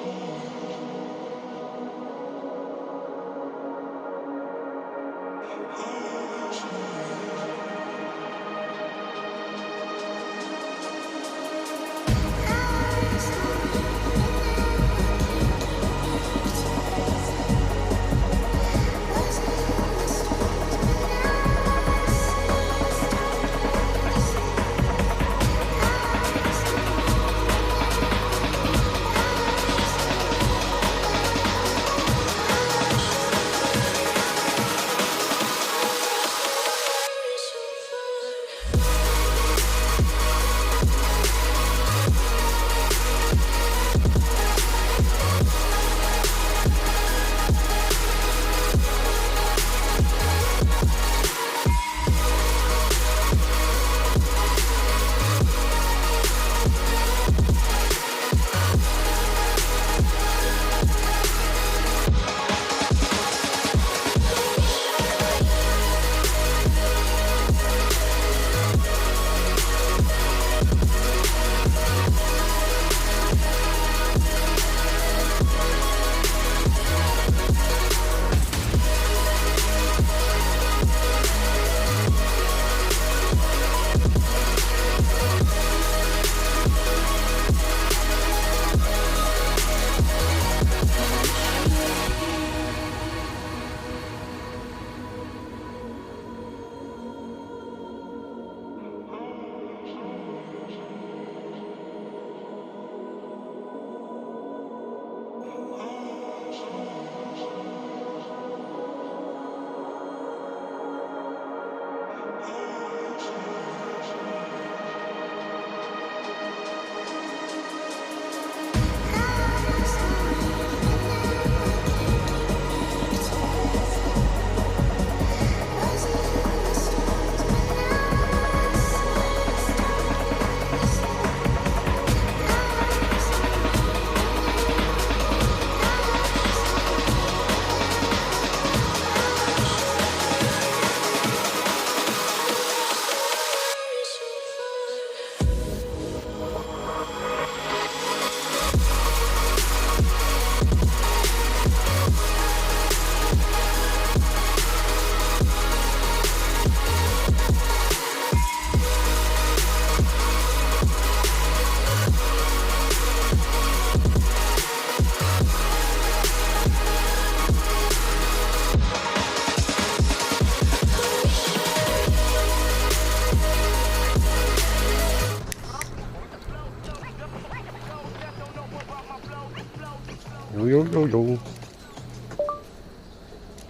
Yo.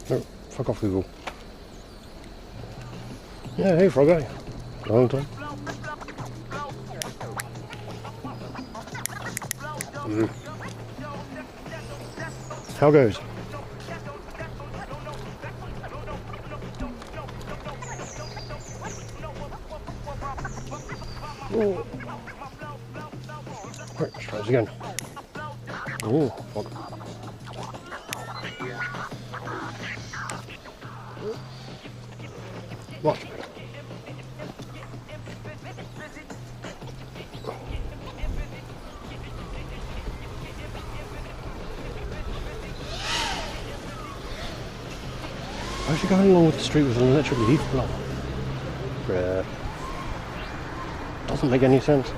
No, fuck off, Google. Yeah, hey, frog guy. Long time. How goes? Oh. Right, let's try this again. Oh, fuck. What? How's she going along with the street with an electric leaf blower? Bruh. Doesn't make any sense.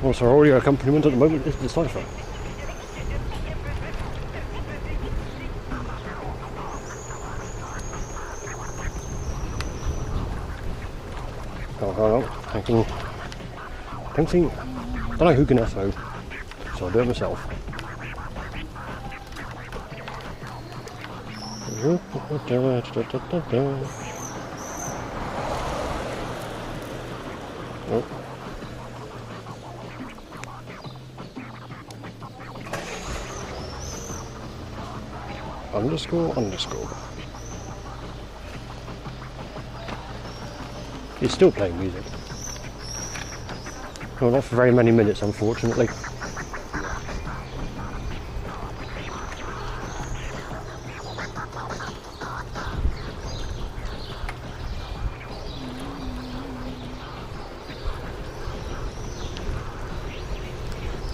Also, our audio accompaniment at the moment is the cipher. Oh, thinking. I don't know who can echo, so I'll do it myself. Oh. Underscore. He's still playing music. Well, not for very many minutes, unfortunately.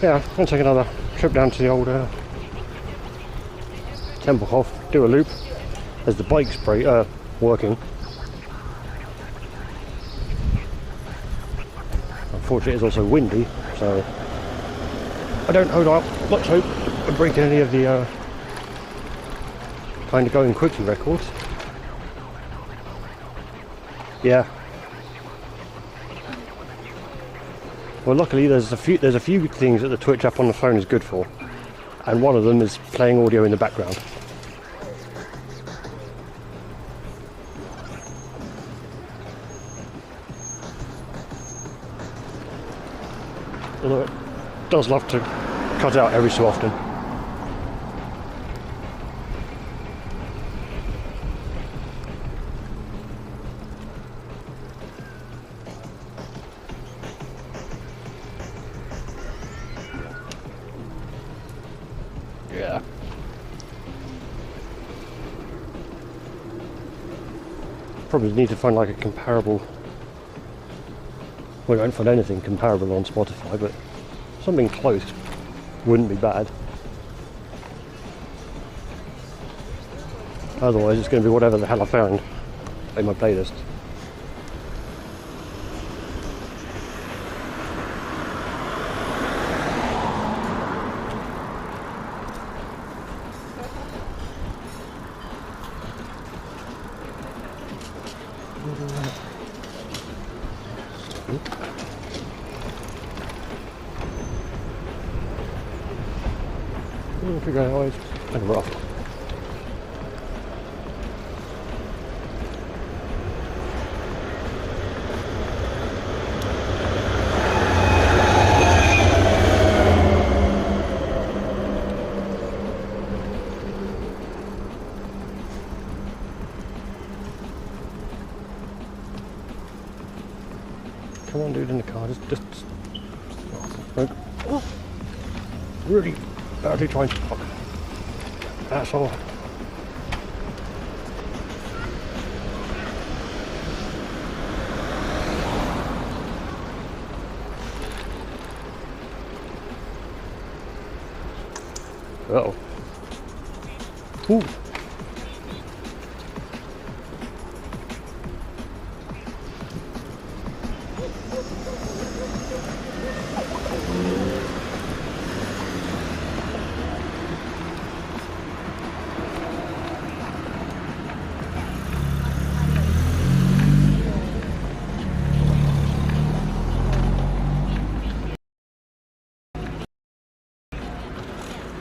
Yeah, I'm going to take another trip down to the old Tempelhof, do a loop. There's the bike spray working. Unfortunately, it's also windy, so I don't hold out much hope of breaking any of the kind of going quickly records. Yeah. Well, luckily there's a few things that the Twitch app on the phone is good for, and one of them is playing audio in the background. Although it does love to cut out every so often. Yeah. Probably need to find like a comparable. We won't find anything comparable on Spotify, but something close wouldn't be bad. Otherwise, it's going to be whatever the hell I found in my playlist. Figure out it's kind of rough. Come on, dude, in the car. Just oh, really badly trying to park. That's all. Uh-oh. Ooh.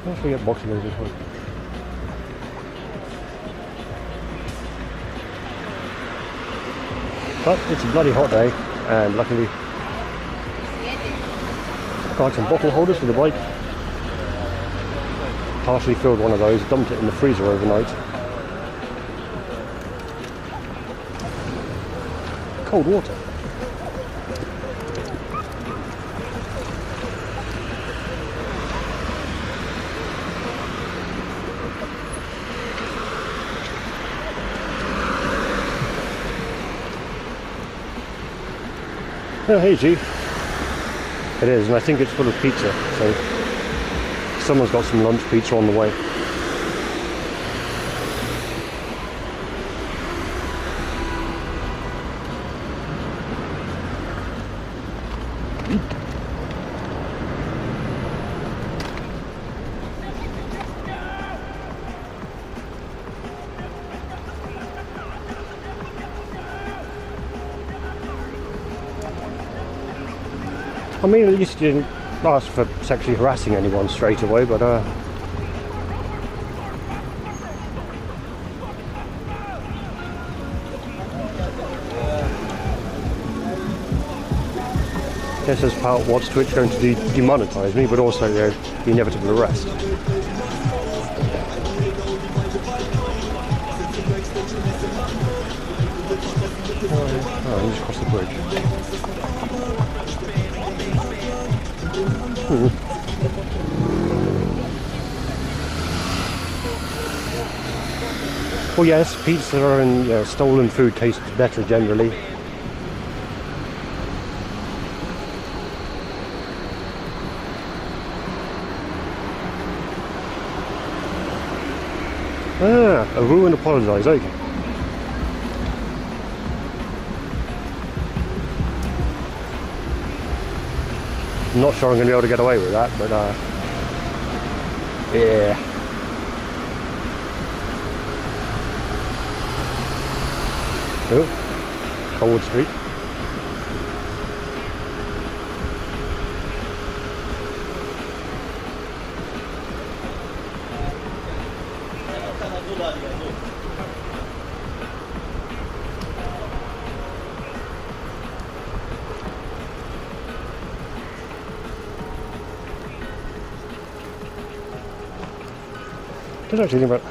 Let's get boxing over this one. But it's a bloody hot day, and luckily I got some bottle holders for the bike. Partially filled one of those, dumped it in the freezer overnight. Cold water. Oh, hey G. It is, and I think it's full of pizza, so someone's got some lunch pizza on the way. I mean, at least you didn't ask for sexually harassing anyone straight away, but this is part of what's Twitch going to demonetize me, but also the inevitable arrest. Oh, I just crossed the bridge. Well, yes, pizza and stolen food tastes better generally. Ah, a ruined apologise, okay. I'm not sure I'm going to be able to get away with that, but yeah. Oh, Cold Street. Did I actually think about?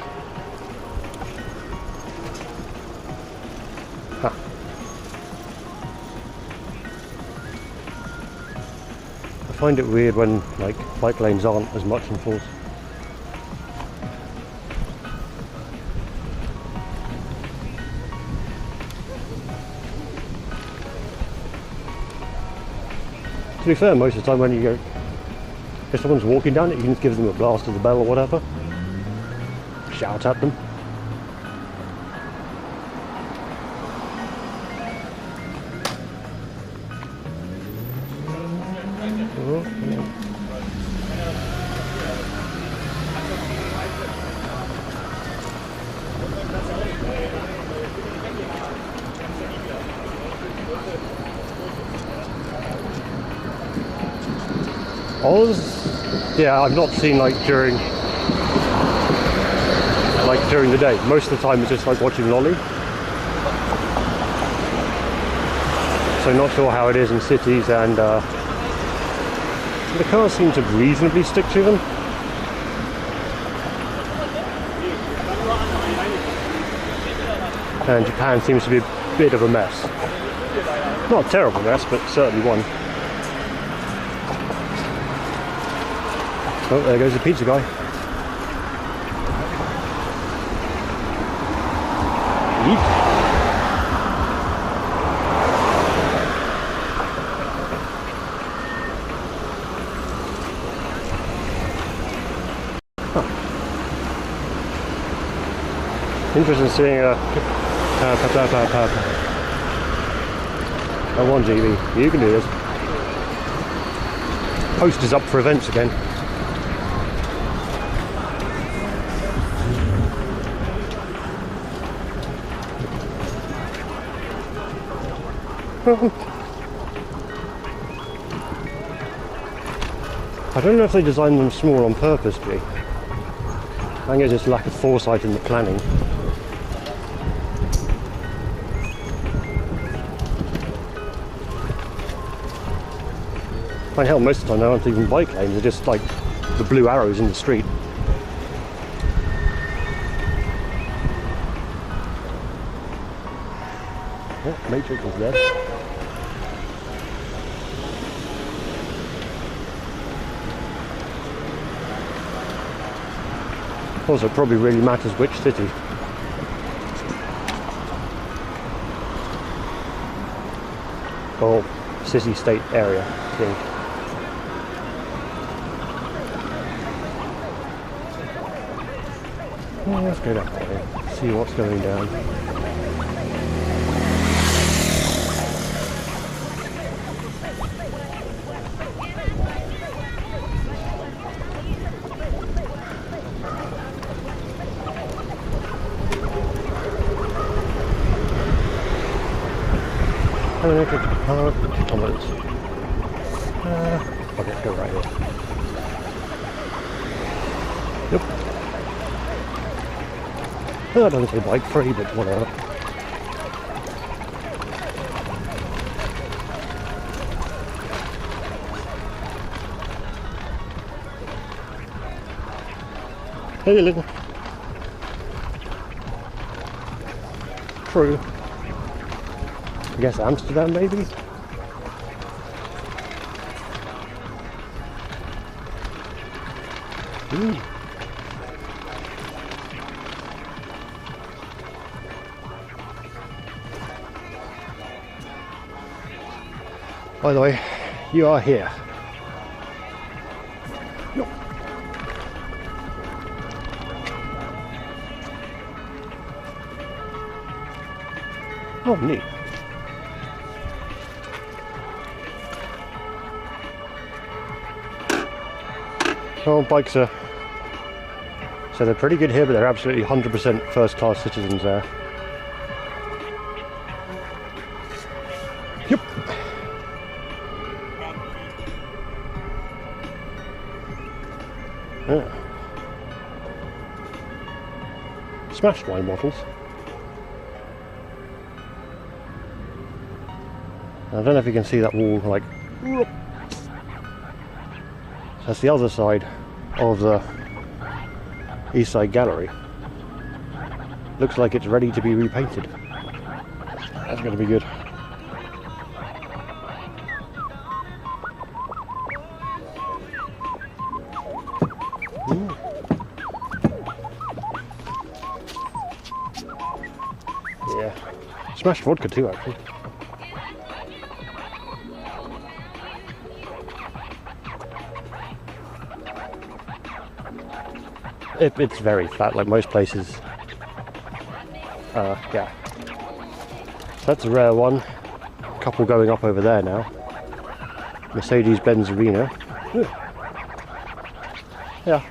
Huh. I find it weird when like bike lanes aren't as much in force. To be fair, most of the time when you go, if someone's walking down it, you can just give them a blast of the bell or whatever. Shout at them. Yeah, I've not seen like during the day. Most of the time it's just like watching lolly. So not sure how it is in cities, and the cars seem to reasonably stick to them. And Japan seems to be a bit of a mess. Not a terrible mess, but certainly one. Oh, there goes the pizza guy. Yeet. Huh. Interesting seeing a 1GB. You can do this. Posters up for events again. I don't know if they designed them small on purpose, G. I think it's just lack of foresight in the planning. I mean, hell, most of the time they aren't even bike lanes, they're just like the blue arrows in the street. Oh, Matrix is there. Also, it probably really matters which city. Or city-state area, I think. Well, let's go that way, see what's going down. Kilometers. Okay, go right here. Yep. I don't say bike free, but whatever. Hey, little. True. I guess Amsterdam, maybe? Ooh. By the way, you are here. Yep. Oh, neat. Well, bikes are... So they're pretty good here, but they're absolutely 100% first-class citizens there. Yep. Yeah. Smashed wine bottles. I don't know if you can see that wall, like... That's the other side of the East Side Gallery. Looks like it's ready to be repainted. That's going to be good. Ooh. Yeah. Smashed vodka too, actually. It's very flat, like most places. Yeah. That's a rare one. Couple going up over there now. Mercedes-Benz Arena. Ooh. Yeah.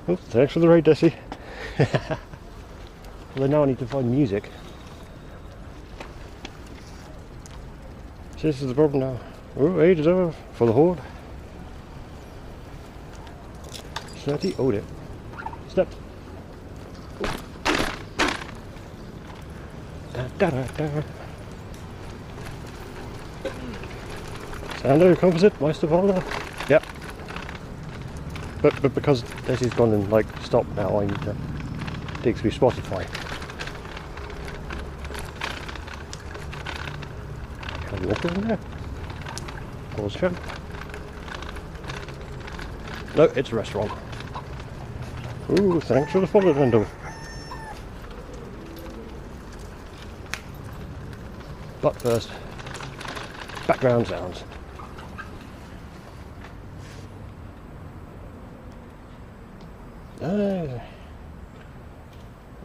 Oops, thanks for the raid, Desi. Well, now I need to find music. So this is the problem now. Oh, age is over for the horde. Snatty, hold it. Step. Da, da, da, da. Sando composite, Meisterwalder. Yep. But because Desi's gone and like stopped now, I need to dig through Spotify. Can I walk in there? Pause check. No, it's a restaurant. Ooh, thanks for the follow, Lando. But first, background sounds.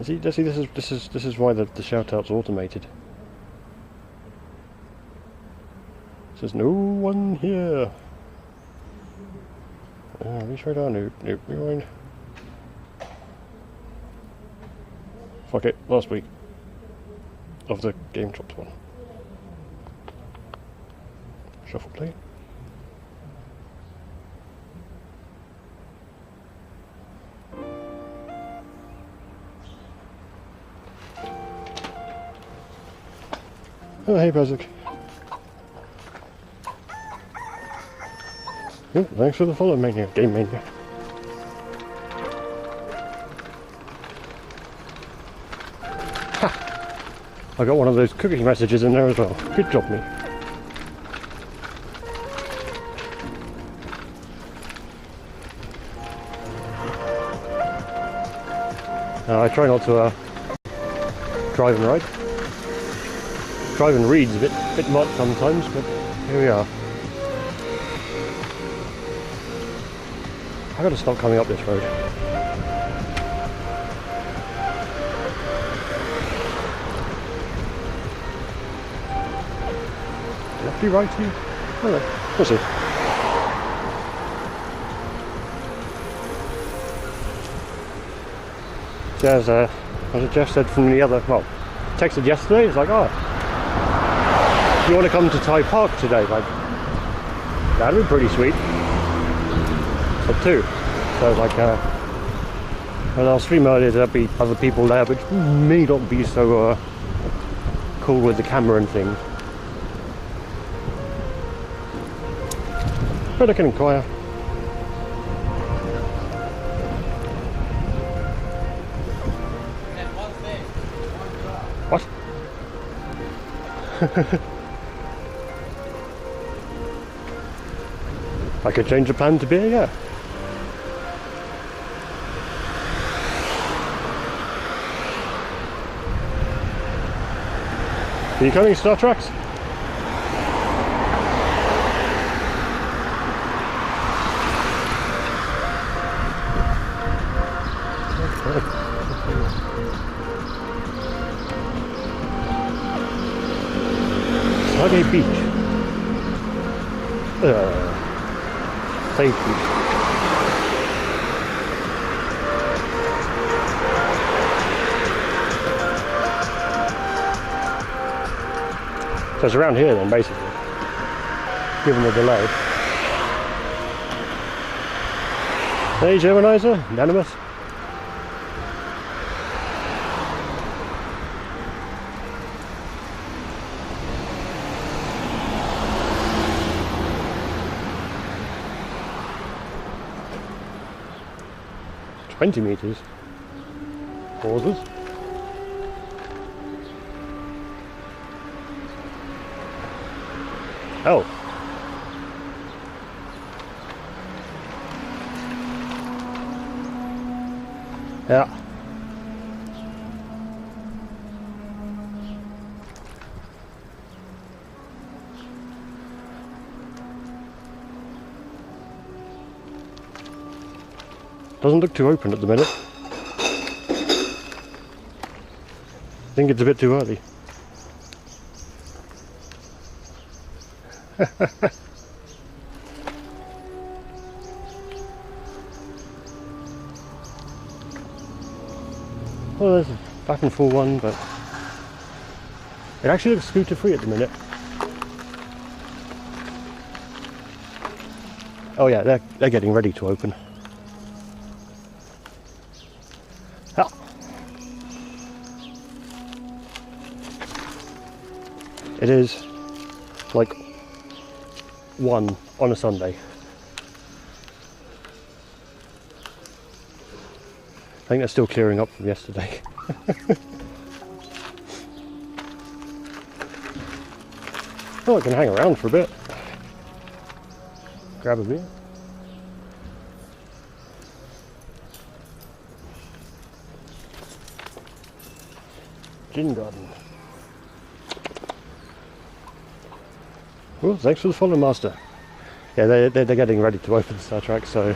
See, this is why the shout-out's automated. It says no one here. Reach right on, nope, rewind. Fuck it, last week of the Game Chops one. Shuffle play. Oh, hey, Bezic. Oh, thanks for the follow, Mania. Game Mania. Ha! I got one of those cooking messages in there as well. Good job, me. I try not to drive and ride. Drive and read's a bit much sometimes, but here we are. I gotta stop coming up this road. Lefty, righty? I don't know. We'll see. So as Jeff said from the other, well, texted yesterday, it's like, oh, you want to come to Thai Park today? Like, that'd be pretty sweet. So two. So like, well, I'll stream earlier, there'll be other people there, which may not be so cool with the camera and things. But I can inquire. What? I could change the plan to beer, yeah. Are you coming, Star Treks? Agane Beach. Safety. So it's around here then, basically, given the delay. Hey, Geminizer, unanimous. $20 meters. Pauses. Oh. Yeah. Doesn't look too open at the minute. I think it's a bit too early. Well, there's a back and full one, but it actually looks scooter free at the minute. Oh yeah, they're getting ready to open. Ah. It is like 1 on a Sunday. I think they're still clearing up from yesterday. Oh, I can hang around for a bit. Grab a beer. Gin garden. Oh, thanks for the follow, Master. Yeah, they're getting ready to open the Star Trek, so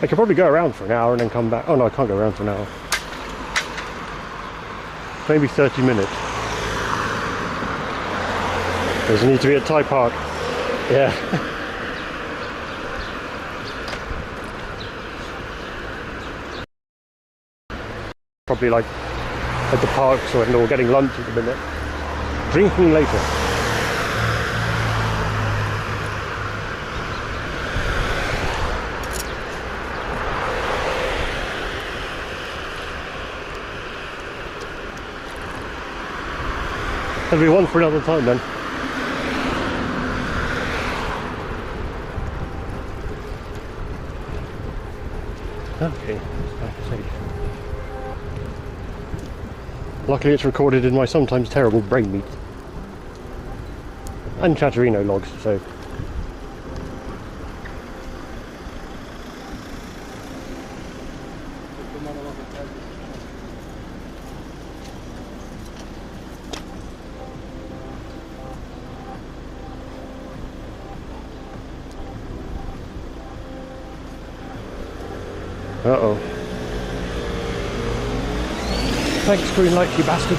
I could probably go around for an hour and then come back. Oh no, I can't go around for an hour. Maybe 30 minutes. Does it need to be at Thai Park? Yeah. Probably like at the parks or getting lunch at the minute. Drinking later. That'll be one for another time then. Okay, luckily it's recorded in my sometimes terrible brain meat. And Chatterino logs, so. Uh-oh. Thanks, green light, you bastard.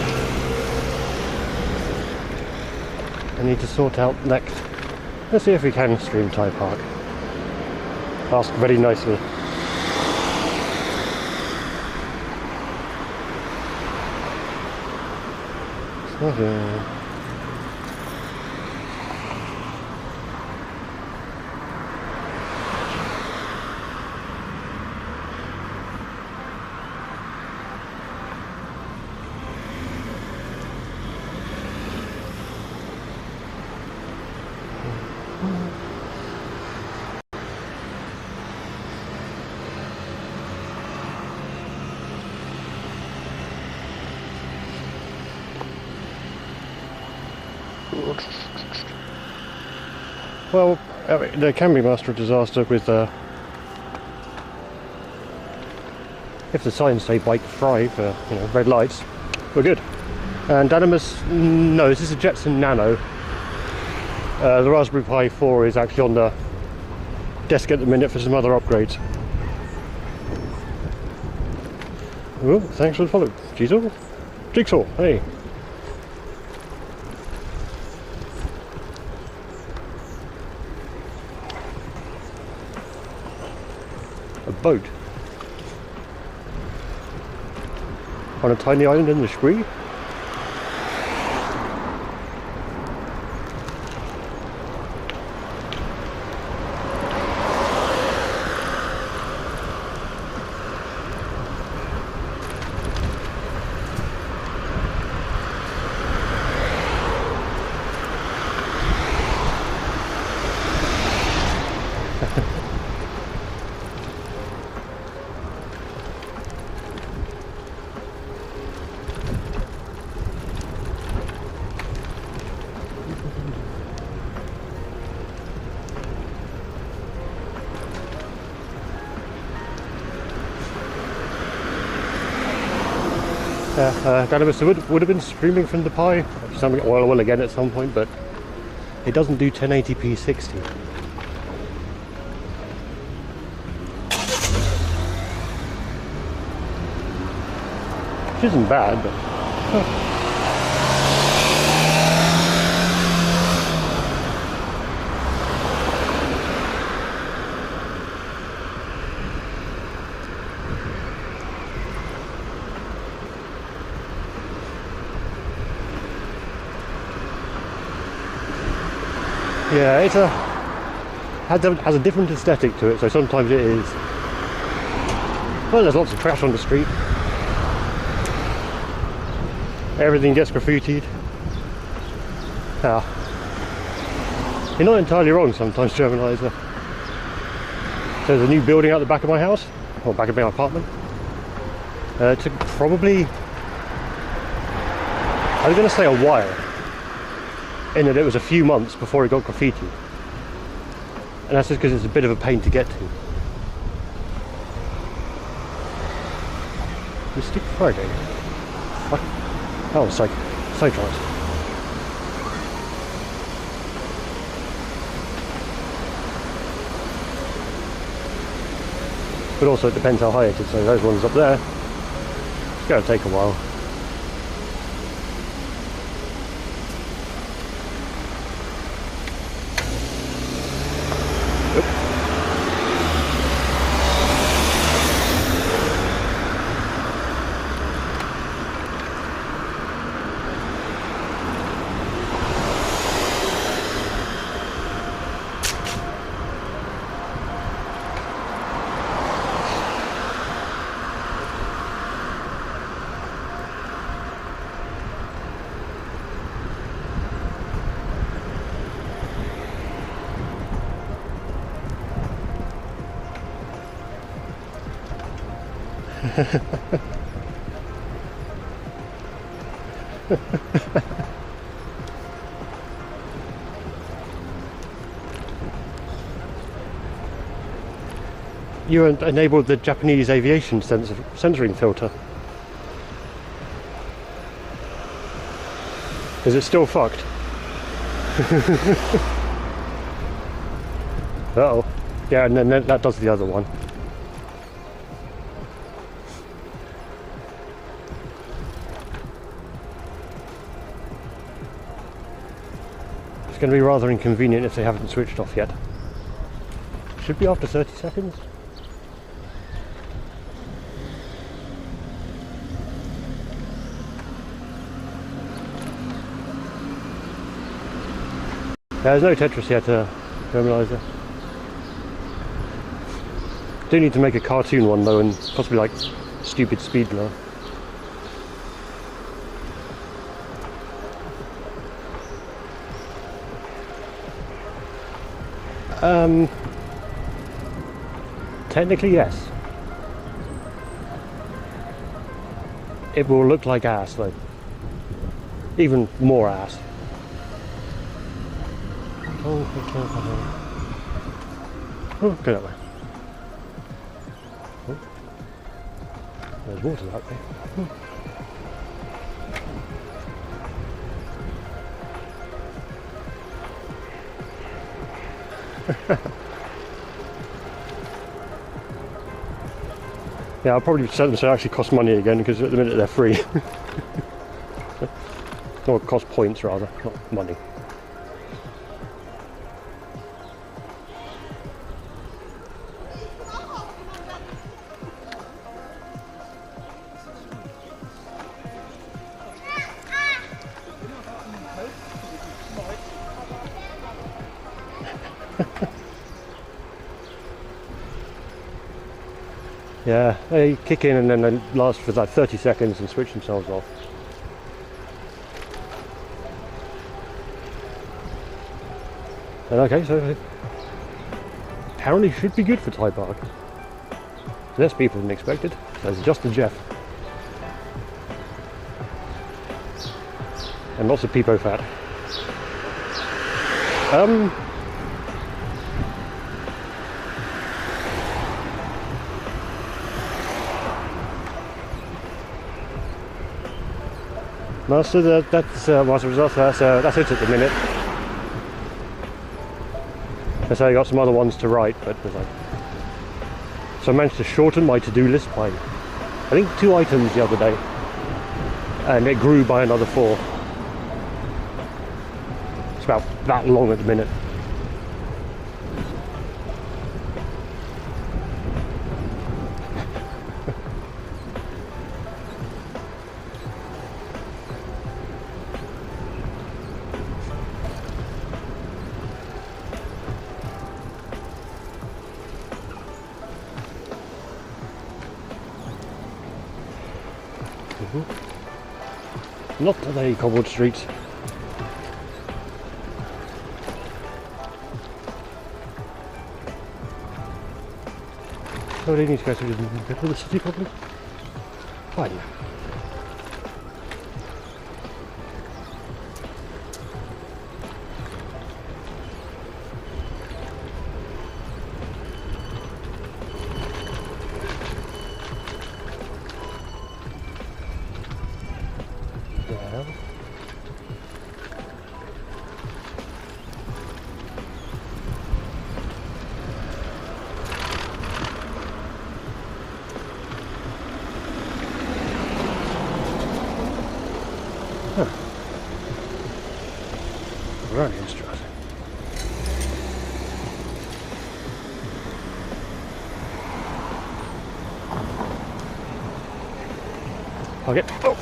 I need to sort out next. Let's see if we can stream Thai Park. Ask very nicely. Okay. Well, there can be master of disaster with if the signs say bike fry for red lights, we're good. And Animus, no, this is a Jetson Nano. The Raspberry Pi 4 is actually on the desk at the minute for some other upgrades. Oh, thanks for the follow, Jigsaw. Hey. A boat. On a tiny island in the Spree? Cannabis would have been streaming from the Pi. Something oil will again at some point, but it doesn't do 1080p 60. Which isn't bad, but yeah, it's has a different aesthetic to it. So sometimes it is, well, there's lots of trash on the street. Everything gets graffitied. You're not entirely wrong sometimes, Germanizer. There's a new building out the back of my house, or back of my apartment. It took probably, I was going to say a while, in that it was a few months before it got graffitied. And that's just because it's a bit of a pain to get to. Mystic Friday? What? Oh, Cyclones. But also it depends how high it is, so those ones up there, it's going to take a while. You enabled the Japanese aviation censoring filter. Is it still fucked? Uh-oh. Yeah, and then that does the other one. It's going to be rather inconvenient if they haven't switched off yet. Should be after 30 seconds. There's no Tetris yet, Terminalizer. Do need to make a cartoon one though, and possibly like stupid speed now. Technically yes. It will look like ass though. Even more ass. Oh, go that way. Oh. There's water that way. Yeah, I'll probably set them so it actually cost money again, because at the minute they're free. Or cost points rather, not money. Yeah, they kick in and then they last for like 30 seconds and switch themselves off. And okay, so apparently should be good for Thai Park. Less people than expected, so it's just the Jeff. And lots of peepo fat. Master, that's Master Results, that's it at the minute. I say I got some other ones to write, but there's like... So I managed to shorten my to-do list by, I think, 2 items the other day. And it grew by another 4. It's about that long at the minute. Not today, cobbled streets. So they need to go through the city probably? I don't know. Very interesting. Okay. Oh.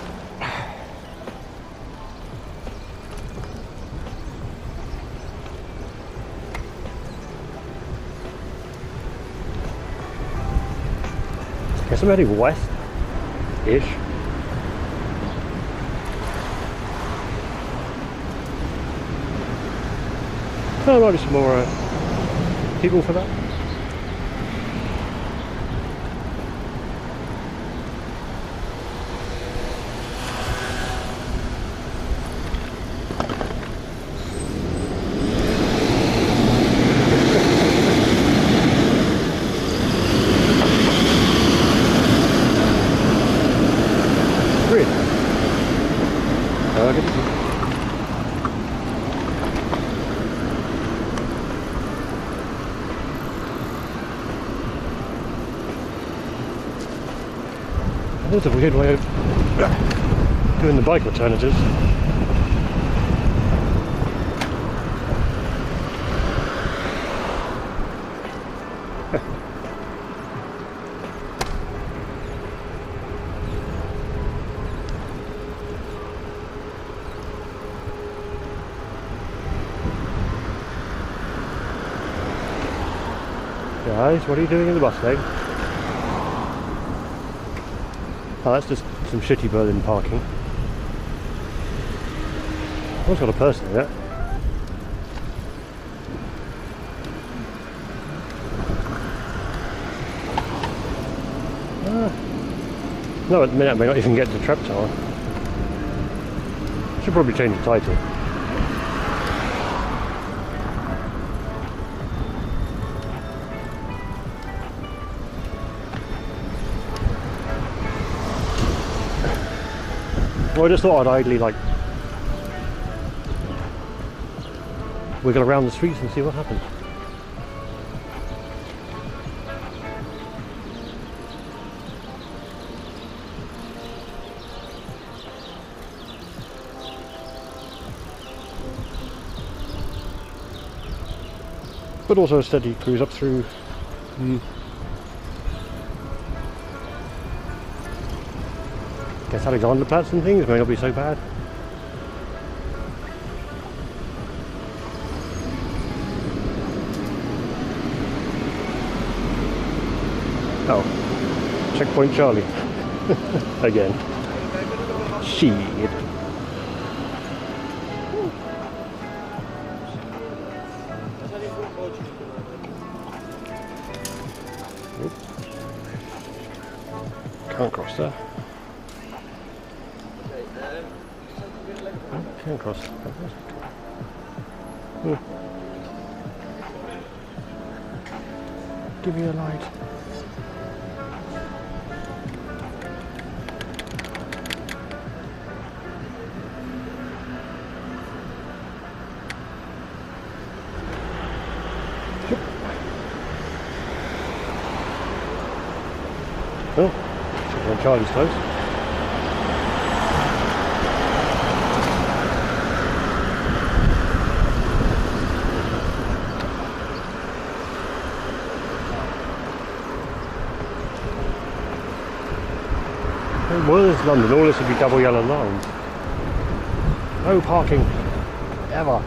Guess I'm heading west-ish. Oh, might be some more people for that. Great. Okay. That's a weird way of doing the bike alternatives. Guys, what are you doing in the bus lane? Oh, that's just some shitty Berlin parking. I've got a person in it. No, at the minute I may not even get to Trap Tower. Should probably change the title. Well, I just thought I'd idly like wiggle around the streets and see what happens. But also a steady cruise up through. Guess Alexanderplatz and things may not be so bad. Checkpoint Charlie. Again. Shit. Can't cross there. Can't cross. Give me a light. Oh, check Charlie's close. Well, this is London, all this would be double yellow lines. No parking, ever.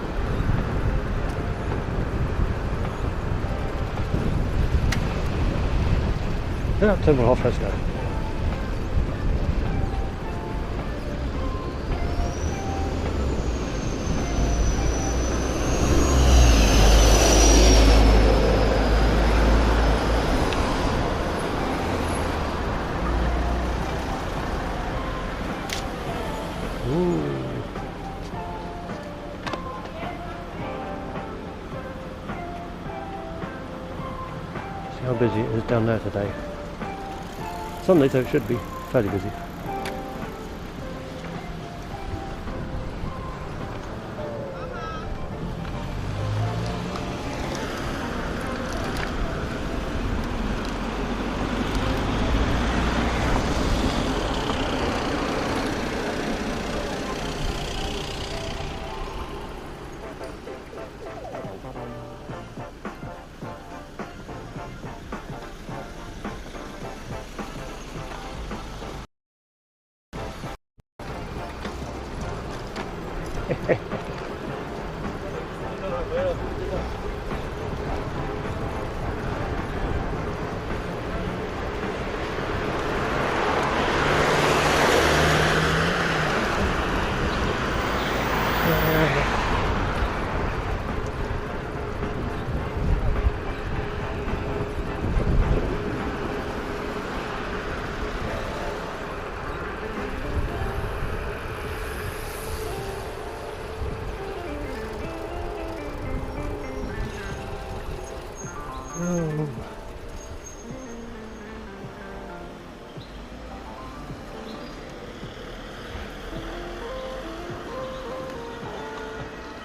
Yeah, Tempelhof, let's go. See how busy it is down there today. Sunday, so it should be fairly busy.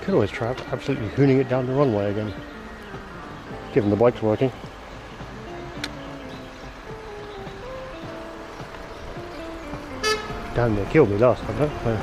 Could always try absolutely hooning it down the runway again, given the bike's working. Damn, they killed me last time, huh?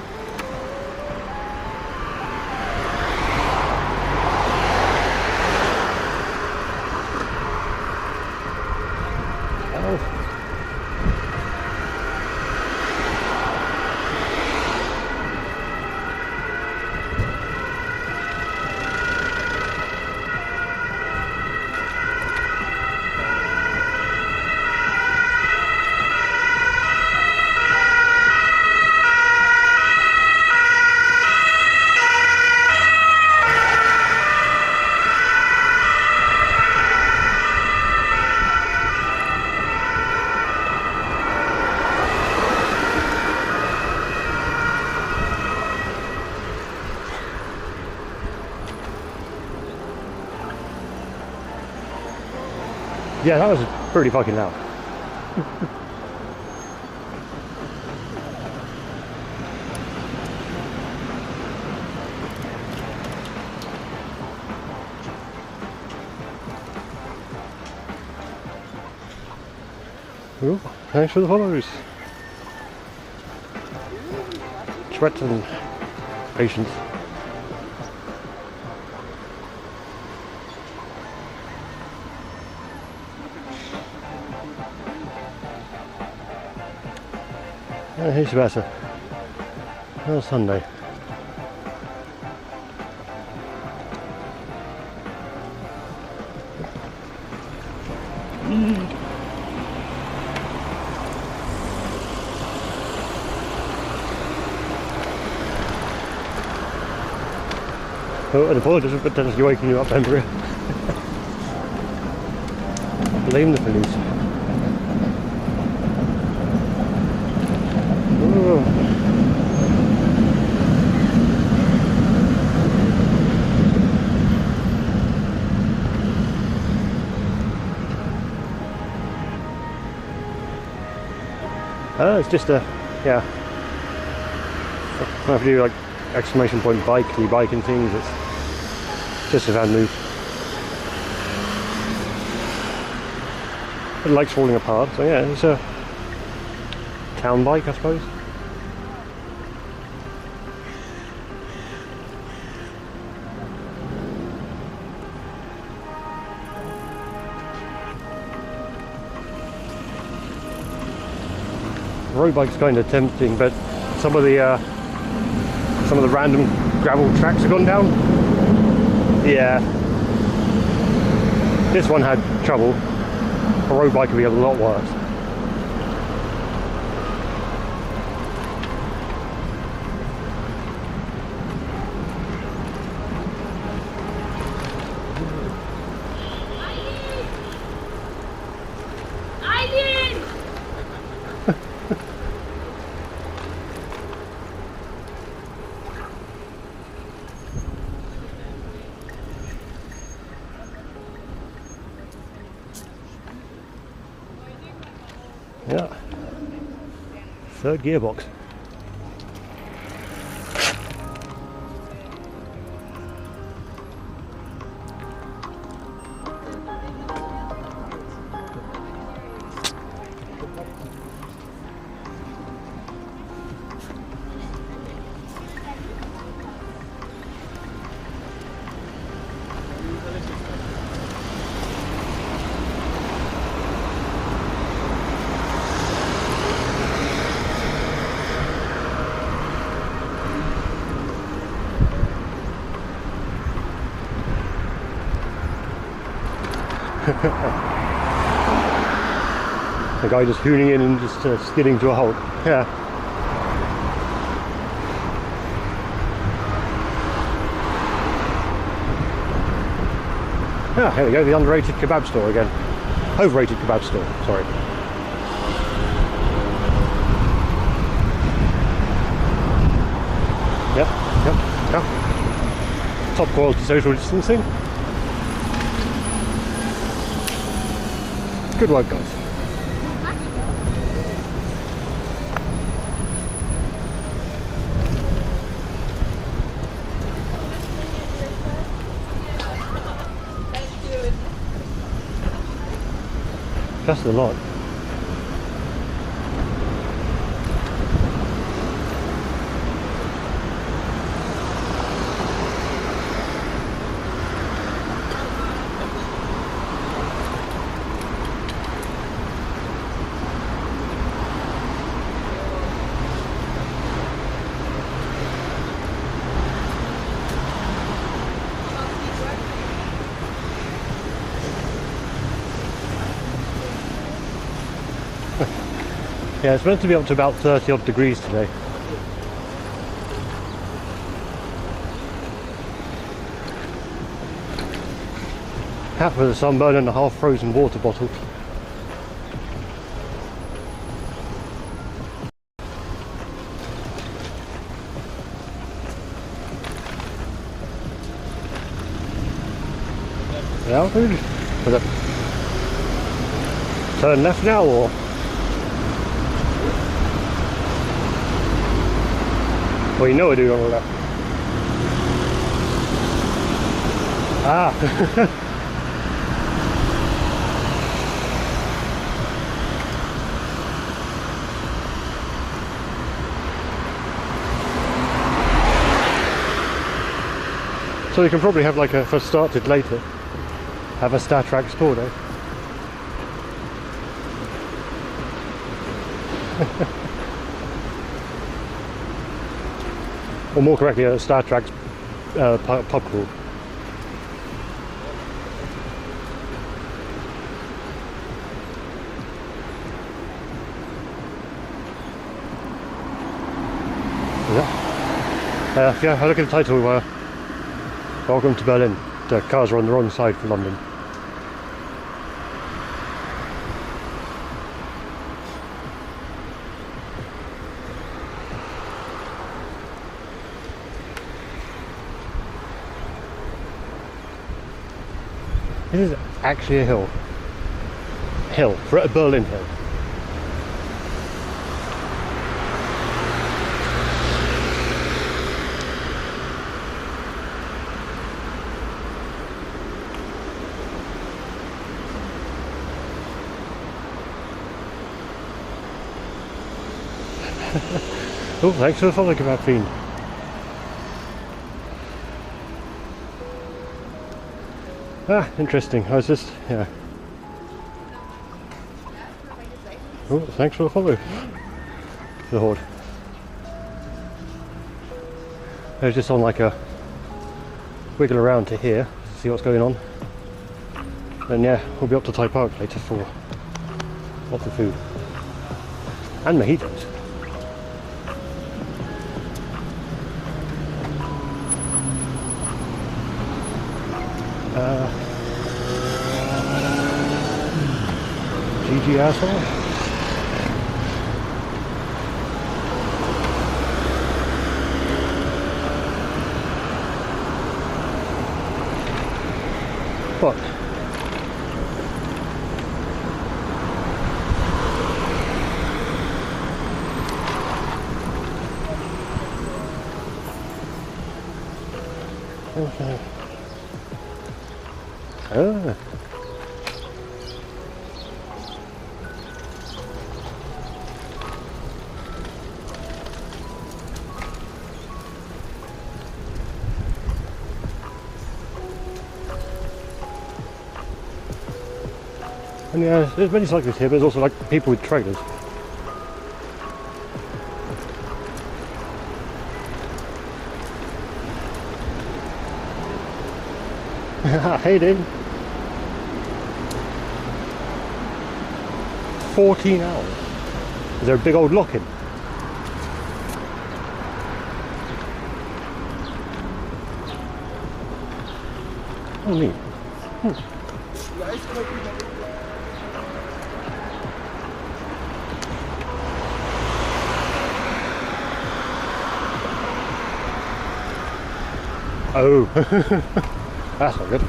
Yeah, that was pretty fucking loud. Ooh, thanks for the follows. Sweat and patience. Here's better. Well, Sunday. Oh, and apologies for potentially waking you up, Embryo. Blame the police. Oh. It's just a, yeah. I have to do like exclamation point bike, e-bike and things. It's just a van move. It likes falling apart, so yeah, it's a town bike, I suppose. Road bike's kind of tempting, but some of the random gravel tracks have gone down. Yeah, this one had trouble. A road bike would be a lot worse. Yeah, third gearbox. The guy just hooning in and just skidding to a halt. Yeah. Ah, here we go, the underrated kebab store again. Overrated kebab store, sorry. Yep. Top quality social distancing. Good work, guys. That's a lot. Yeah, it's meant to be up to about 30 odd degrees today. Half with a sunburn and a half frozen water bottle. The altitude? Is it turn left now or? Well, you know I do on the left. Ah! So you can probably have like a, if I started later, have a Star Trek stored, eh? Or more correctly, a Star Trek pub crawl. Yeah, I look at the title. Welcome to Berlin. The cars are on the wrong side for London. This is actually a hill. For a Berlin hill. Oh, thanks for the follow, Kebab. Ah, interesting. I was just, yeah. Oh, thanks for the follow. The horde. I was just on like a wiggle around to here to see what's going on. And yeah, we'll be up to Thai Park later for lots of food. And mojitos. GG asshole. What? Okay. Ah. And yeah, there's many cyclists here, but there's also like people with trailers. Hey, dude. 14 hours. Is there a big old lock-in? Oh, neat. Oh, that's not good.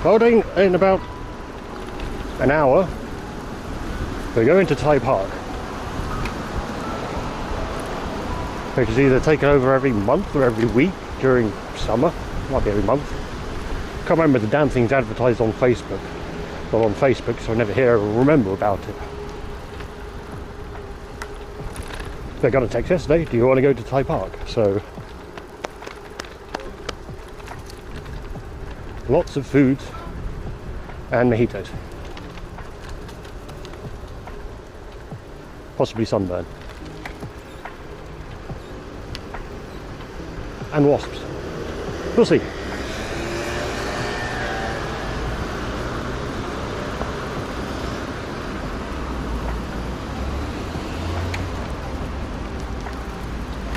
Well, in about an hour, we're going to Thai Park, which is either taken over every month or every week during summer. Might be every month. Can't remember, the damn thing's advertised on Facebook. Not on Facebook, so I never hear or remember about it. They got a text yesterday, do you want to go to Thai Park? So lots of food and mojitos. Possibly sunburn. And wasps. We'll see.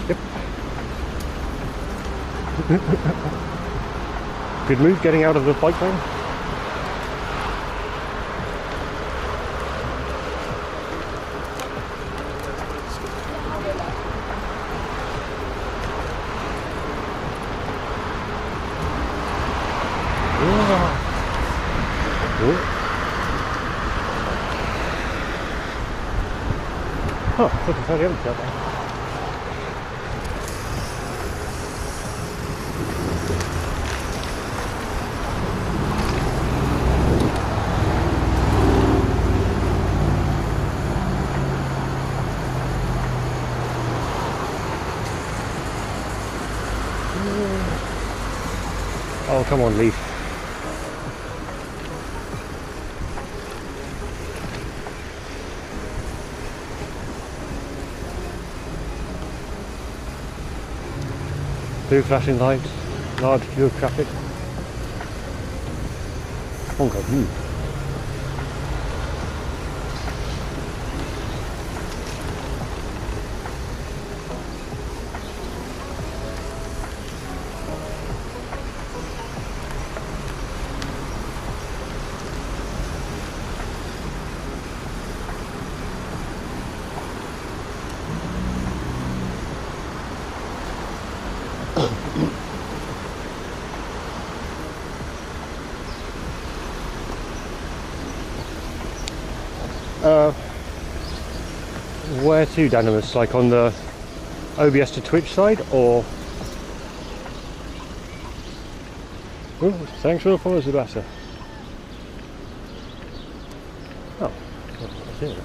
Yep. Good move getting out of the bike lane. Oh, looking fairly empty out there. Oh, come on, Leaf. Blue flashing lights, large queue of traffic. Oh God, Where to, Danimus? Like on the OBS to Twitch side, or? Ooh, thanks for the follow, Sebastian. Oh, I see it.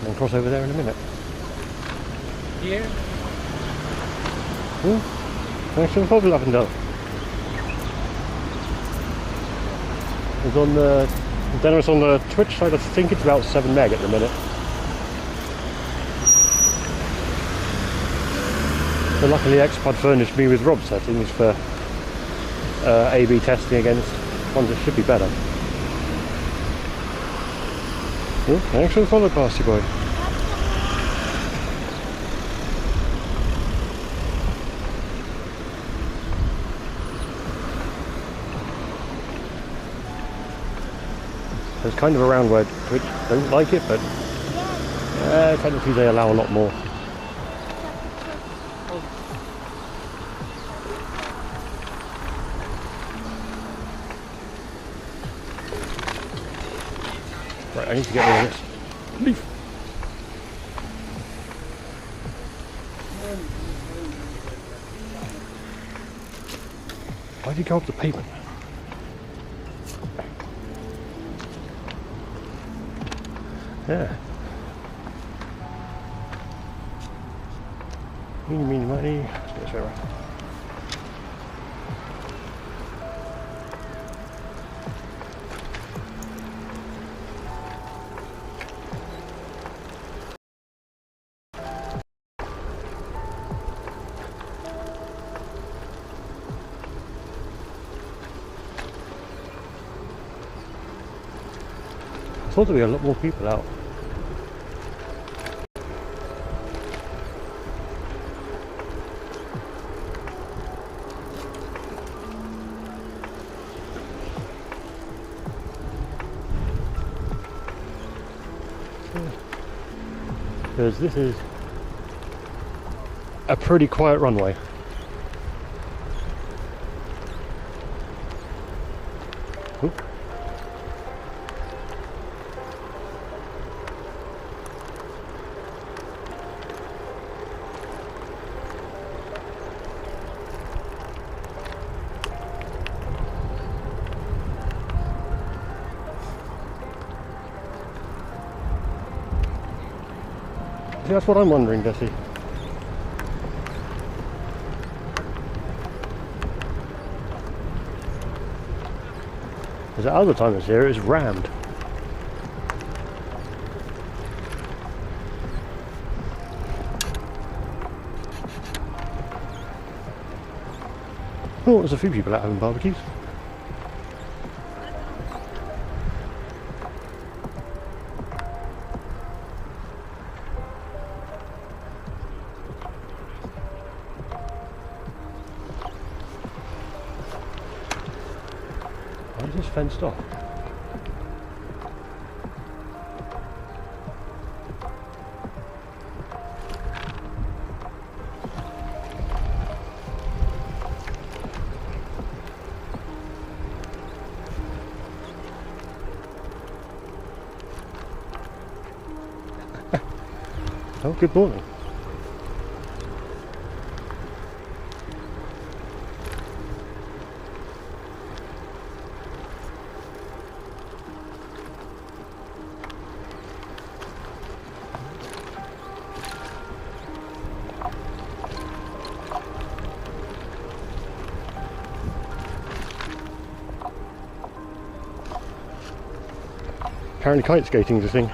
I'll cross over there in a minute. Here? Ooh, thanks for the follow, Lavender. It's on the Danimus on the Twitch side. I think it's about 7 meg at the minute. So luckily Xpod furnished me with Rob settings for A/B testing against ones that should be better. Oh, thanks for the follow, Pasty Boy. So it's kind of around where Twitch don't like it, but technically they allow a lot more. Right, I need to get rid of this leaf. Why did you go up the pavement? Yeah. Meeny, money. Let's go this way around. I thought there'd be a lot more people out. Because this is a pretty quiet runway. Oop. See, that's what I'm wondering, Desi. Because at other times here it was rammed. Oh, there's a few people out having barbecues. Why is this fenced off? Oh, good morning. Apparently kite skating is a thing.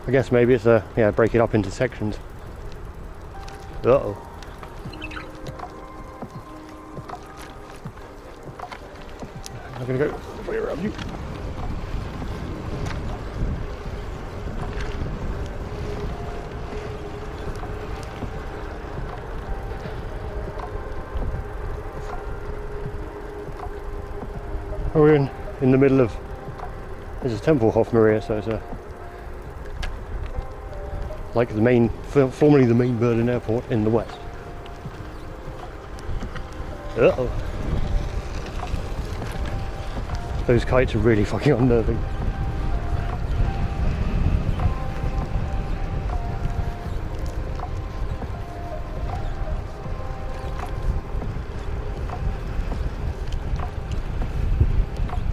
I guess maybe it's a, yeah, break it up into sections. Uh-oh. I'm gonna go way around you. We're in the middle of This is Tempelhof Maria, so it's like the main, formerly the main Berlin airport in the west. Uh-oh. Those kites are really fucking unnerving.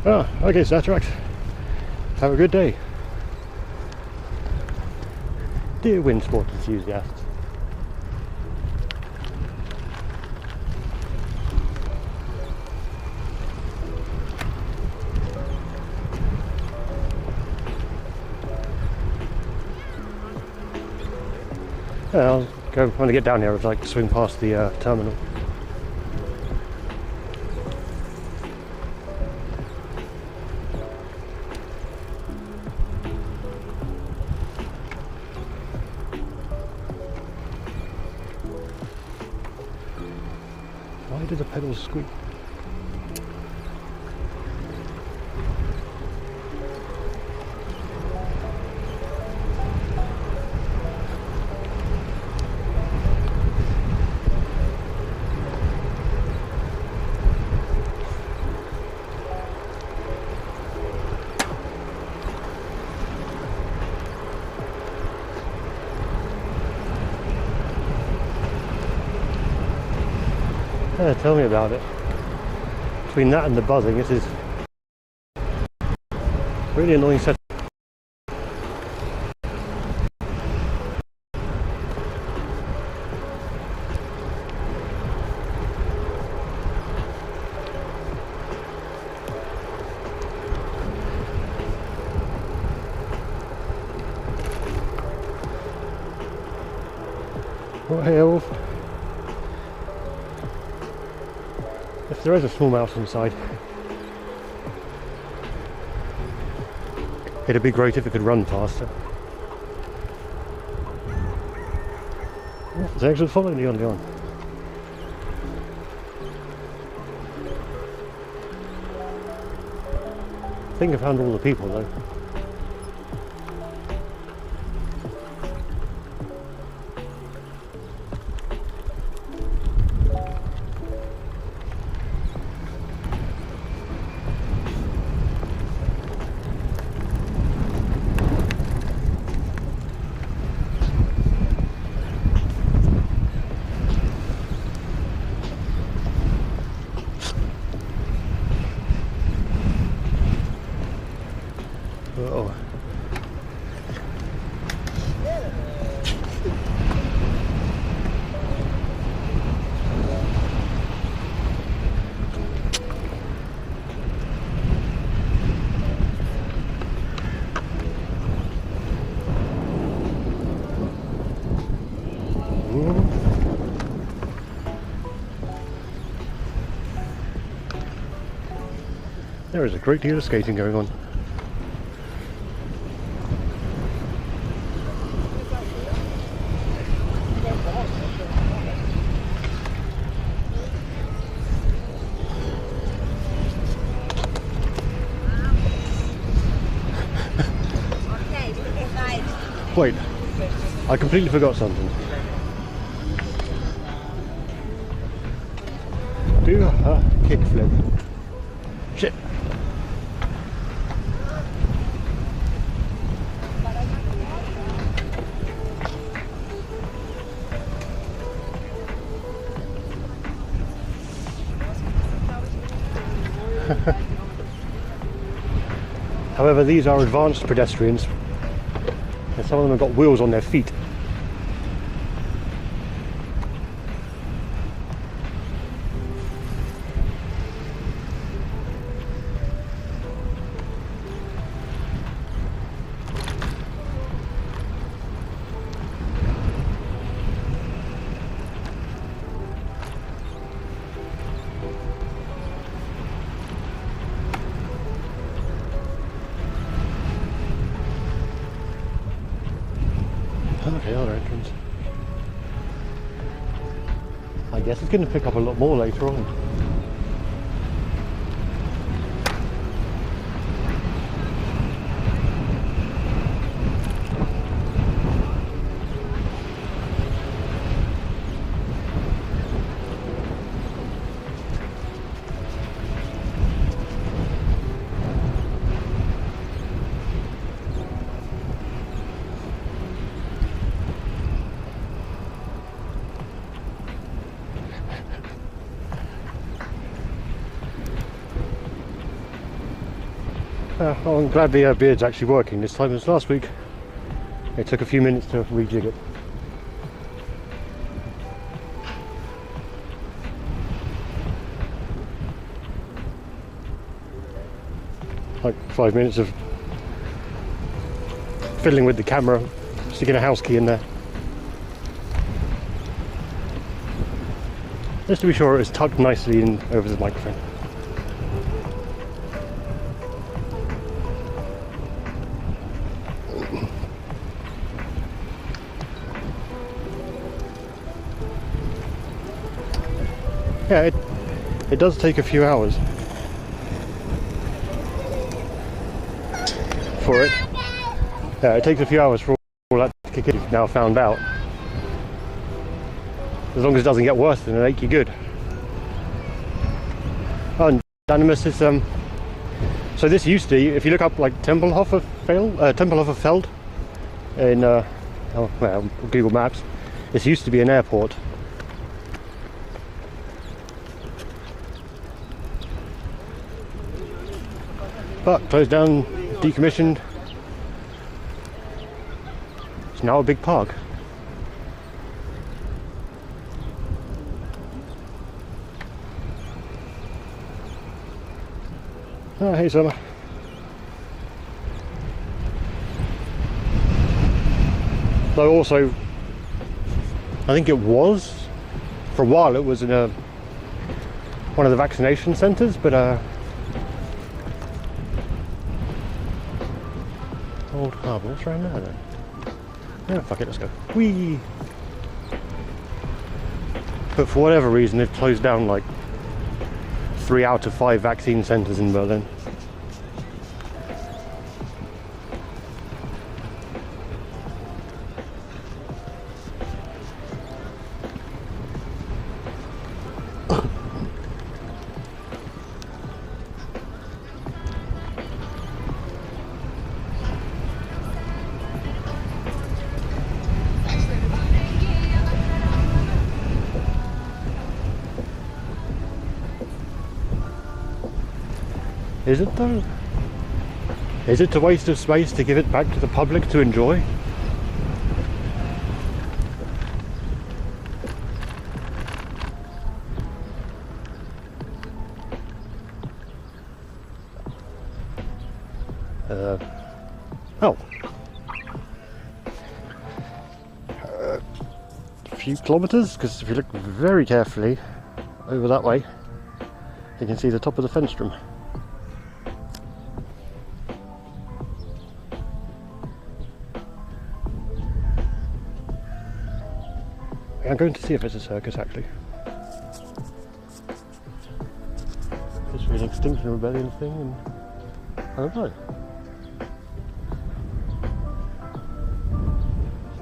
Ah, okay, so that's right. Have a good day. Dear wind sport enthusiasts. Yeah, I'll go, when I get down here, I'd like to swing past the terminal. Why do the pedals squeak? Yeah, tell me about it. Between that and the buzzing, this is really annoying set. Oh, hey, Wolf. If there is a small mouse inside, it'd be great if it could run faster. Oh, it's actually following me on the on. I think I found all the people though. Uh-oh. There is a great deal of skating going on. Wait, I completely forgot something. Do a kickflip. Shit. However, these are advanced pedestrians, and some of them have got wheels on their feet. Okay, other entrance. I guess it's going to pick up a lot more later on. Well, I'm glad the beard's actually working this time, as last week it took a few minutes to rejig it. Like 5 minutes of fiddling with the camera, sticking a house key in there. Just to be sure it was tucked nicely in over the microphone. Yeah, it does take a few hours for it. Yeah, it takes a few hours for all that to kick in. You've now found out. As long as it doesn't get worse than an achy good. Oh, and Animus is so this used to, if you look up like Tempelhof Feld in well, Google Maps, this used to be an airport. But closed down, decommissioned. It's now a big park. Oh, hey Summer. Though also, I think it was, for a while it was in one of the vaccination centres, but Old Harbour, what's around there then? Yeah, fuck it, let's go. Whee! But for whatever reason they've closed down like 3 out of 5 vaccine centres in Berlin. Is it though? Is it a waste of space to give it back to the public to enjoy? Oh. A few kilometres, because if you look very carefully over that way, you can see the top of the Fenstrom. I'm going to see if it's a circus actually. It's an Extinction Rebellion thing, and I don't know.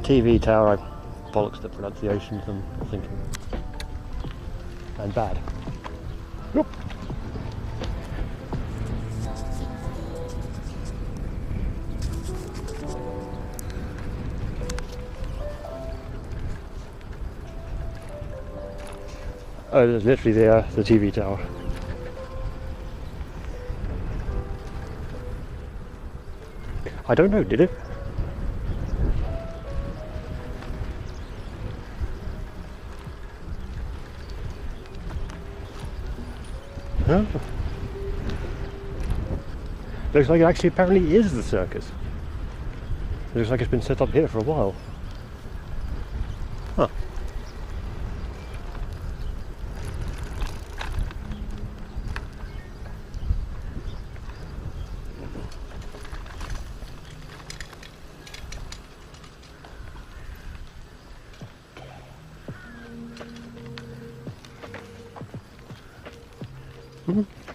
TV tower, I bollocks the pronunciations, I'm thinking. And bad. Whoop. Oh, there's literally the TV tower. I don't know, did it? Huh? Looks like it actually apparently is the circus. It looks like it's been set up here for a while. Huh.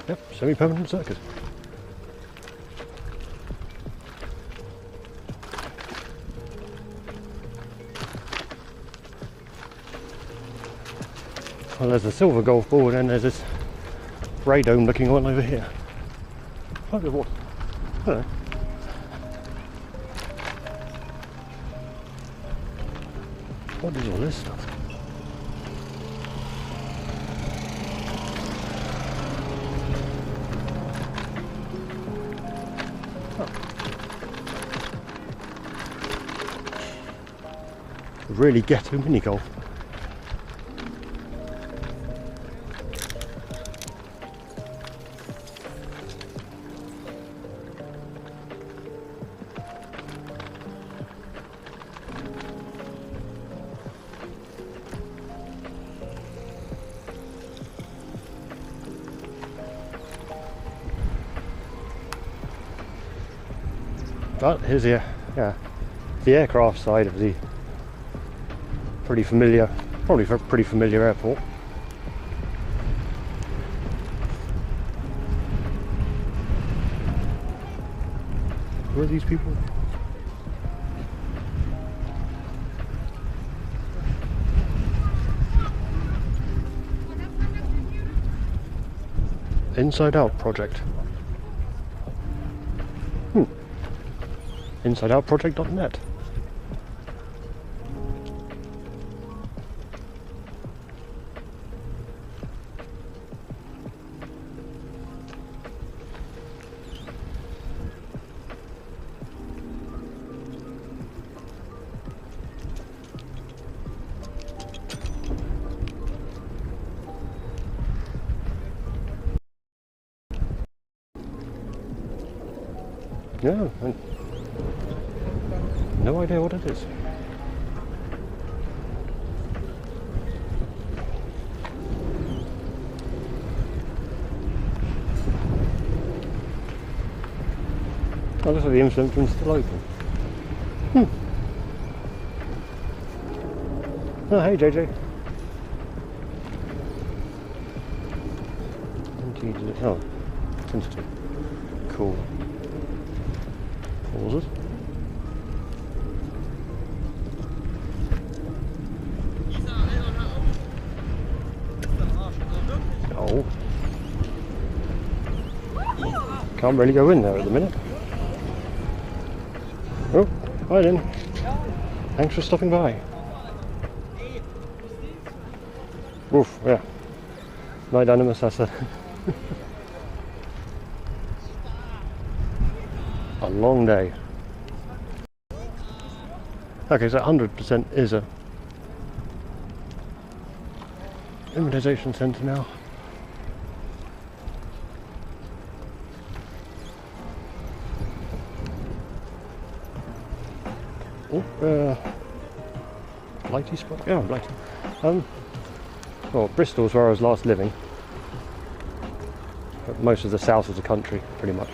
Yep, semi-permanent circus. Well, there's a silver golf ball, and then there's this radome looking one over here. Oh, there's water. Hello. What is all this stuff? Really ghetto mini golf. But here's the aircraft side of the pretty familiar airport. Who are these people? Inside Out project. InsideOutProject.net. Yeah, no idea what it is. Oh, looks like the entrance is still open. Oh, hey JJ. Oh, sensitive. Cool. Pauses. Oh. Can't really go in there at the minute. Oh, hi then. Thanks for stopping by. Oof, yeah. Night animus, that's a long day. Okay, so 100% is a immunization centre now. Oh, Blighty spot? Yeah, Blighty. Well, Bristol's where I was last living. But most of the south of the country, pretty much.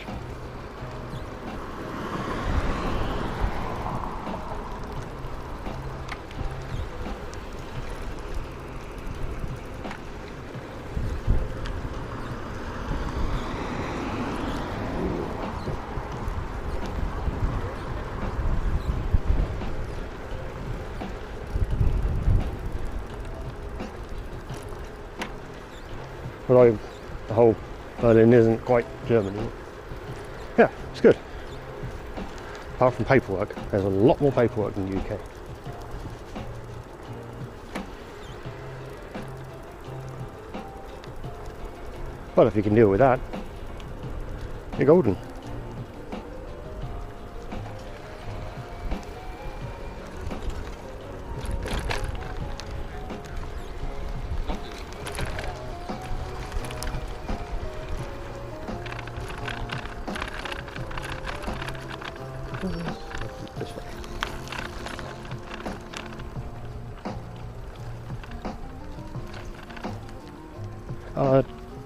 Although the whole Berlin isn't quite Germany. Yeah, it's good. Apart from paperwork, there's a lot more paperwork in the UK. Well, if you can deal with that, you're golden. This way.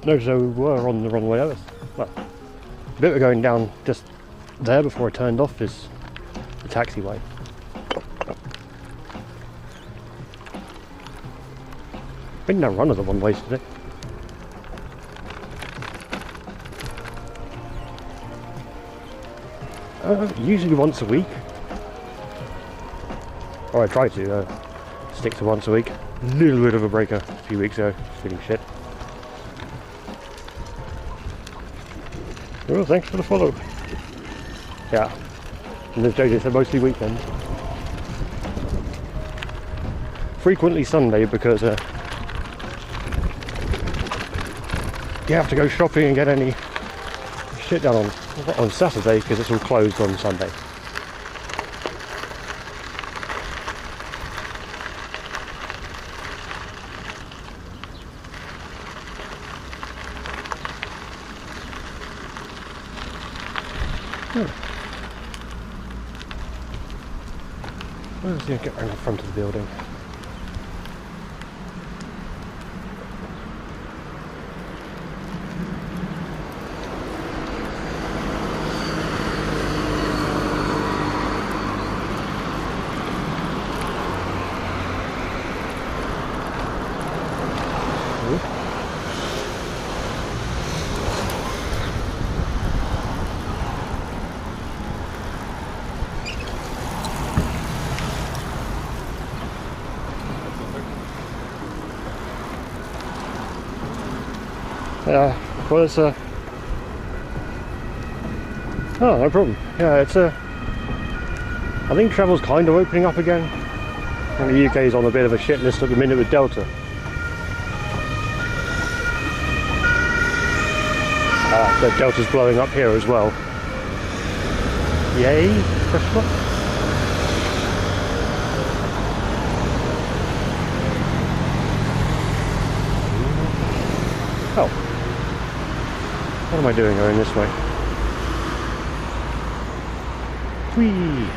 Noticed we were on the wrong way over. Well, a bit of going down just there before I turned off is the taxiway. Been no run of the one ways today. Usually once a week. Or I try to stick to once a week. Little bit of a breaker a few weeks ago, feeling shit. Oh, thanks for the follow. Yeah, and as JJ said, mostly weekends. Frequently Sunday because you have to go shopping and get any shit done on Saturday because it's all closed on Sunday. Let's see, get around the front of the building. Well, it's oh, no problem. Yeah, it's I think travel's kind of opening up again. And the UK is on a bit of a shit list at the minute with Delta. The Delta's blowing up here as well. Yay? Question mark? Oh. What am I doing going this way? Whee!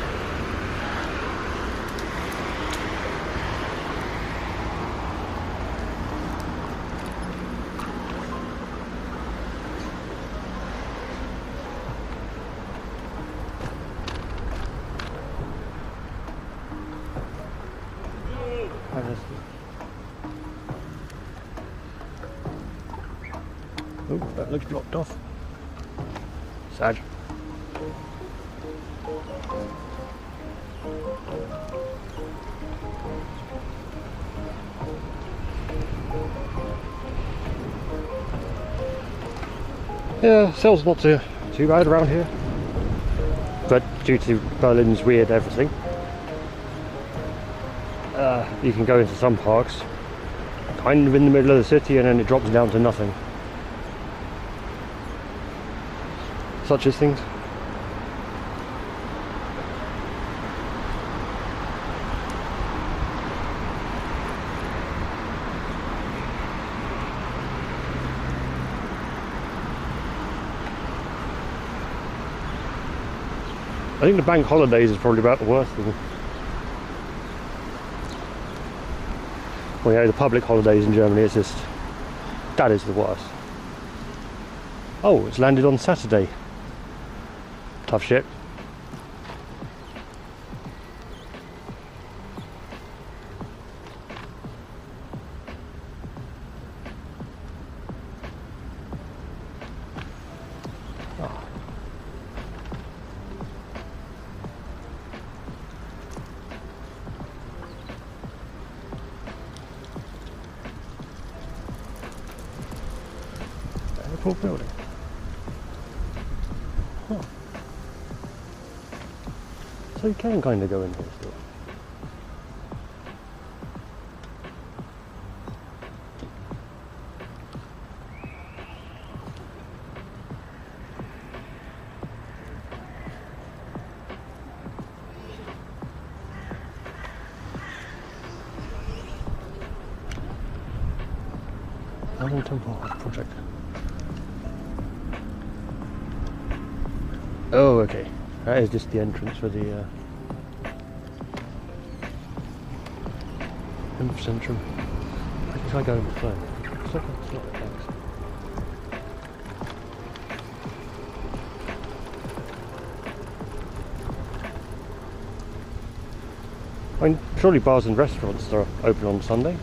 Oh, that looks blocked off. Sad. Yeah, sales not too bad around here. But due to Berlin's weird everything, you can go into some parks kind of in the middle of the city and then it drops down to nothing. Such as things. I think the bank holidays is probably about the worst thing. Well, yeah, the public holidays in Germany, it's just, that is the worst. Oh, it's landed on Saturday. Tough shit. Oh. Airport building. Huh. So you can kind of go in here still. Another Tempelhof project. Oh, okay. That is just the entrance for the Centrum. I think I go in the flow. It's okay, it's not thanks. I mean, surely bars and restaurants are open on Sunday.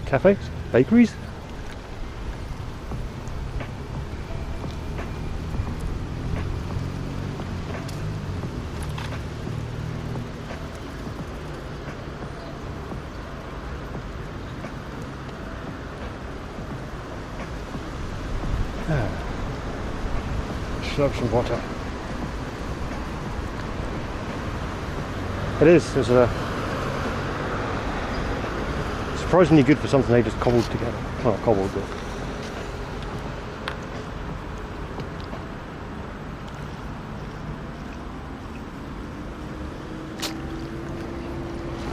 Cafes? Bakeries? Slurp some water. It is. It's surprisingly good for something they just cobbled together. Well, not cobbled, but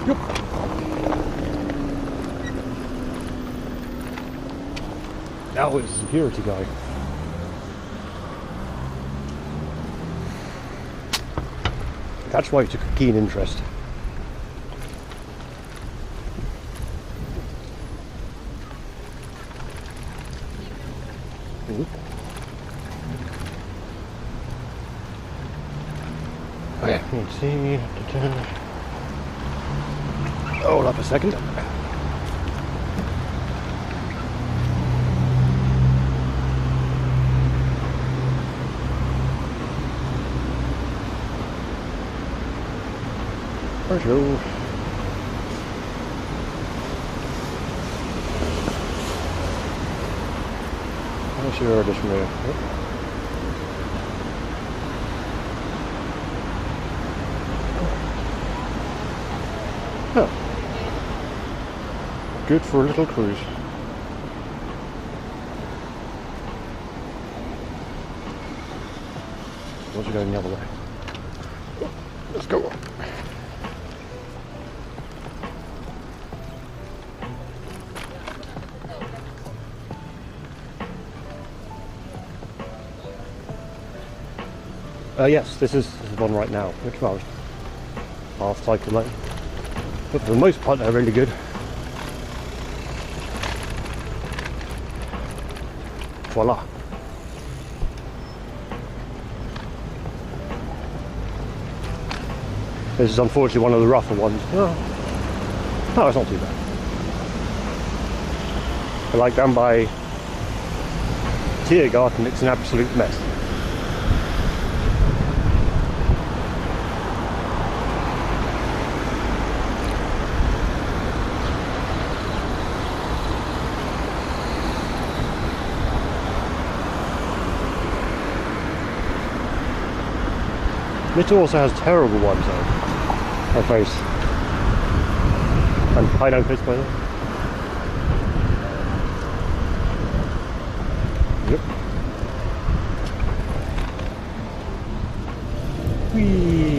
yep. That was the security guy. That's why he took a keen interest. Okay, let's see. Hold up a second. Bonjour. How sure this from here? Oh. Good for a little cruise. What's it going the other way? Let's go. Yes, this is one right now, which was half cycle lane. But for the most part, they're really good. Voila. This is unfortunately one of the rougher ones. No, it's not too bad. But like down by Tiergarten, it's an absolute mess. It also has terrible ones though. I face. And I don't face by them. Yep. Whee.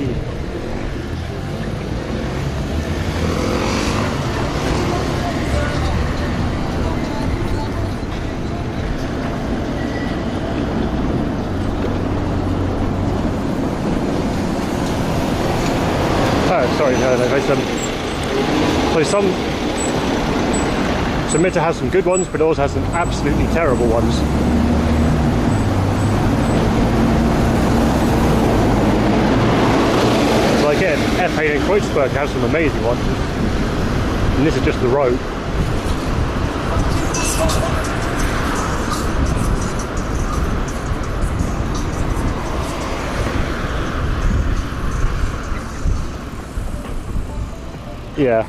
Sorry, no, so some Mitta has some good ones, but also has some absolutely terrible ones. So like F8 and Kreuzberg have some amazing ones, and this is just the road. Yeah.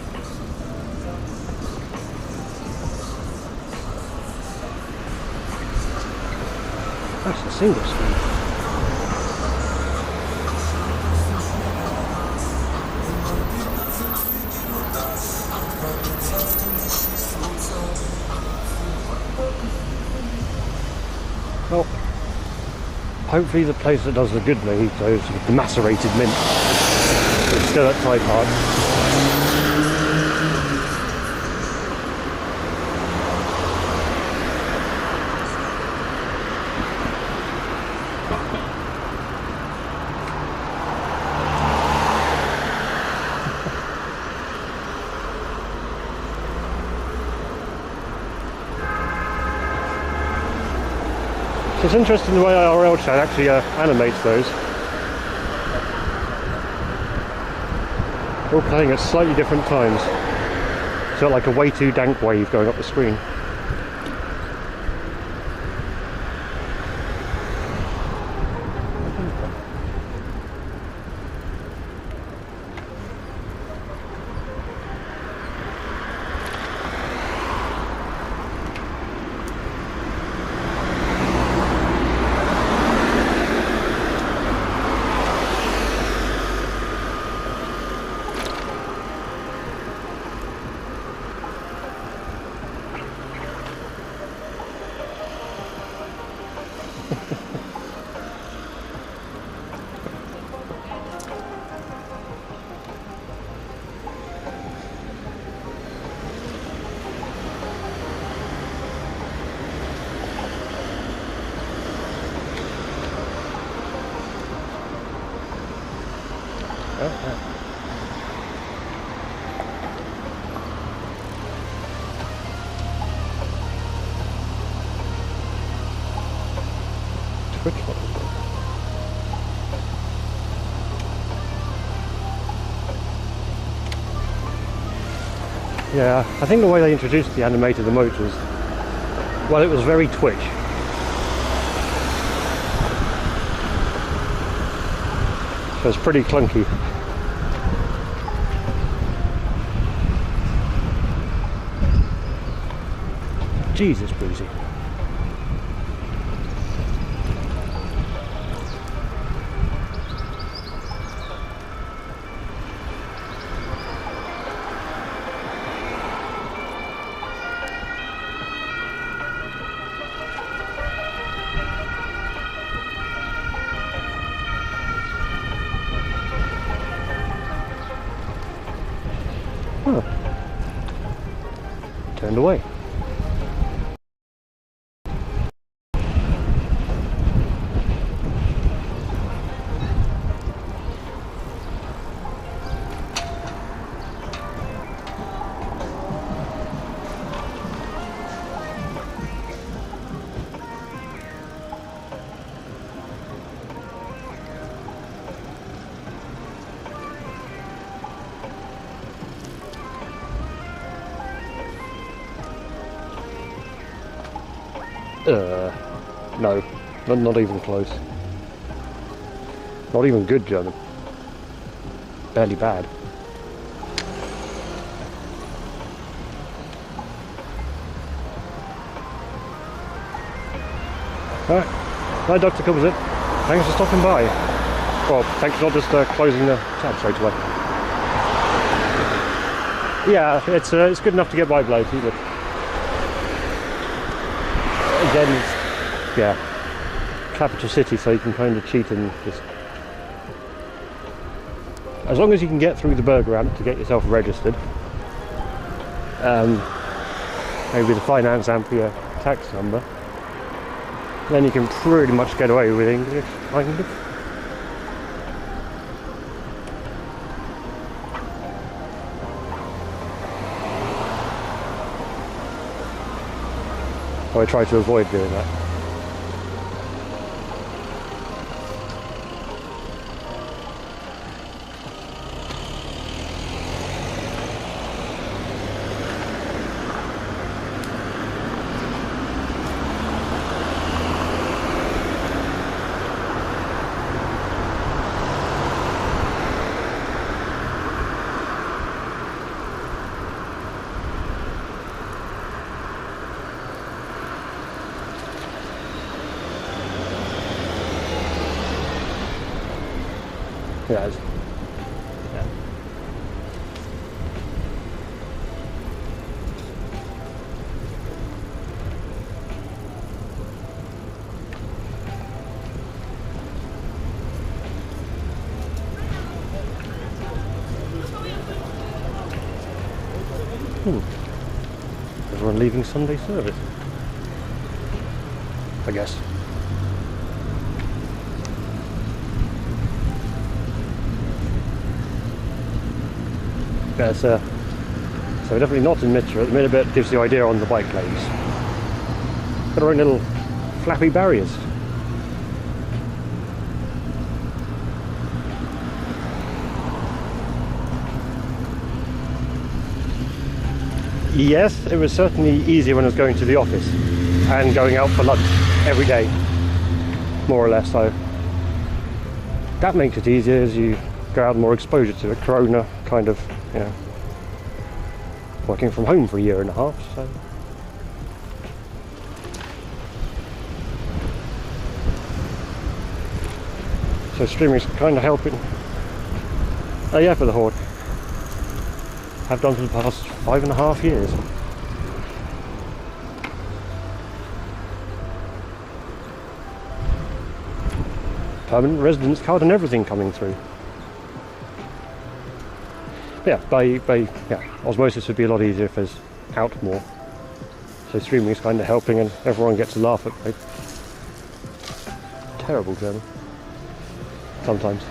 That's a single speed. Well, hopefully the place that does the good mojitos with the macerated mint is still at Thai Park. It's interesting the way IRL chat actually animates those. All playing at slightly different times. So like a way too dank wave going up the screen. Twitch model. Yeah, I think the way they introduced the animated emotes was, well, it was very Twitch. So it's pretty clunky. Jesus, Breezy. Huh. Turned away. No, not even close. Not even good German. Barely bad. Alright, hi Dr. Cubsit. Thanks for stopping by. Well, thanks for not just closing the tab straight away. Yeah, it's good enough to get by Blakey, but again, yeah, capital city, so you can kind of cheat and just, as long as you can get through the burger ramp to get yourself registered, maybe the finance and for your tax number, then you can pretty much get away with English, kind of. So I try to avoid doing that. Yeah. Yeah. Everyone leaving Sunday service, I guess. Yeah, so definitely not in Mitra. At the minute bit gives the idea on the bike lanes. Got our own little flappy barriers. Yes, it was certainly easier when I was going to the office and going out for lunch every day, more or less. So that makes it easier as you go out, more exposure to it. Corona kind of, you know, working from home for a year and a half, so streaming's kind of helping. Oh yeah, for the Horde. I've done for the past 5.5 years. Permanent residence card and everything coming through. Yeah, yeah, osmosis would be a lot easier if there's out more. So streaming is kind of helping, and everyone gets to laugh at me. Terrible German. Sometimes.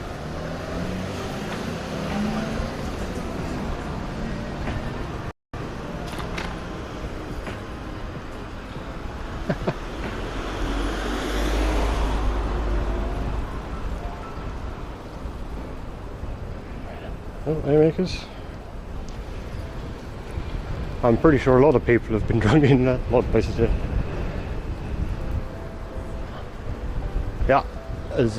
Oh, haymakers. I'm pretty sure a lot of people have been drunk in a lot of places here. Yeah, as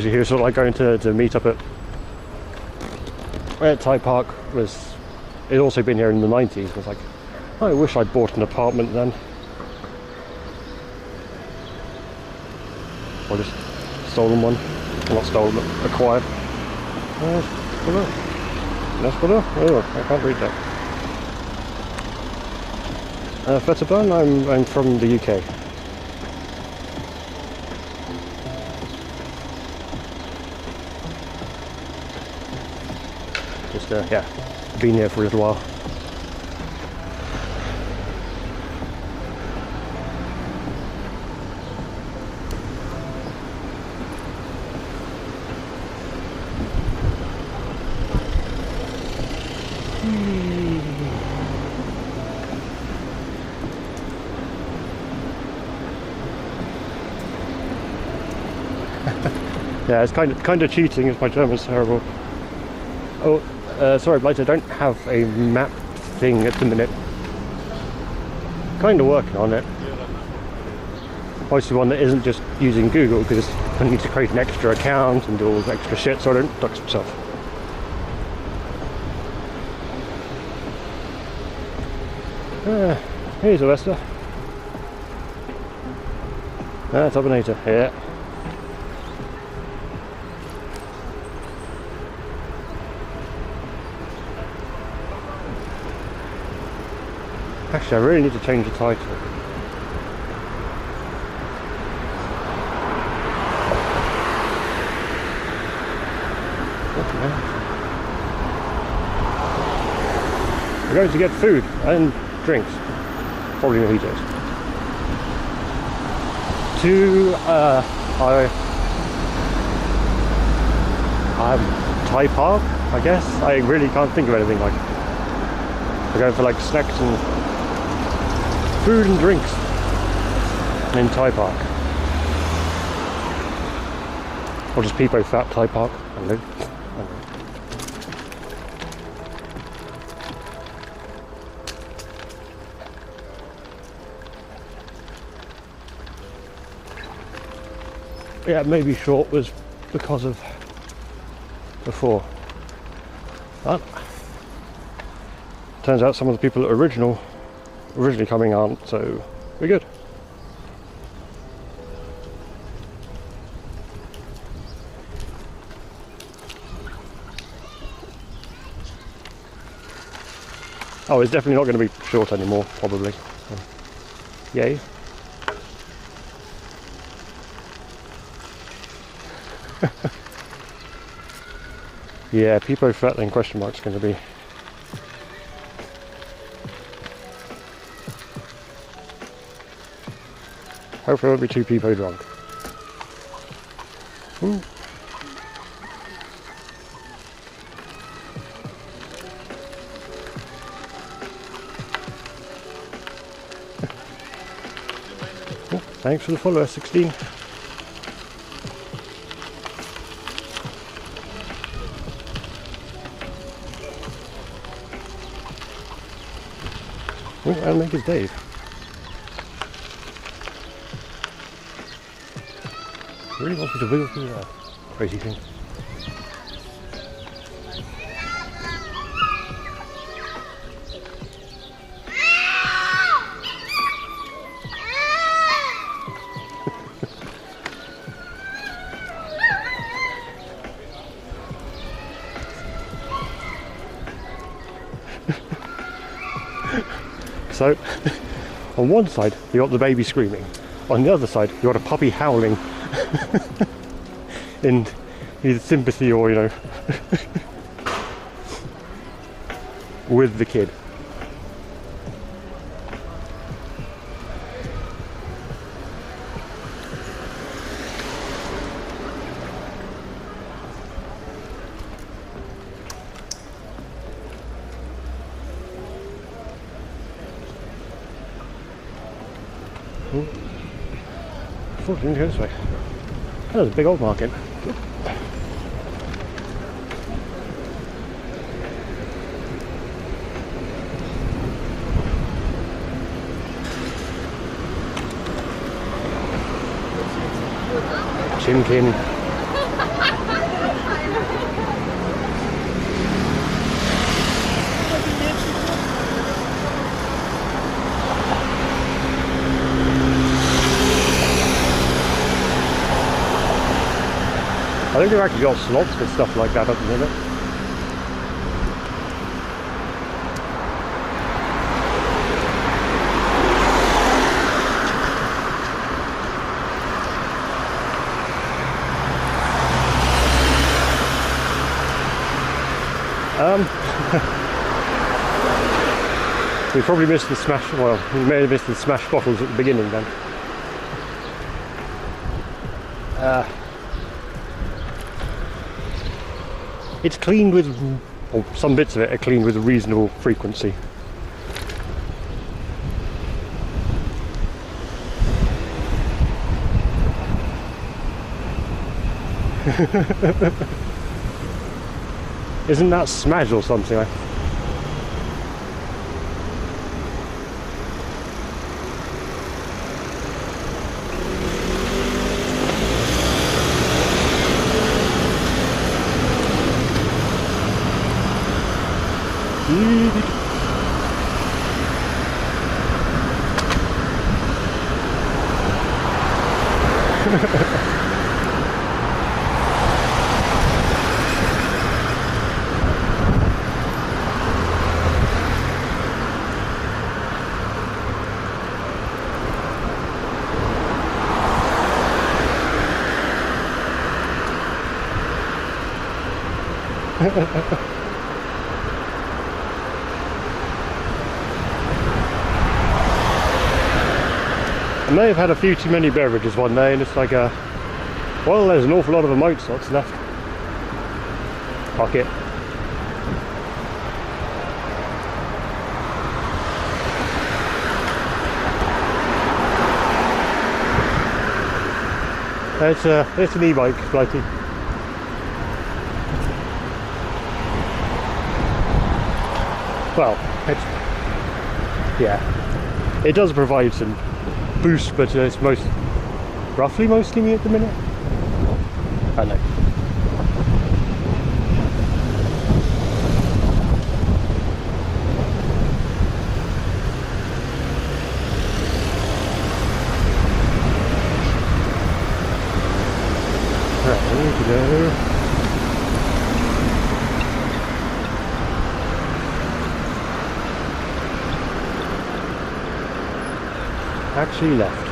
you hear, sort of like going to meet up at Thai Park was. It also been here in the 90s. It was like, I wish I'd bought an apartment then, or just stolen one. Well, not stolen, but acquired. Oh, I can't read that. Fetterburn, I'm from the UK. Just yeah, been here for a little while. Yeah, it's kind of cheating, as my German's terrible. Oh, sorry, Blight, I don't have a map thing at the minute. Kind of working on it. Mostly one that isn't just using Google, because I need to create an extra account and do all the extra shit so I don't dox myself. Here's a Vesta. Tobinator, yeah. Actually, I really need to change the title. We're going to get food and drinks, probably mojitos. To Thai Park, I guess. I really can't think of anything like. We're going for like snacks and food and drinks in Thai Park. Or just Peepo Fat Thai Park. I don't know. Yeah, maybe short was because of before. But turns out some of the people that are originally coming aren't, so we're good. Oh, it's definitely not going to be short anymore, probably. So, yay. Yeah, Peepo Fat then question mark's going to be. Hopefully I won't be too Peepo drunk. Ooh. Oh, thanks for the follower, 16. Oh, and make his Dave. Really wants me to wiggle through that crazy thing. So, on one side you got the baby screaming, on the other side you got a puppy howling in either sympathy or, you know, with the kid. Unfortunately, go this way. Oh, there's a big old market. Chimkin. I think they've actually got slots for stuff like that at the minute. We probably missed the smash, well, we may have missed the smash bottles at the beginning then. It's cleaned with, or some bits of it are cleaned with a reasonable frequency. Isn't that smudge or something? I may have had a few too many beverages one day, and it's like well, there's an awful lot of emote slots left. Fuck it. It's an e-bike, Blighty. Well, yeah, it does provide some boost, but it's roughly mostly me at the minute. I know. Right, here we go. Actually left.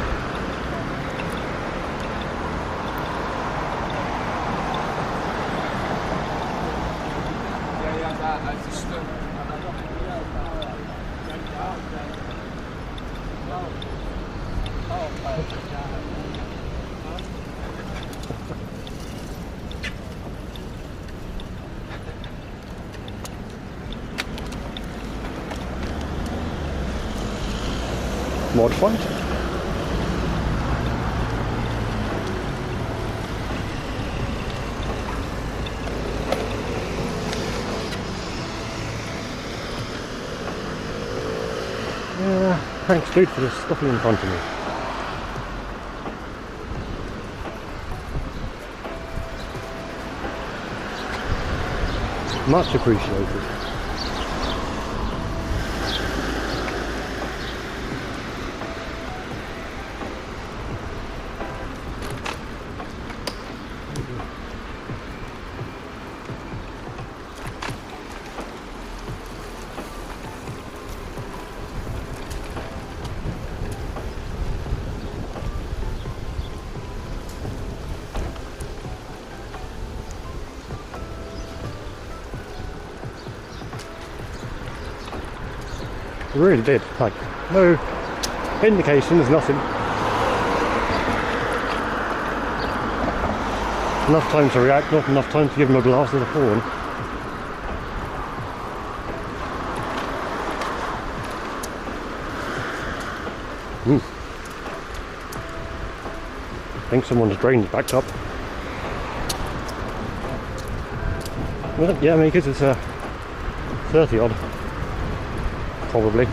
Mod fight. Yeah, thanks dude for just stopping in front of me. Much appreciated. It really did, like, no indications, nothing. Enough time to react, not enough time to give him a blast of the horn. I think someone's drain's backed up. Well, yeah, I mean, because it's 30 odd. Probably.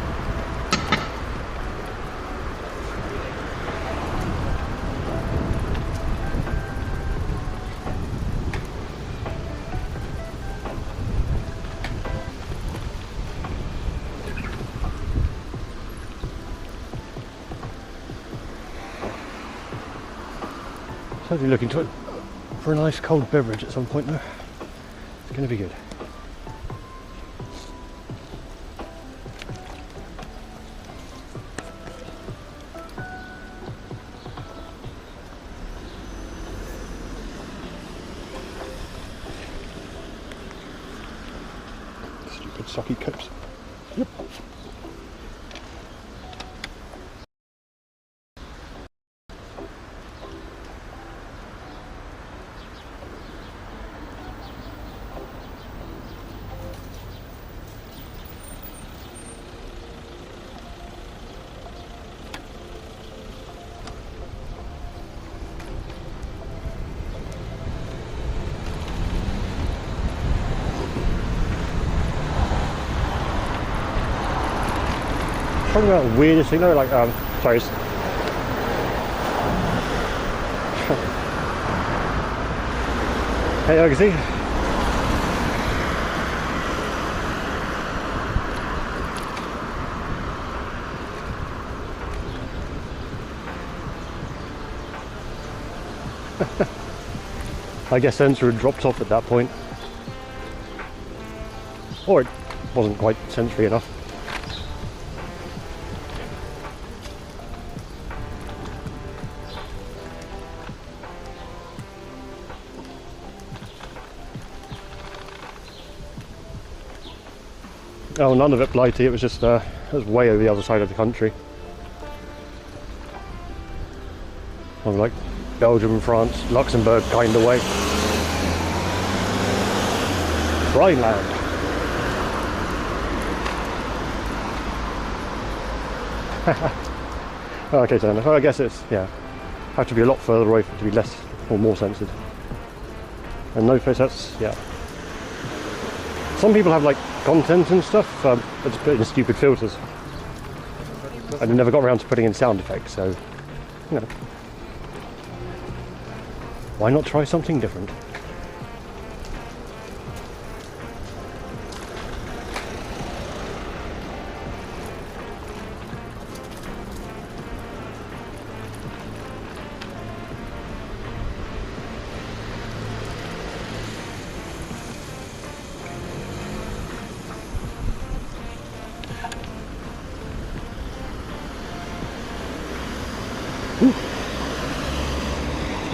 Totally looking to it for a nice cold beverage at some point though. It's going to be good. Stupid socky cups. Yep. Talking about the weirdest thing though, like sorry. Hey, I can see. I guess censor had dropped off at that point, or it wasn't quite sensory enough. Oh, none of it blighty, it was just, it was way over the other side of the country. On like Belgium, France, Luxembourg kind of way. Rhineland. Okay, so I guess it's, yeah, have to be a lot further away for it to be less or more censored. And no face, that's, yeah. Some people have like content and stuff, I just put in stupid filters. I never got around to putting in sound effects, so, you know. Why not try something different?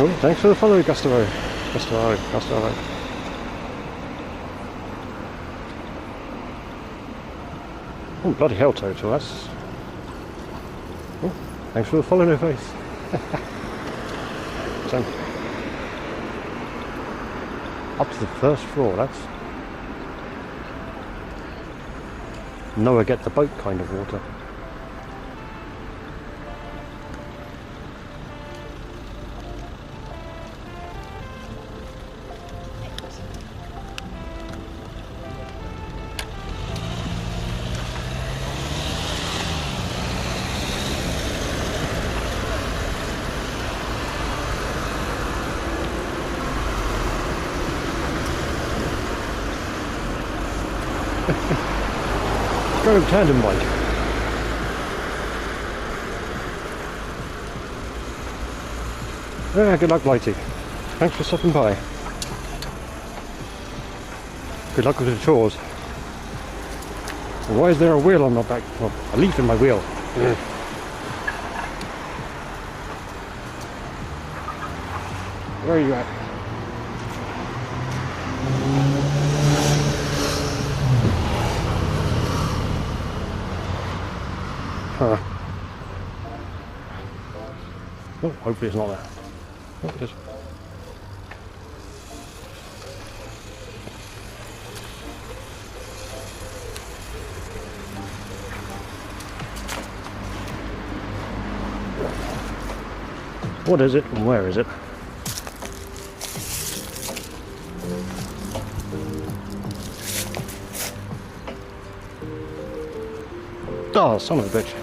Oh, thanks for the follow, Gustavo. Gustavo. Oh, bloody hell, Total, that's... Oh, thanks for the follow, no face. So, up to the first floor, that's... Noah get the boat kind of water. Go tandem bike. Yeah, good luck, Blighty. Thanks for stopping by. Good luck with the chores. And why is there a wheel on my back? Well, a leaf in my wheel. Where are you at? Huh. Oh, hopefully it's not there. Oh, it is. What is it and where is it? Oh, son of a bitch.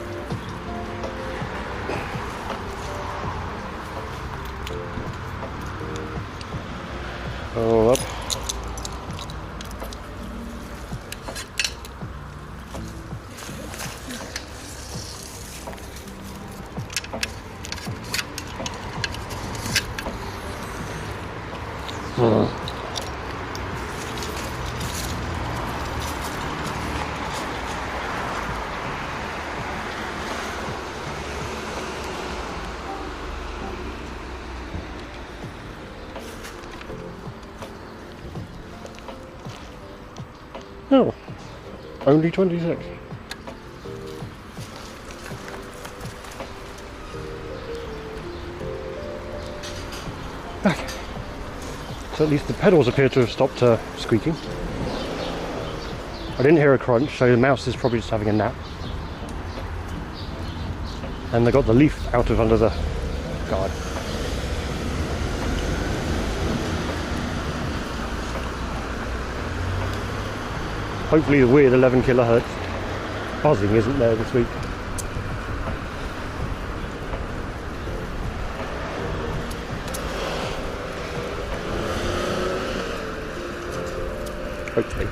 All up. Oh, only 26. Okay. So at least the pedals appear to have stopped squeaking. I didn't hear a crunch, so the mouse is probably just having a nap. And they got the leaf out of under the guard. Hopefully the weird 11 kilohertz buzzing isn't there this week. Hopefully.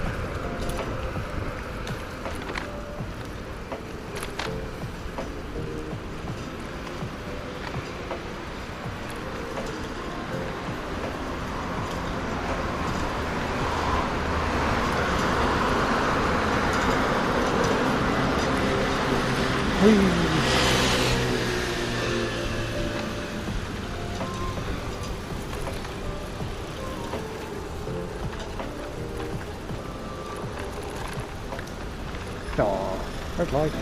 Oh, red light.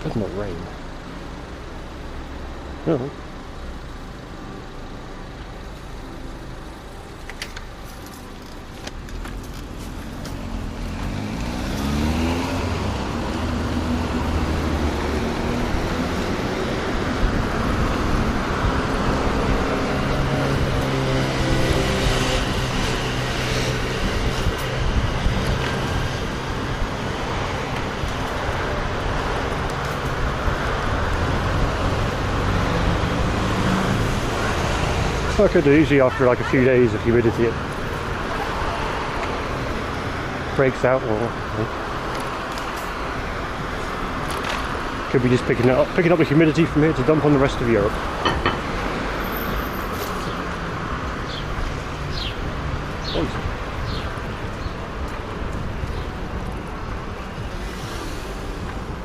Does not rain. No. I could do usually after like a few days of humidity it breaks out, or could be just picking up the humidity from here to dump on the rest of Europe. Sure.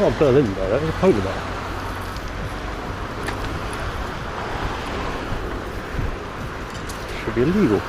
Oh, Berlin though, that was a polar bear. Should be illegal.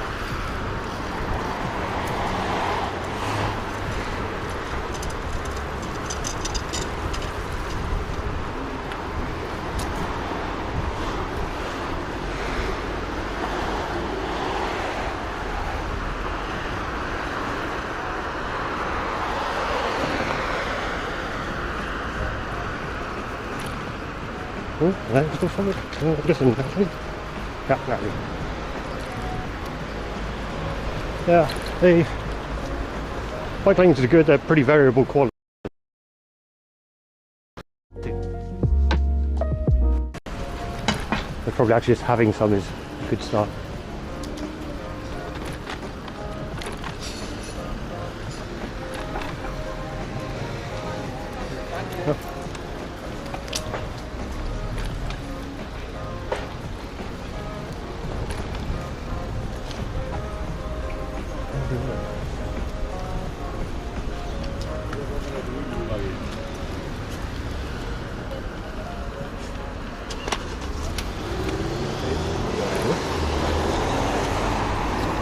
Oh, that's still something. Listen, actually. Yeah, no. Yeah, the bike lanes are good, they're pretty variable quality. But probably actually just having some is a good start.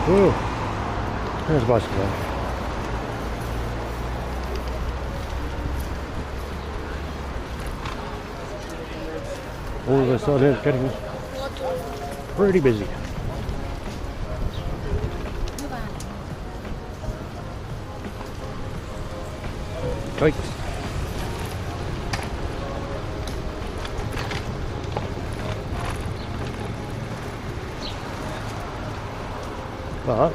Whoa. There's a bicycle there. All of a sudden it's getting pretty busy. Tight. But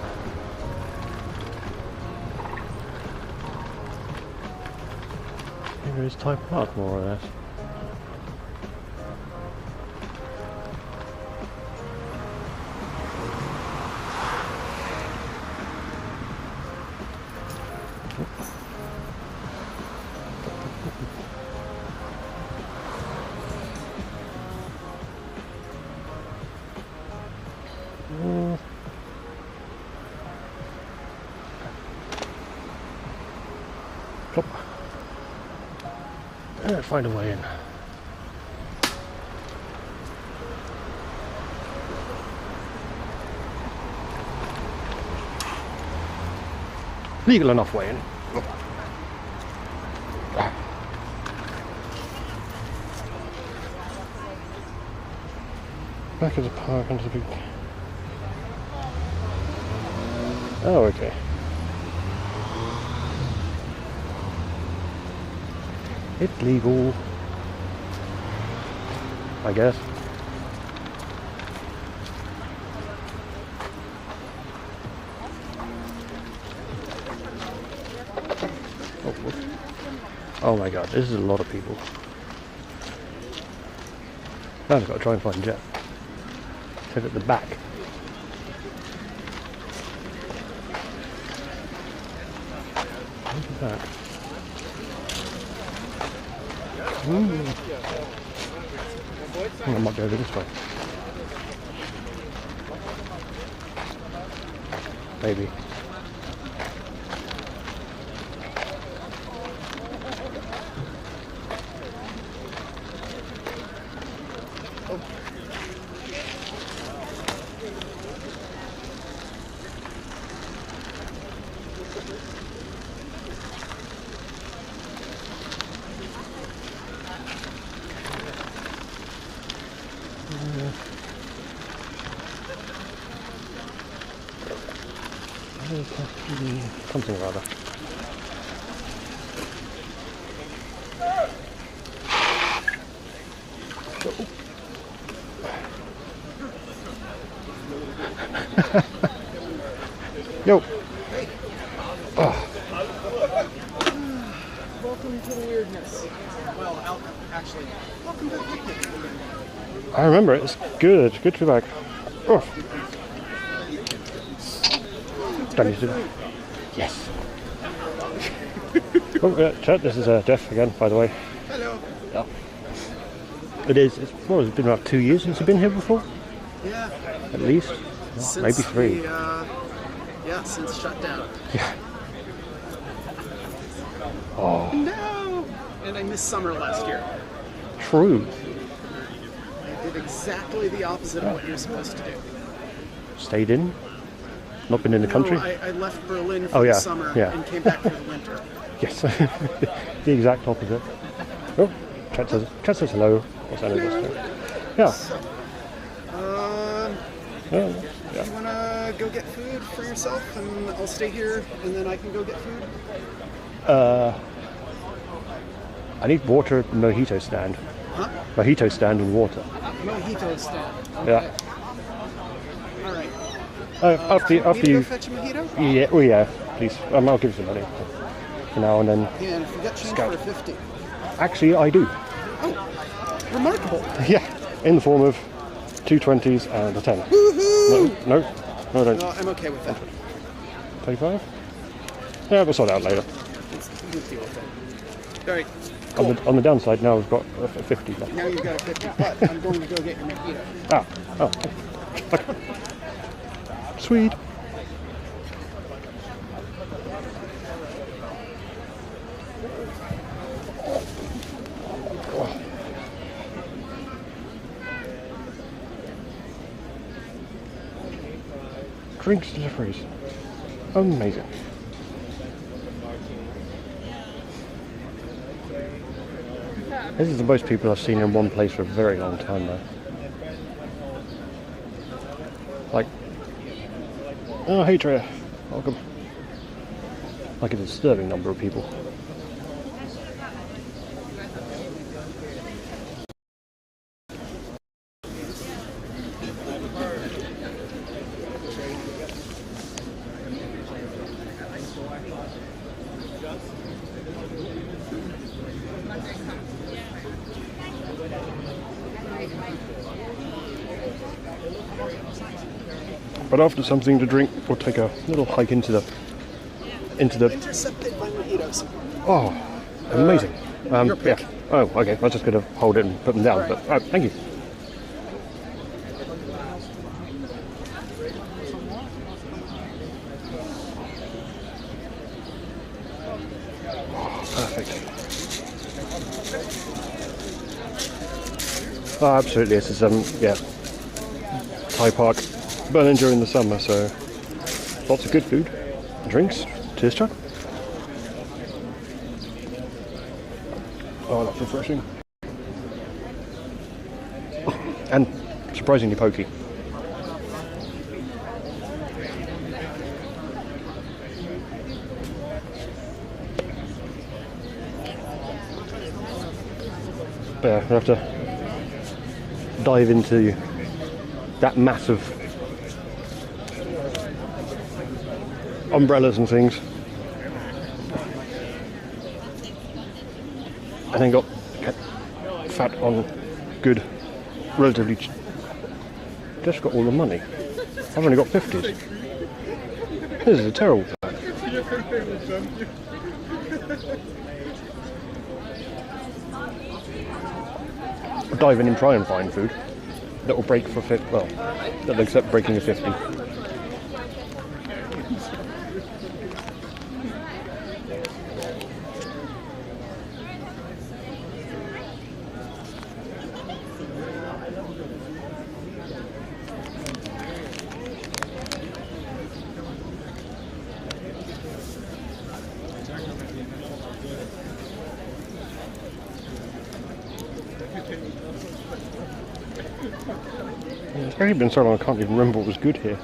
here is Thai Park, more or less. Plop. Find a way in. Legal enough way in. Back of the park into the big... Oh, okay. It's legal, I guess. Oh my god, this is a lot of people. Now I've got to try and find Jet. Head at the back. Look at that. I might go over this way. Maybe. Something or other. Yo. Oh. Welcome to the weirdness. Well, actually, welcome to the picnic. I remember it. It's good. Good to be back. Oh. Don't need to do that. Yes. Oh, Chet, this is Jeff again, by the way. Hello. Yeah. It is. It's been about 2 years since you've been here before. Yeah. At least. Since maybe 3. Yeah, since shutdown. Yeah. Oh. No. And I missed summer last year. True. I did exactly the opposite of what you're supposed to do. Stayed in. Not been in the country. No, I left Berlin for the summer and came back for the winter. Yes. The exact opposite. Oh, Chet says hello. What's that? Yeah. So, Yeah. you want to go get food for yourself and I'll stay here and then I can go get food? I need water at the mojito stand. Huh? Mojito stand and water. Mojito stand. Okay. Yeah. All right. After Go you. fetch a mojito? Yeah. Oh yeah. Please. I'll give you some money for now and then. Yeah, and if you got change Scout. for 50. Actually, I do. Oh, remarkable. Yeah. In the form of 2 20s and a 10. Woohoo! No, I don't. No, I'm okay with that. 25? Yeah, we'll sort it out later. We'll deal with it. All right. Cool. On the downside, now we've got a 50 left. Now you've got a 50, but I'm going to go get your mojito. Ah, oh, okay. Sweet. drinks deliveries. Amazing. This is the most people I've seen in one place for a very long time now. Like, oh hey Treya, welcome. Like a disturbing number of people. But after something to drink, we'll take a little hike into the Intercepted by mojitos. Oh, amazing. Yeah. Oh, okay. I was just going to hold it and put them down. But thank you. Perfect. Oh, absolutely. This is yeah, Thai Park, burning during the summer, so lots of good food, drinks. Cheers, Chuck. Oh, that's refreshing. And surprisingly pokey. But yeah, we'll have to dive into that mass of umbrellas and things, and then got fat on good, relatively just got all the money. I've only got 50s. This is a terrible plan. I'll dive in and try and find food that will break for 50, well, that will accept breaking a 50. It's already been so long I can't even remember what was good here.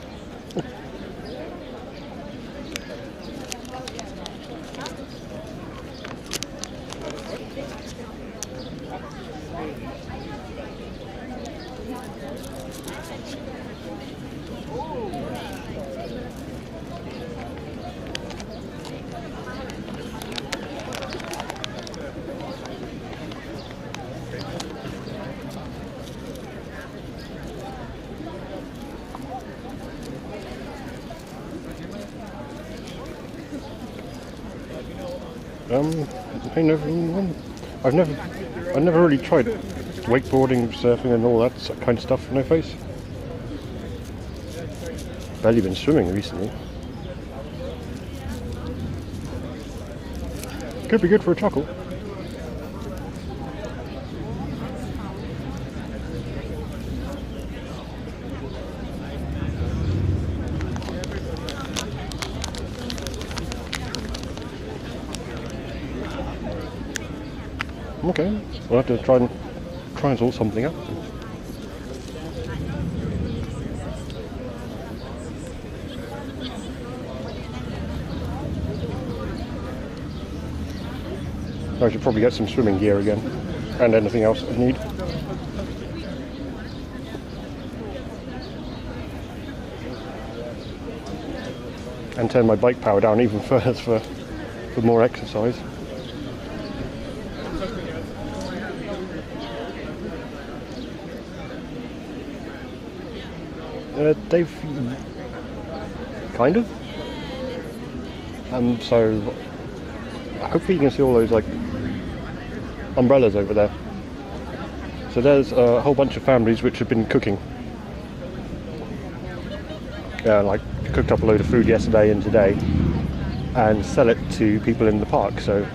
I've never really tried wakeboarding, surfing and all that kind of stuff, no face. Barely been swimming recently. Could be good for a chuckle. Okay, we'll have to try and sort something out. I should probably get some swimming gear again, and anything else I need. And turn my bike power down even further for more exercise. They've kind of. So hopefully you can see all those like umbrellas over there. So there's a whole bunch of families which have been cooking. Like cooked up a load of food yesterday and today, and sell it to people in the park. So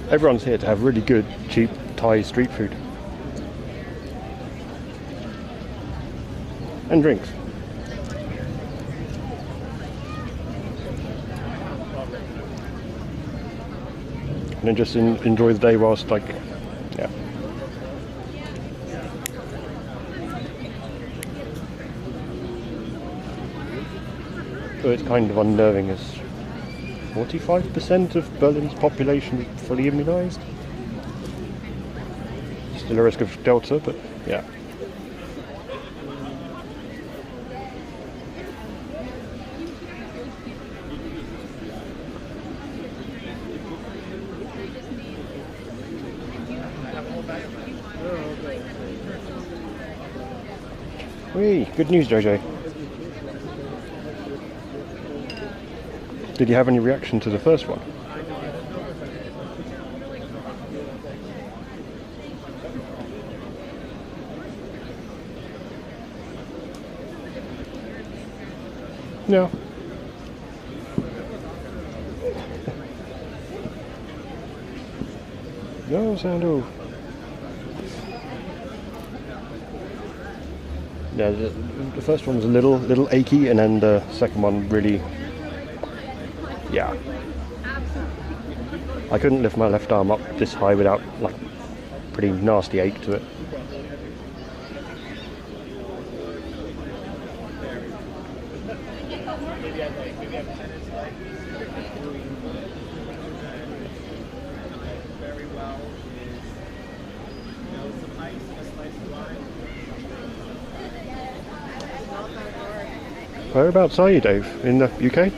everyone's here to have really good, cheap Thai street food and drinks. and then just enjoy the day whilst, like, yeah. So it's kind of unnerving as 45% of Berlin's population is fully immunised. Still a risk of Delta, but yeah. Whee! Good news, JJ. Did you have any reaction to the first one? No. No, Sando. Yeah, the first one was a little achy, and then the second one really, yeah. I couldn't lift my left arm up this high without, like, pretty nasty ache to it. Whereabouts are you, Dave? In the UK?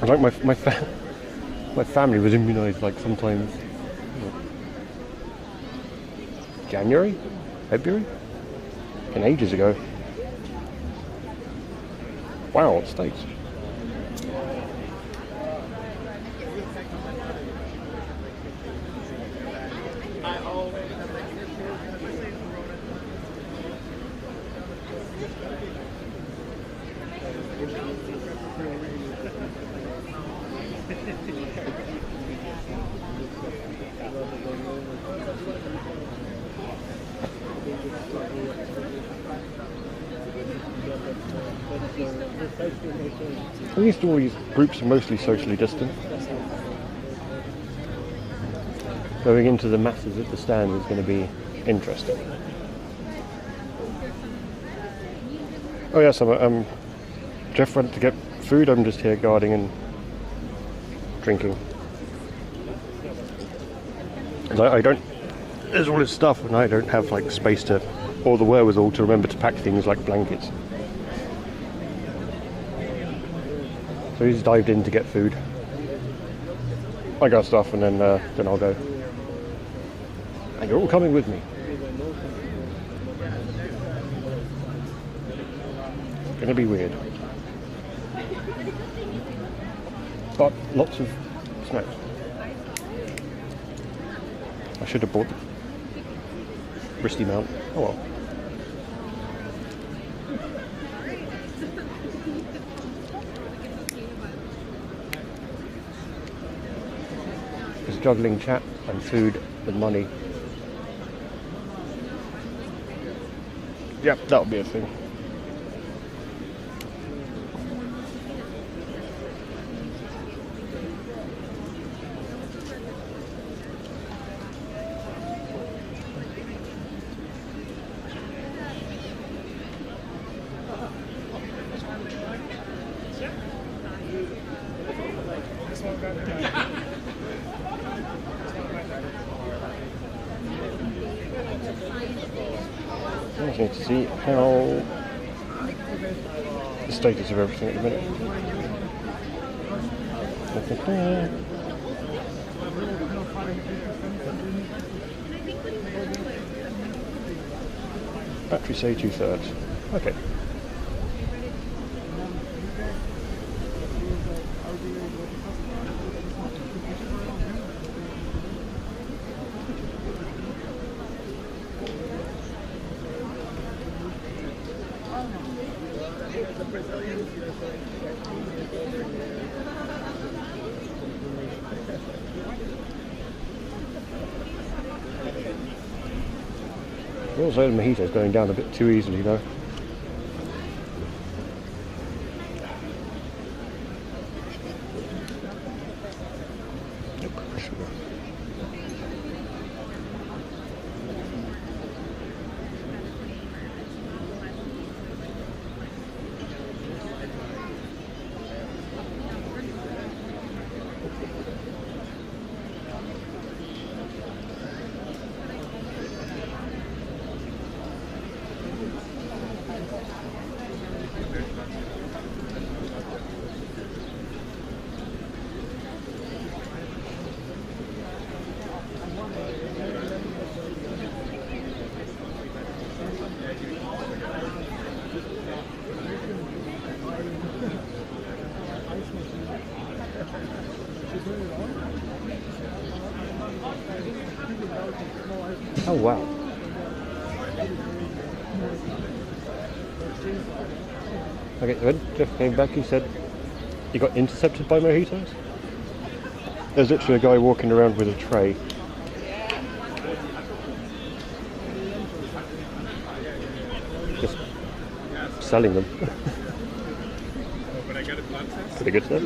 I like my family was immunised like sometimes January, February, and ages ago. Wow, it stays. At least all these groups are mostly socially distant. Going into the masses at the stand is going to be interesting. Oh yes, Jeff went to get food. I'm just here guarding and drinking. I don't. There's all this stuff, and I don't have like space to, or the wherewithal to remember to pack things like blankets. So he's dived in to get food. I got stuff, and then I'll go. And you're all coming with me. It's gonna be weird, but lots of snacks. I should have bought the wristy mount. Oh well. Just juggling chat and food and money. Yep, that'll be a thing. I just need to see how the status of everything at the minute. Battery say 2/3. Okay. Also, the mojito's going down a bit too easily, though. Oh wow. Okay, when Jeff came back he said he got intercepted by mojitos. There's literally a guy walking around with a tray. Just selling them. Pretty good stuff.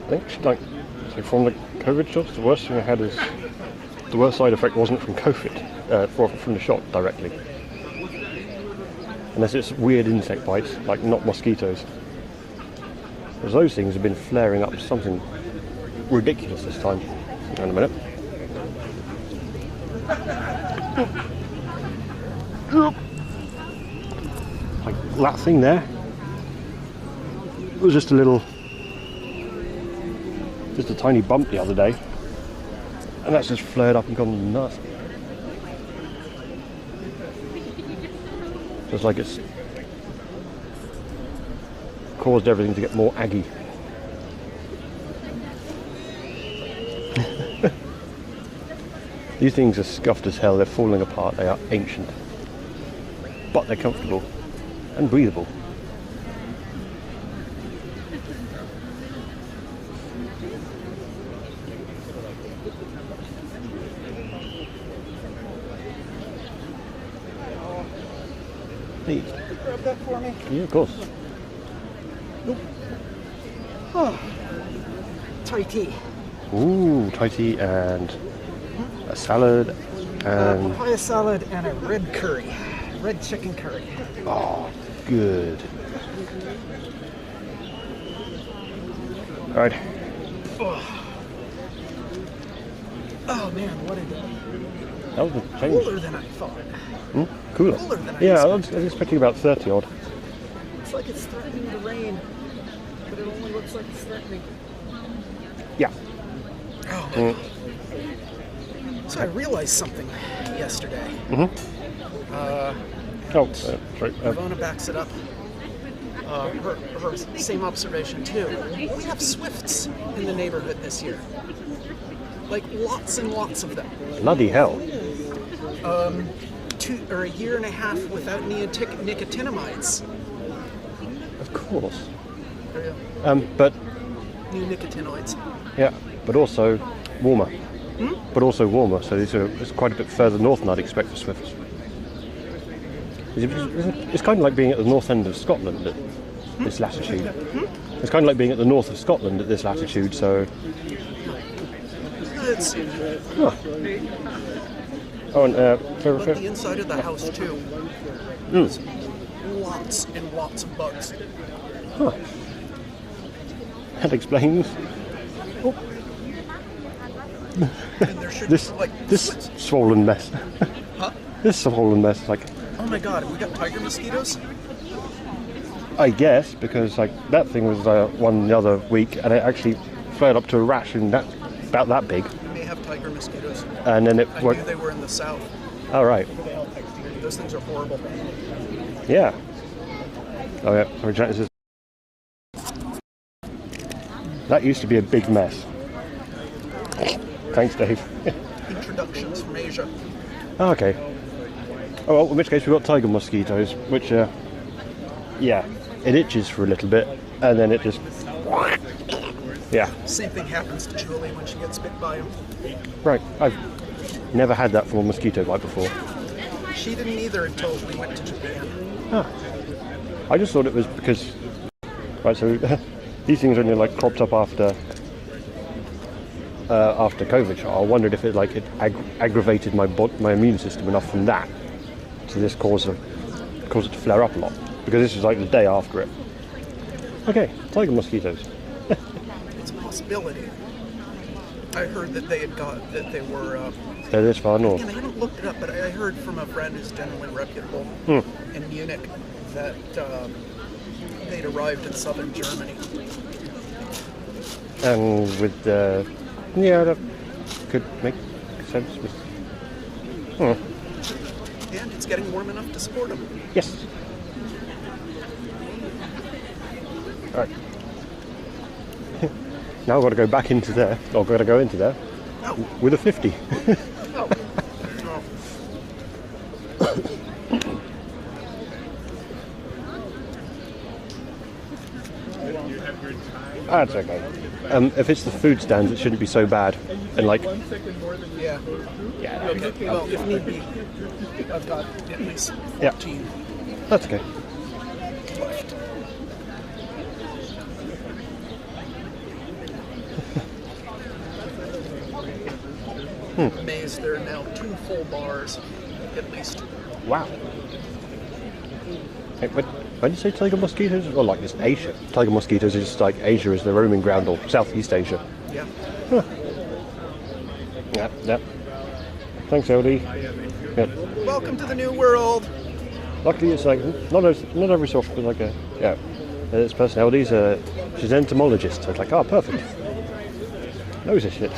I think, like, so from the COVID shots, the worst thing I had is the worst side effect wasn't from COVID, from the shot directly. Unless it's weird insect bites, like not mosquitoes. Because those things have been flaring up to something ridiculous this time. Hang on a minute. Like that thing there, it was just a tiny bump the other day, and that's just flared up and gone nuts. Just like it's caused everything to get more aggy. These things are scuffed as hell, they're falling apart, they are ancient. But they're comfortable and breathable. Hey. Grab that for me. Yeah, of course. Oh. Thai tea. Ooh, Thai tea and a salad and Papaya salad and a red curry. Red chicken curry. oh, good. All right. Oh man, what a That was a change. cooler than I thought. Cooler. Cooler than I Yeah, I was expecting about 30 odd. Looks like it's threatening to rain, but it only looks like it's threatening. Yeah. Oh my God. So I realized something yesterday. Sorry. Ivana backs it up. Her same observation too. We have swifts in the neighborhood this year. Like lots and lots of them. Bloody hell. A year and a half without nicotinamides. Of course. There you But New nicotinoids. yeah, but also warmer. But also warmer, so it's quite a bit further north than I'd expect for swifts. It's kind of like being at the north end of Scotland at this latitude. It's kind of like being at the north of Scotland at this latitude, so... It's Oh, and look the inside of the house too. There's lots and lots of bugs. Huh. That explains. And there should This be like this swollen mess. Huh? This swollen mess, like Oh my god, have we got tiger mosquitoes? I guess, because like that thing was one the other week, and it actually flared up to a rash and that about that big. We may have tiger mosquitoes. And then I knew they were in the south. Oh right. Those things are horrible. Yeah. Oh yeah. Sorry, Jack, this is... That used to be a big mess. Thanks, Dave. Introductions from Asia. Oh, okay. Oh well, in which case we've got tiger mosquitoes, which yeah, it itches for a little bit, and then it just... Yeah. Same thing happens to Julie when she gets bit by them. Right. I've never had that from a mosquito bite before. She didn't either until we went to Japan. Ah. I just thought it was because... Right, so these things only like cropped up after COVID. So I wondered if it aggravated my immune system enough from that to this cause it to flare up a lot, because this was like the day after it. Okay, tiger mosquitoes. It's a possibility. I heard that they were. They're this far north. I haven't looked it up, but I heard from a friend who's generally reputable in Munich that they'd arrived in southern Germany. And with yeah, that could make sense. And it's getting warm enough to support them. Yes. All right. Now I've got to go back into there. I've got to go into there with a 50. That's okay. If it's the food stands, it shouldn't be so bad. And like, yeah. Okay. Well, if need be, I've got at least 14. Yeah. That's okay. Left. Amazed there are now 2 full bars, at least. Wow. Hey, when you say tiger mosquitoes, or like just Asia, tiger mosquitoes is just like Asia is the roaming ground, or Southeast Asia. Yeah. Huh. Yep. Thanks, LD. Yep. Welcome to the new world. Luckily, it's like not every so often, but like this person LD's she's an entomologist, so it's like, oh, perfect. Knows this shit.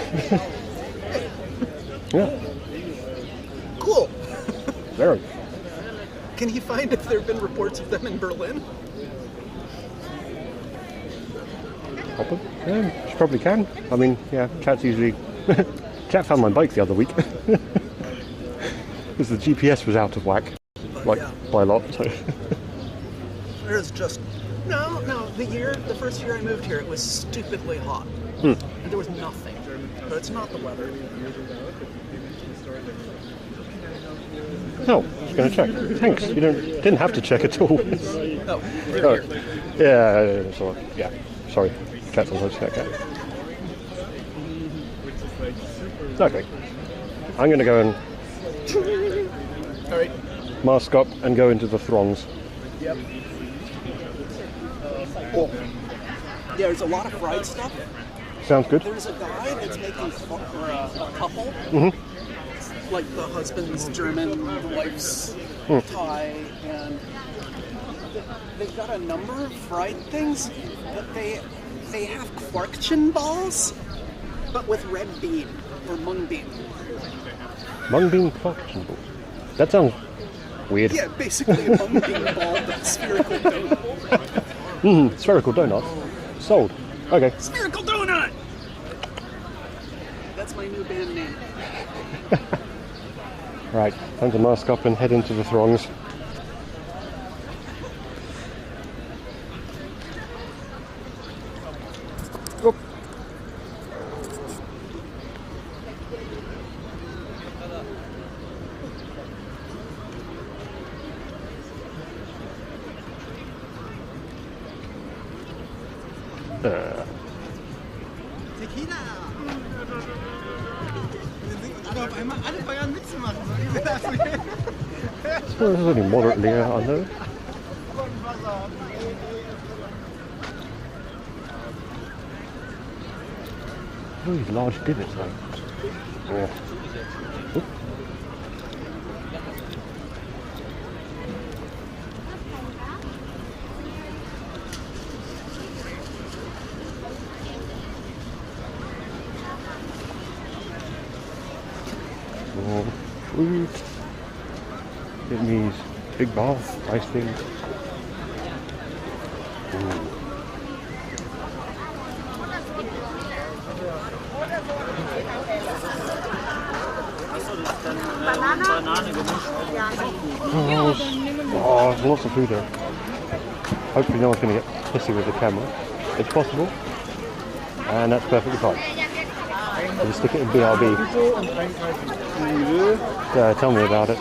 Yeah. Cool. Very. Can you find if there have been reports of them in Berlin? Probably. Yeah, she probably can. I mean, yeah, Chat's usually... Chat found my bike the other week. Because the GPS was out of whack. Like, by a lot, so... There's just... No, the first year I moved here, it was stupidly hot. Hmm. And there was nothing. But it's not the weather. Oh, I was going to check. Thanks. You didn't have to check at all. Oh, here. Yeah, sorry. Chat's on those check. Okay. I'm going to go and All right. mask up and go into the throngs. Yep. Cool. Yeah, there's a lot of fried stuff. Sounds good. There's a guy that's making for a couple. Mm-hmm. Like the husband's German, the wife's Thai, and they've got a number of fried things, but they have Quarkchen balls, but with red bean or mung bean. Mung bean Quarkchen balls. That sounds weird. Yeah, basically a mung bean ball, but spherical donut. Spherical donut. Sold. Okay. Spherical donut! That's my new band name. Right, time to mask up and head into the throngs. Oop. Alle feiern mitzumachen. It's only moderately out, I know. Oh, these large divots though. Yeah. Oop. More food. Vietnamese big bath, nice things. Ooh. Oh, there's lots of food there. Hopefully no one's going to get pissy with the camera. It's possible. And that's perfectly fine. I'll just stick it in BRB. Yeah, tell me about it.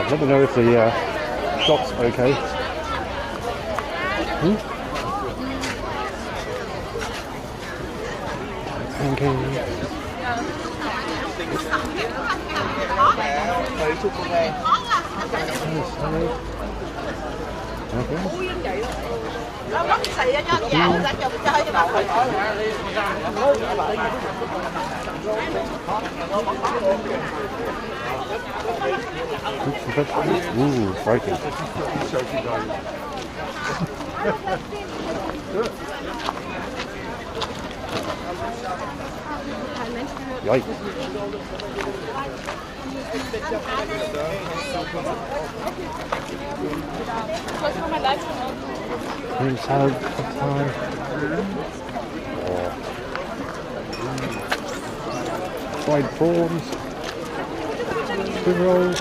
Let me know if the shot's okay. Okay. Ooh, striking. Yikes. Green salad, Thai. Fried prawns. Spring rolls.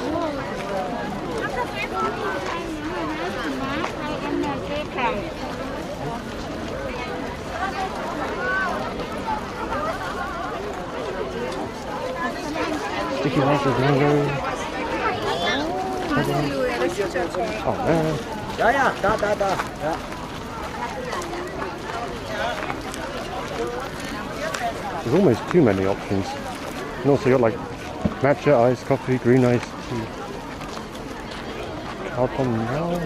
Sticky rice with mango. Oh man. Ja, da. Ja. There's almost too many options. And also you got like matcha, iced coffee, green iced tea. Alpon now.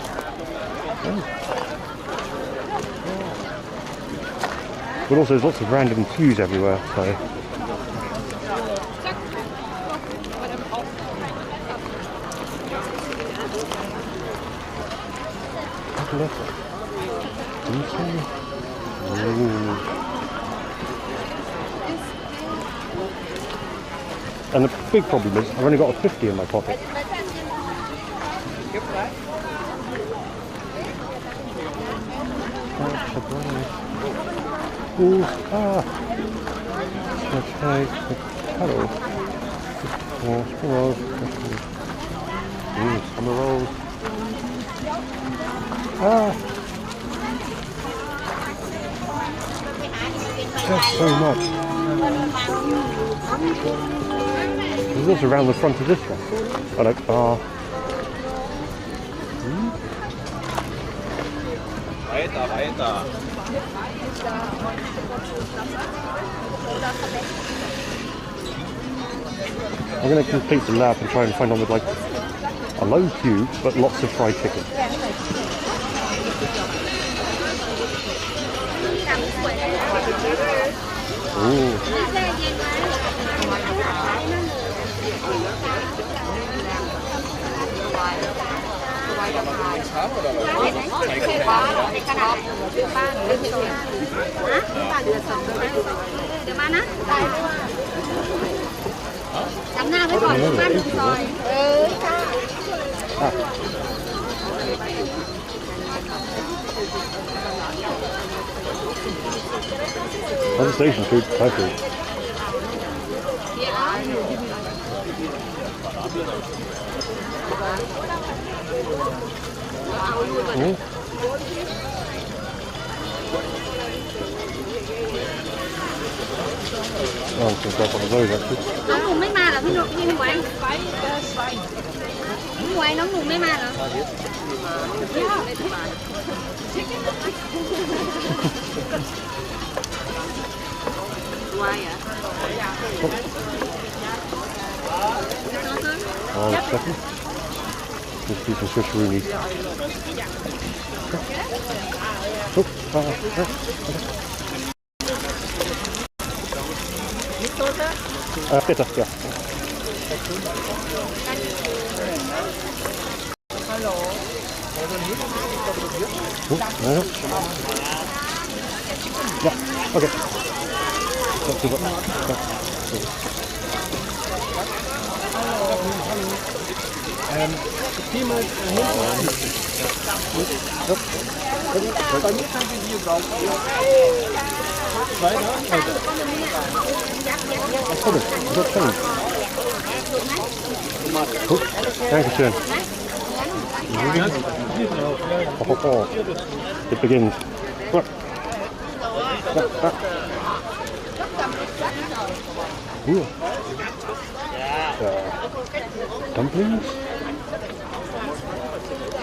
But also there's lots of random queues everywhere, so. And the big problem is I've only got a 50 in my pocket. Ooh, okay, hello. Spring rolls. Summer rolls. Just so much. There's also around the front of this one. I like bar. I'm going to complete the lab and try and find one with like a low queue but lots of fried chicken. Ooh. Chấm na với còn nước ăn được rồi. Other station food, Thai food. Oh, I'm going to grab one of those actually. Nóng mùng mấy ma là Huy Hoàng. Huy Hoàng nóng mùng mấy ma là. Why Oh, second. Let's do some switcheroonies. Bitter, yeah. Hello. Yeah, okay. Not too much. Gut, Dankeschön. Oh. It begins. Ooh. Dumplings?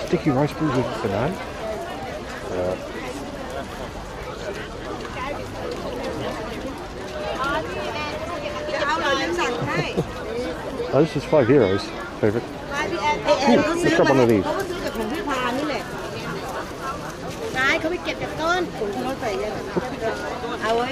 Sticky rice balls with banana? Oh, this is €5. Favorite. Let's grab one of these. เขาไปเก็บจากต้นเอาไว้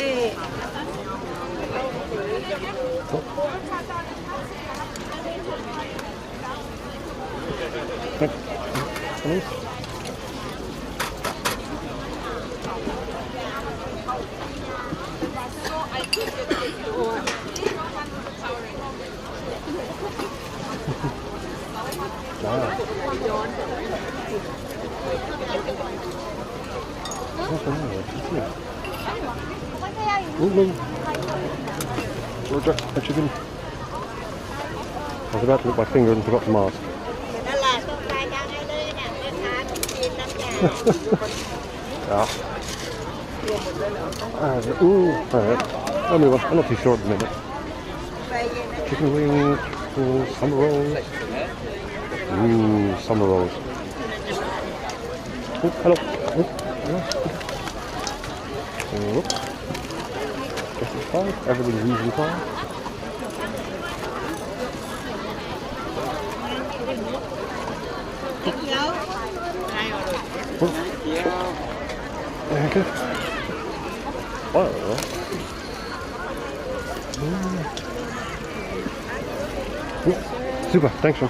Georgia, a chicken. I was about to lick my finger and forgot the mask. Yeah. Only one. I'm not too sure at the minute. Chicken wings, summer rolls. Ooh, summer rolls. Oh, hello. Oh, just as fine. Everything's usually fine. Okay. Oh. Super, thanks man.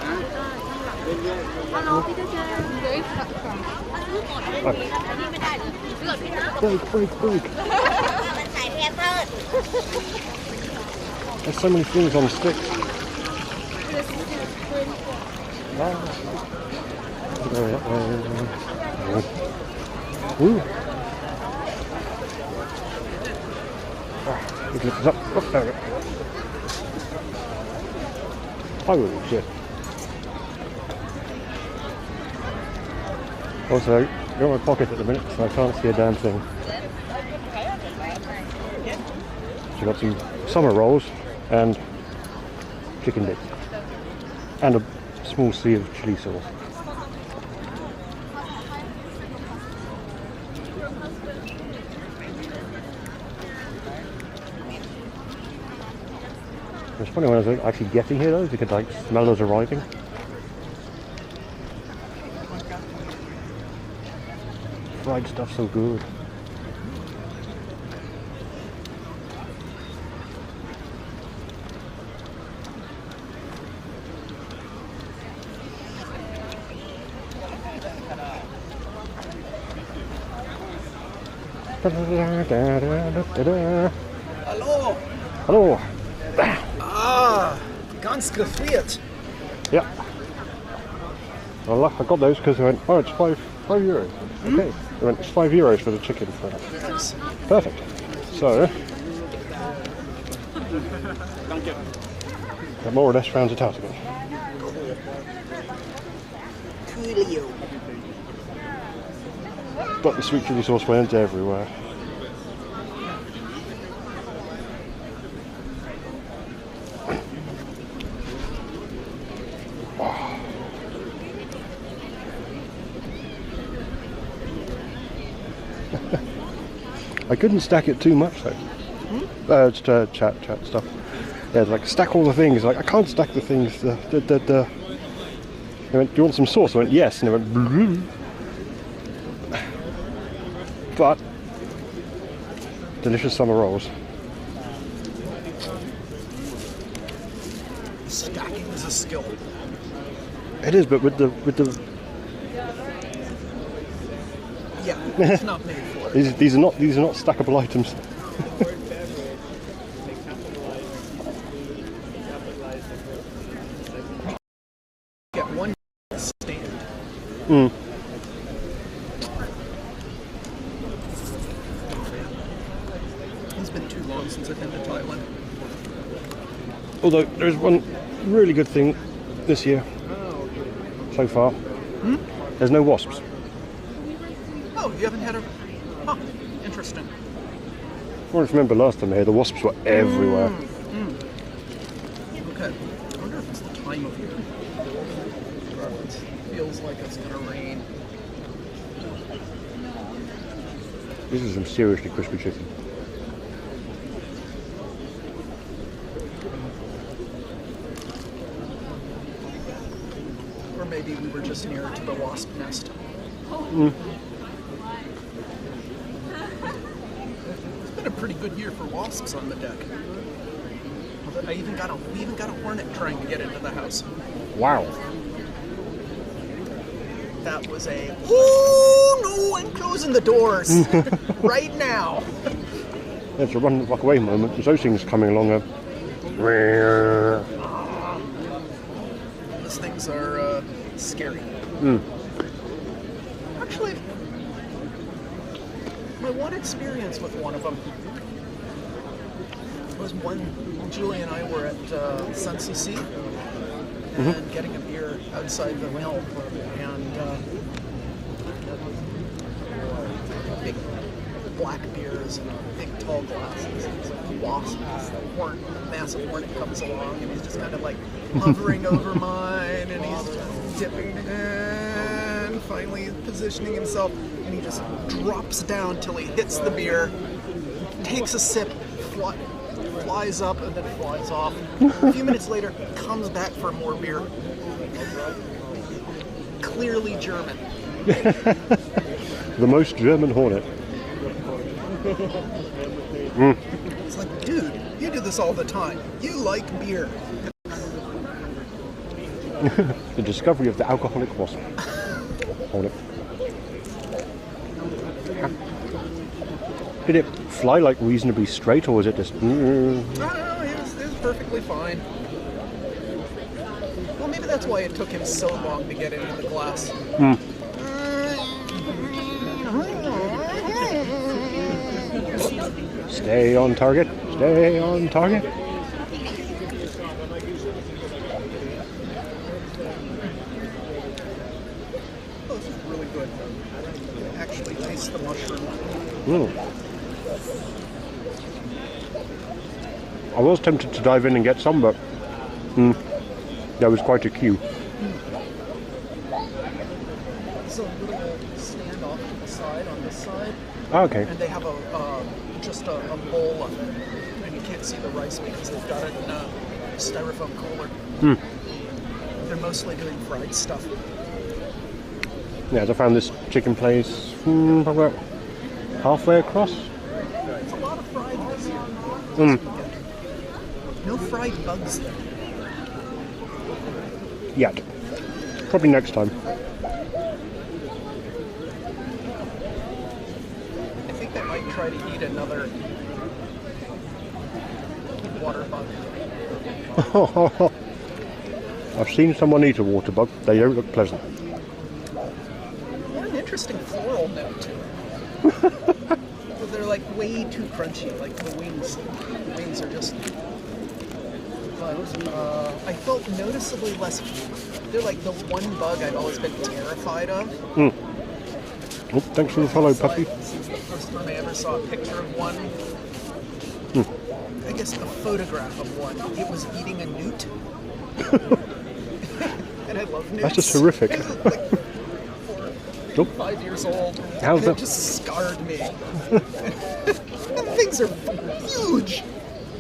Break. There's so many things on sticks. Ooh. It lifts up. Oh, there we go. Oh shit. Also, I've got my pocket at the minute, so I can't see a damn thing. So I've got some summer rolls and chicken bits. And a small sea of chili sauce. It's funny when I was actually getting here though, you could like smell those arriving. Fried stuff's so good. Hallo! Hello! Ah, ganz gefriert. Yeah. Well, I got those because I went, oh, it's €5. Okay. I went, it's €5 for the chicken. Thanks. Perfect. So, that more or less rounds it out again. Coolio. But the sweet chili sauce went everywhere. I couldn't stack it too much though. Just chat stuff. Yeah, like stack all the things. Like I can't stack the things. They went, do you want some sauce? I went yes, and they went. Blue. But delicious summer rolls. Stacking is a skill. It is, but with the Yeah, it's not made for it. These are not stackable items. Get one stand. It's been too long since I've been to Thailand. Although there's one really good thing this year so far. There's no wasps. Oh, you haven't had a... Huh, interesting. I remember last time here, the wasps were everywhere. Okay. I wonder if it's the time of year. It feels like it's going to rain. This is some seriously crispy chicken. Or maybe we were just near to the wasp nest. It's been a pretty good year for wasps on the deck. We even got a hornet trying to get into the house. Wow. That was a, oh no, I'm closing the doors right now. It's a run the fuck away moment. There's those things coming along. These things are scary. Actually, my one experience with one of them was when Julie and I were at Censor and getting a beer outside the mill, and big black beers and big tall glasses. It's like a wasp, this massive hornet comes along, and he's just kind of like hovering over mine, and he's just dipping and finally positioning himself, and he just drops down till he hits the beer, takes a sip, flies up, and then flies off. A few minutes later, comes back for more beer. Clearly German. The most German hornet. It's like, dude, you do this all the time. You like beer. The discovery of the alcoholic wasp. Hornet. Did it fly like reasonably straight, or was it just... No, he was perfectly fine. Well, maybe that's why it took him so long to get into the glass. Stay on target. Stay on target. Oh, this is really good. You can actually taste the mushroom. I was tempted to dive in and get some, but there was quite a queue. There's a little stand off to the side on this side. Okay. And they have just a bowl of it, and you can't see the rice because they've got it in a styrofoam cooler. They're mostly doing fried stuff. Yeah, I found this chicken place about halfway across. It's a lot of fried this year. No fried bugs though. Yet. Probably next time. I think they might try to eat another water bug. I've seen someone eat a water bug. They don't look pleasant. What an interesting floral note to it. They're like way too crunchy, like the wings. The wings are just... But I felt noticeably less... They're like the one bug I've always been terrified of. Oh, thanks for the follow, puppy. Since the first time I ever saw a picture of one. I guess a photograph of one. It was eating a newt. And I love newts. That's just horrific. Like 5 years old. How's that? It just scarred me. And things are huge.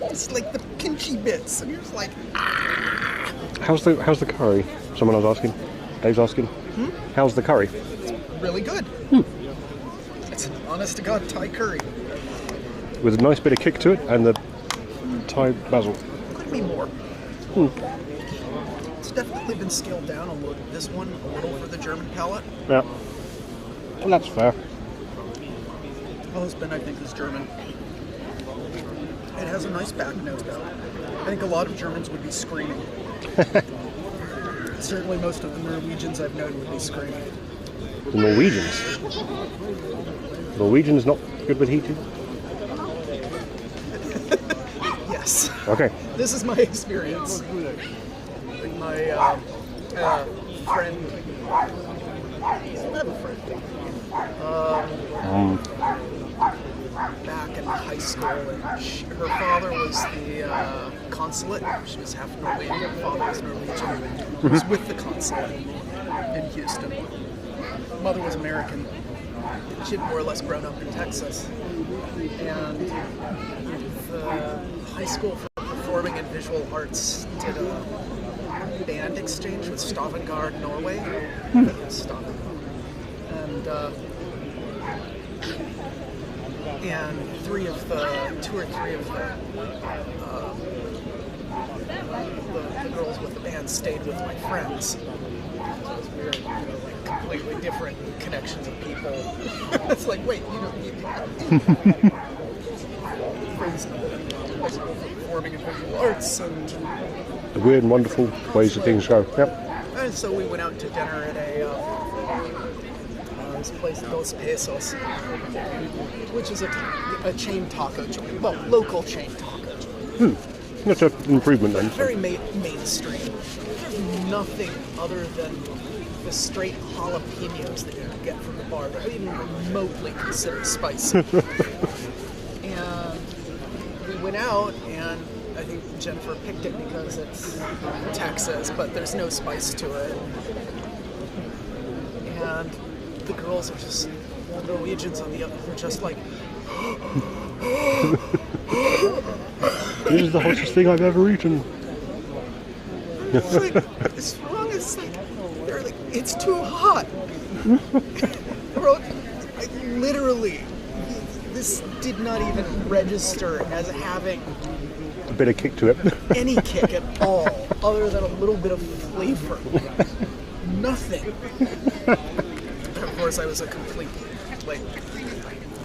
It's like the pinchy bits. And you're just like, ah. How's the curry? Someone was asking. Dave's asking. How's the curry? Really good. It's an honest to God Thai curry. With a nice bit of kick to it and the Thai basil. Could be more. It's definitely been scaled down a little. This one a little for the German palate. Yeah. Well, that's fair. husband, I think, is German. It has a nice back note, though. I think a lot of Germans would be screaming. Certainly most of the Norwegians I've known would be screaming. The Norwegians? Norwegians not good with heating? Yes. Okay. This is my experience. My friend, I have a friend, back in high school, and her father was the consulate. She was half Norwegian, her father was Norwegian. He was with the consulate in Houston. Mother was American. She'd more or less grown up in Texas. And the high school for performing and visual arts did a band exchange with Stavanger, Norway. Stavanger. And two or three of the girls with the band stayed with my friends. So it was weird, like completely different connections of people. It's like, wait, you don't need friends performing in visual arts and The weird and wonderful ways that things go. Yep. And so we went out to dinner at this place, Dos Pesos, which is a chain taco joint. Well, local chain taco joint. That's an improvement then. Very mainstream. There's nothing other than the straight jalapenos that you can get from the bar that are even remotely considered spicy. And we went out, and I think Jennifer picked it because it's Texas, but there's no spice to it. And the girls are just, the Norwegians on the other, they're just like, This is the hottest thing I've ever eaten. it's like, it's wrong, it's like, they're like, it's too hot. Bro, literally, this did not even register as having A bit of kick to it. any kick at all, other than a little bit of flavor. Nothing. And of course, I was a complete, like,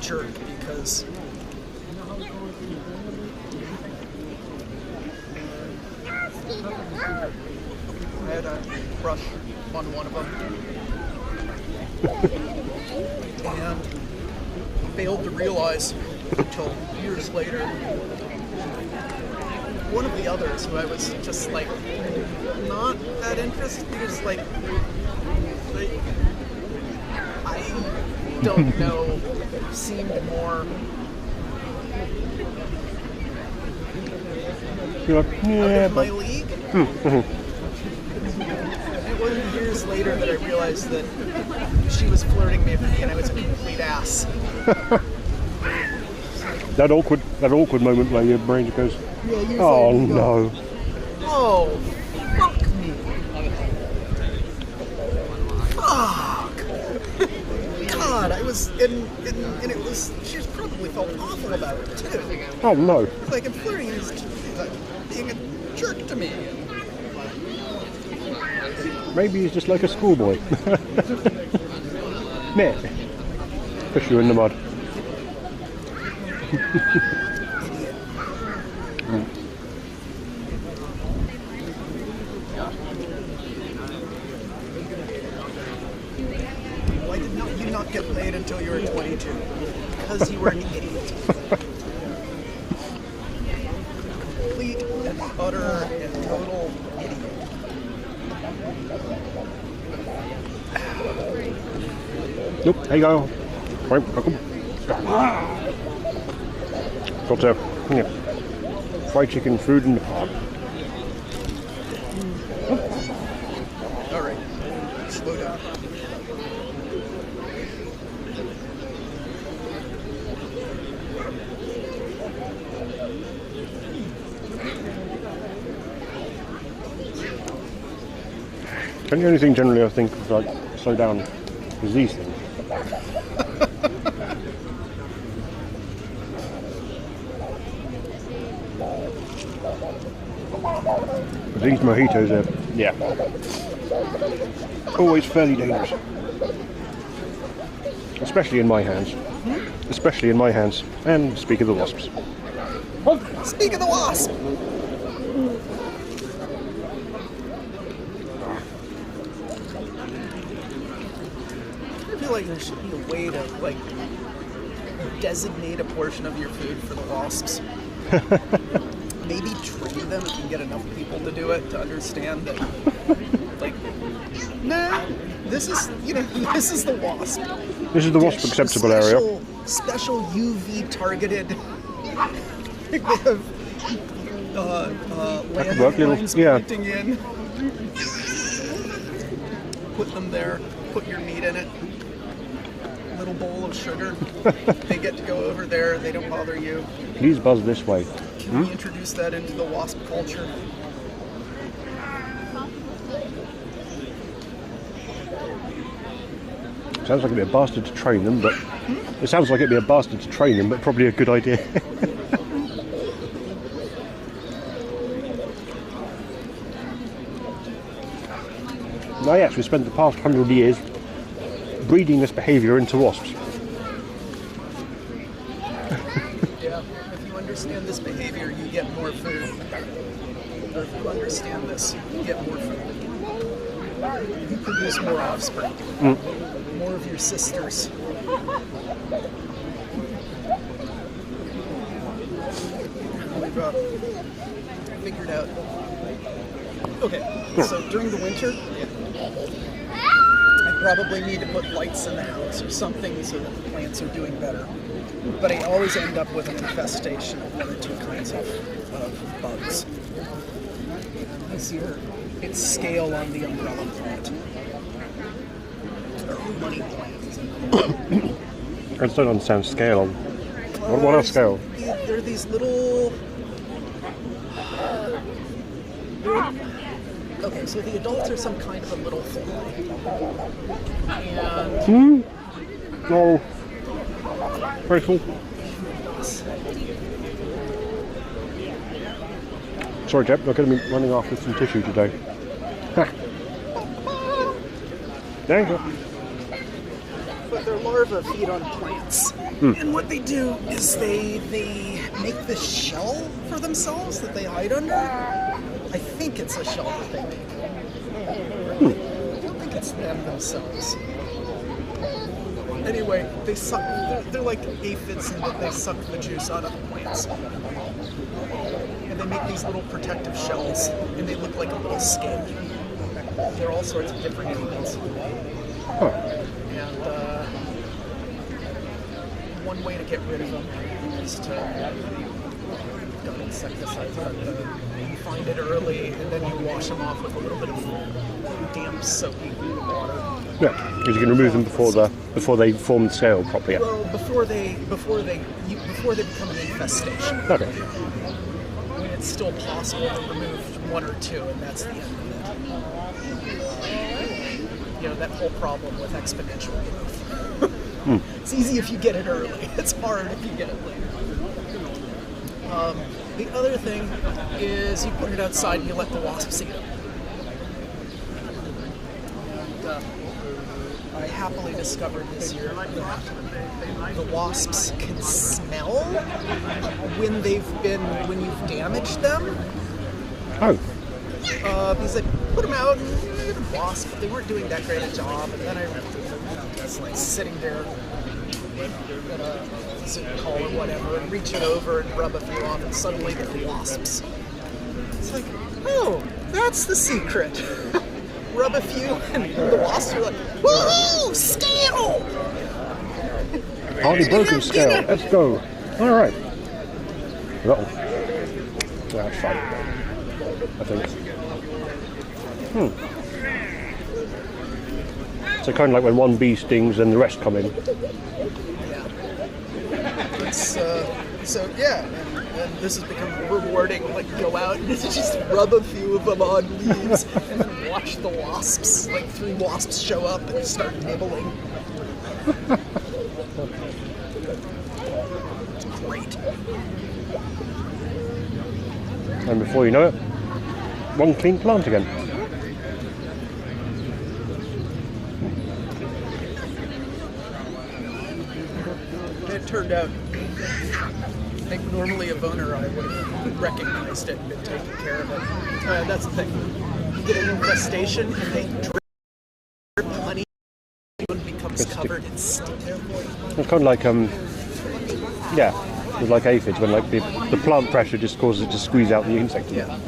jerk because I had a crush on one of them. And failed to realize until years later one of the others who I was just like not that interested in is like I don't know, seemed more You're like, out yeah, of my but league. It wasn't years later that I realized that she was flirting me and I was a complete ass. that awkward moment where your brain just goes, Yeah, years oh later you go, no. oh, fuck me. Fuck. God, I was, and it was, she probably felt awful about it too. Oh no. Like, I'm flirting and he's like, being a jerk to me. Maybe he's just like a schoolboy. Meh. Push you in the mud. Why did you not get laid until you were 22? Because you were an idiot. Complete and utter and total idiot. Nope, there you go. Right, welcome. Got fried chicken food in the park. Alright, slow down. And the only thing generally I think is like slow down is these things. These mojitos are, yeah, always fairly dangerous. Especially in my hands. especially in my hands. And speak of the wasps. Speak of the wasp! I feel like there should be a way to, like, designate a portion of your food for the wasps. Maybe train them if you can get enough people to do it to understand that, like, nah, this is, you know, this is the wasp. This is the wasp acceptable area. Special UV targeted. They have landmines pointing in. Put them there. Put your meat in it. Little bowl of sugar. They get to go over there. They don't bother you. Please buzz this way. Can we introduce that into the wasp culture? Sounds like it'd be a bastard to train them, but it sounds like it'd be a bastard to train them, but probably a good idea. Now, yes, we spent the past 100 years breeding this behaviour into wasps. Yeah, if you understand this behavior, you get more food. Or if you understand this, you get more food. You produce more offspring. More of your sisters. We've figured out. Okay, so during the winter, I probably need to put lights in the house or something so that the plants are doing better. But I always end up with an infestation of one or two kinds of bugs. This year, it's scale on the umbrella plant. Or money plant. I still don't understand scale on. What are scale? They're these little. Okay, so the adults are some kind of a little fly. And Oh, very cool. Sorry, Jeb, we're going to be running off with some tissue today. There you go. But their larvae feed on plants. And what they do is they make this shell for themselves that they hide under. I think it's a shell that they make. I don't think it's them themselves. Anyway, they suck. They're like aphids in that they suck the juice out of the plants. And they make these little protective shells, and they look like a little skin. They're all sorts of different kinds. Huh. And one way to get rid of them is to dump insecticides on them. You find it early, and then you wash them off with a little bit of damp, soapy water. Yeah, because you can remove them before they form the scale properly. Yeah. Well, before they become an infestation. Okay. I mean, it's still possible to remove one or two, and that's the end of it. You know, that whole problem with exponential growth. It's easy if you get it early. It's hard if you get it later. The other thing is you put it outside and you let the wasps eat it. And, I happily discovered this year that the wasps can smell when you've damaged them. Oh. Because I put them out and wasps, but they weren't doing that great a job. And then I was like sitting there at a Zoom call or whatever and reaching over and rub a few off, and suddenly they're wasps. It's like, oh, that's the secret. Rub a few, and the wasps are like, woohoo, scale! Hardly broken scale. Let's go. All right. That's fine. I think. So kind of like when one bee stings and the rest come in. Yeah. So yeah, and this has become rewarding. Like go out and just rub a few of them on leaves, and then watch the wasps. Like 3 wasps show up and start nibbling. It's great. And before you know it, one clean plant again. it turned out, I think normally a boner I would have recognized it and been taking care of it. That's the thing. You get an infestation and they drip honey and becomes covered in steam. It's kind of like yeah, it's like aphids when like the plant pressure just causes it to squeeze out the insect. Yeah.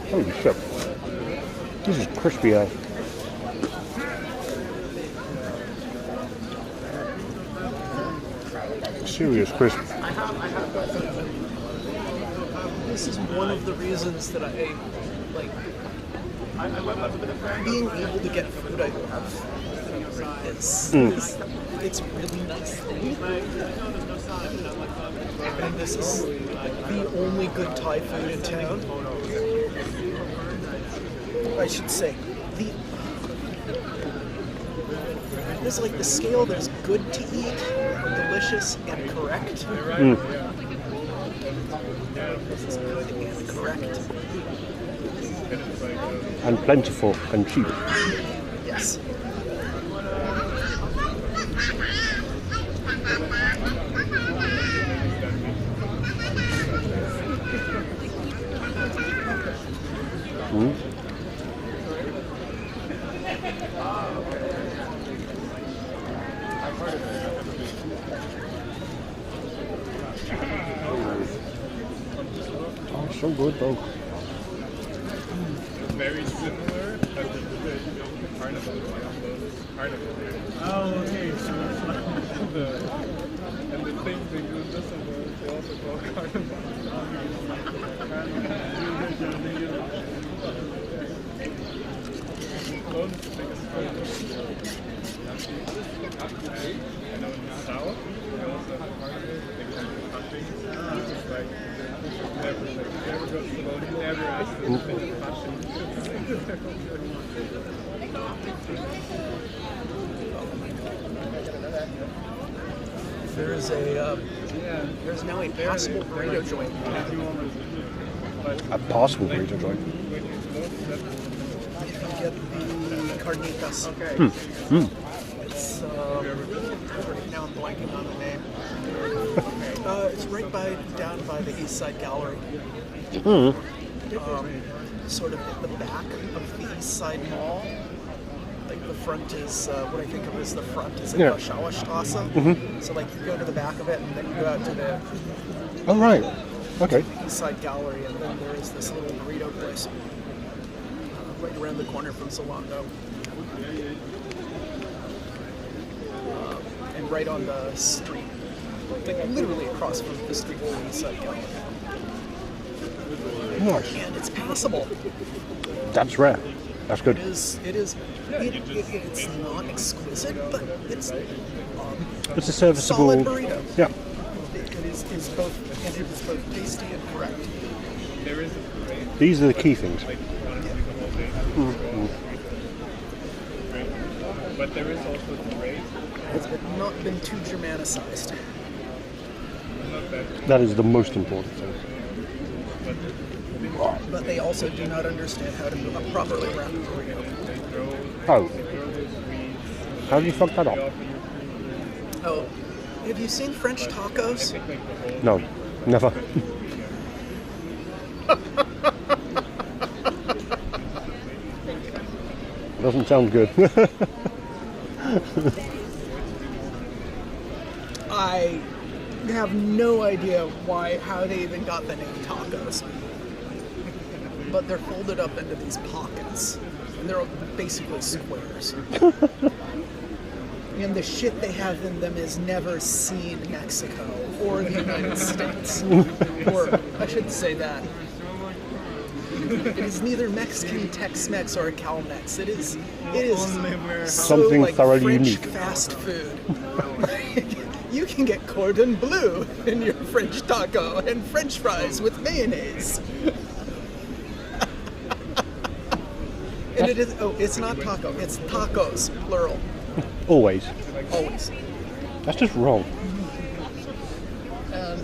Holy shit. This is crispy, serious crisp. This is one of the reasons that I like being able to get food I love. It's a really nice thing. And this is the only good Thai food in town. I should say, there's like the scale, there's good to eat, delicious, and correct. This is good and correct. And plentiful and cheap. Yes. Oh, so good though. Very similar, but the carnival is carnival. Oh, okay. So and the thing they do this as well, they also call carnival. And in the south, they also have carnivals. They can do cuttings. It's like never go slow. You never ask them to finish touching. There's now a possible burrito joint. A possible burrito joint. You can get the carnitas. It's right now I'm blanking on the name. It's right down by the East Side Gallery. Sort of at the back of the East Side Mall. Like the front is what I think of as the front is in Warschauer Straße. So like you go to the back of it and then you go out to the Oh right. Okay. East Side Gallery, and then there is this little burrito place right around the corner from Zalando. And right on the street, like literally across from the street from the East Side Gallery. Nice. And it's passable. That's rare. That's good. It is. It's not exquisite, but it's It's a serviceable. solid burrito. Yeah. It is both tasty and correct. These are the key things. But there is also the rate. It's not been too Germanicized. That is the most important thing. But they also do not understand how to properly wrap a burrito. Oh. How do you fuck that up? Oh, have you seen French tacos? No. Never. Doesn't sound good. I have no idea how they even got the name tacos. But they're folded up into these pockets. And they're basically squares. And the shit they have in them is never seen Mexico or the United States. Or I shouldn't say that. It is neither Mexican, Tex-Mex, or Cal-Mex. It is so Something like thoroughly French unique. fast food. You can get cordon bleu in your French taco and French fries with mayonnaise. And it is, it's not taco, it's tacos, plural, Always. always. That's just wrong. And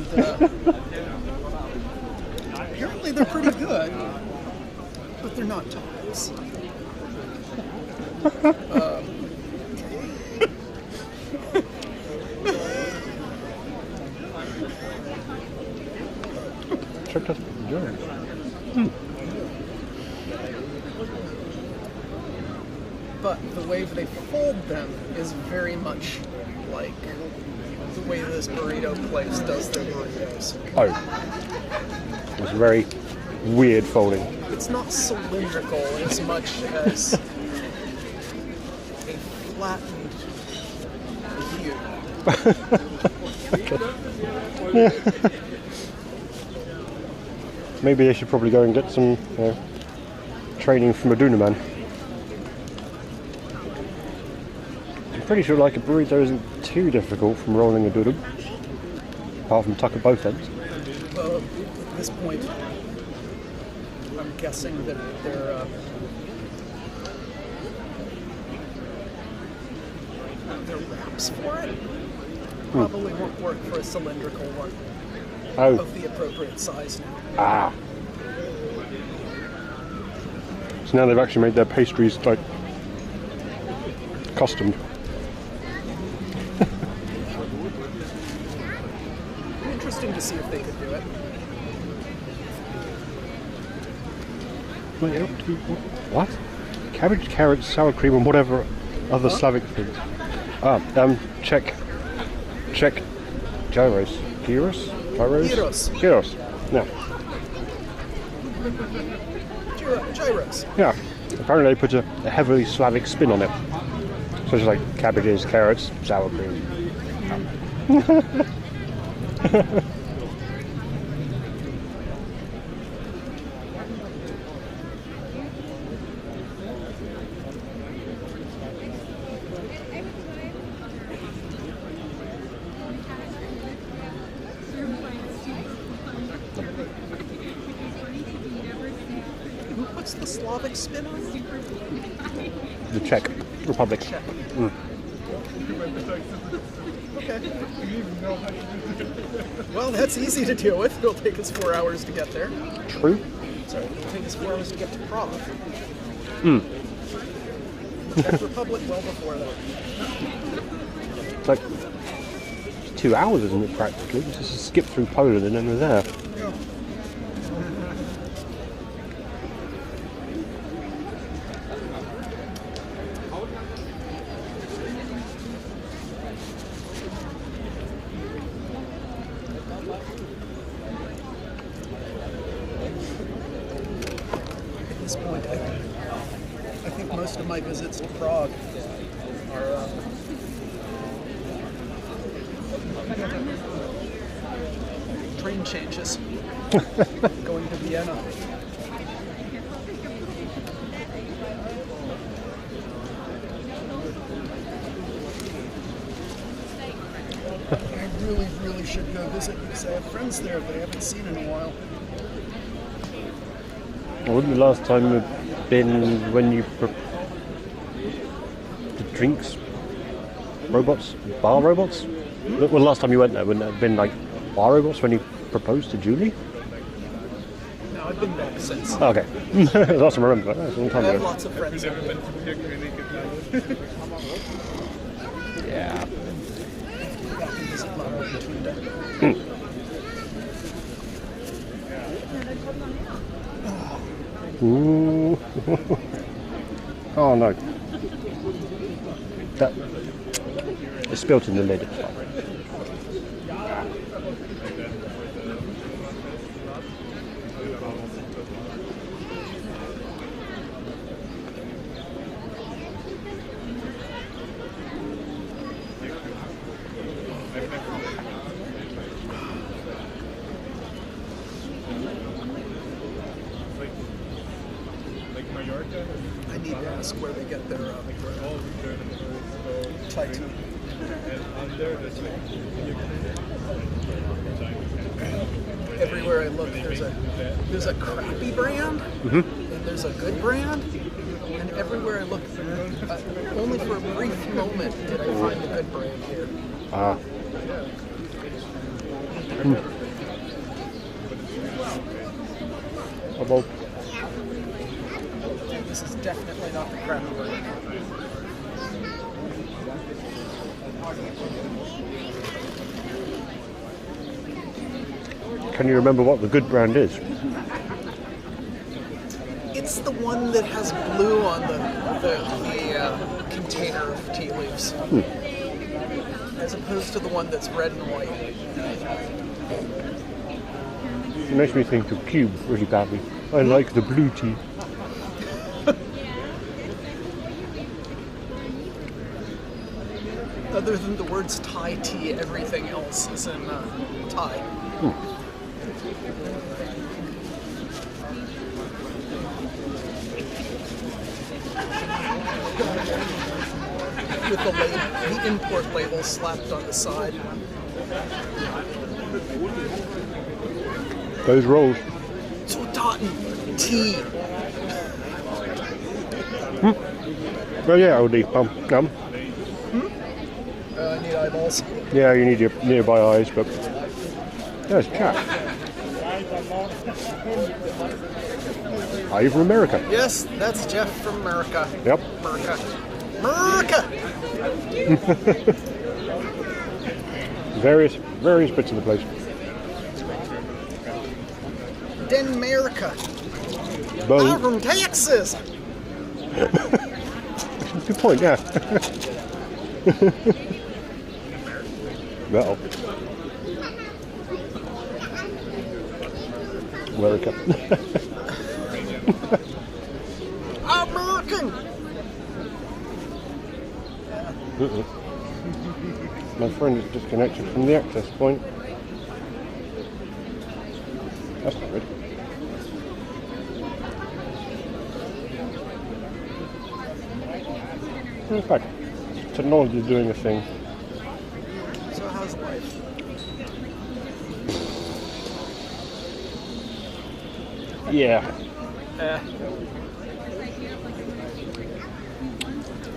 apparently they're pretty good, but they're not tacos. Check that. But the way they fold them is very much like the way this burrito place does their burritos. Oh. It's very weird folding. It's not cylindrical as much as a flattened cube. Maybe I should probably go and get some training from a Duna man. I'm pretty sure like a burrito isn't too difficult from rolling a doodle, apart from tuck at both ends. Well, at this point, I'm guessing that their wraps for it probably won't work for a cylindrical one Oh, of the appropriate size now. ah. So now they've actually made their pastries like custom. Interesting to see if they could do it. Wait, what? Cabbage, carrots, sour cream, and whatever other Slavic things. Check gyros. Gyros? Gyros. Yeah. Gyros. Yeah. Apparently they put a heavily Slavic spin on it. So it's like cabbages, carrots, sour cream. Who puts the Slavic spin on it? The Czech Republic. Czech. Mm. Okay. Well, that's easy to deal with. It'll take us 4 hours to get there. True. Sorry, it'll take us 4 hours to get to Prague. Mm. Czech Republic well before that. It's like 2 hours, isn't it, practically? Just skip through Poland and then we're there. Yeah. At this point, I think most of my visits to Prague are train changes. Going to Vienna. I really should go visit because I have friends there that I haven't seen in a while. Wouldn't the last time have been when you the drinks robots, bar robots? Well, the last time you went there, wouldn't it have been like bar robots when you proposed to Julie? No, I've been back since. Oh, okay. Last time I remember. That's a long I time have ago. lots of friends there. Yeah. Back and visit Lara and Tunda. Ooh. Oh no. That it's spilt in the lid. It's fine. Mallorca. I need to ask where they get their All the German tourists go. Thai tea. And under the Everywhere I look, there's a crappy brand, and there's a good brand, and everywhere I look, only for a brief moment did I find a good brand here. Ah. About This is definitely not the crappy brand. Can you remember what the good brand is? It's the one that has blue on the container of tea leaves, as opposed to the one that's red and white. It makes me think of Cube really badly. I like the blue tea. Other than the words Thai tea, everything else is in Thai. With the import label slapped on the side. Those rolls. Zutaten tea. Oh yeah, Aldi. I need eyeballs. Yeah, you need your nearby eyes, but there's Jack. Are you from America? Yes, that's Jeff from America. Yep. America. America! Various bits of the place. Denmarka. I'm Both. from Texas. Good point, yeah. Well. America. American. My friend is disconnected from the access point. That's not good. In fact, technology is doing a thing. So how's life? Yeah.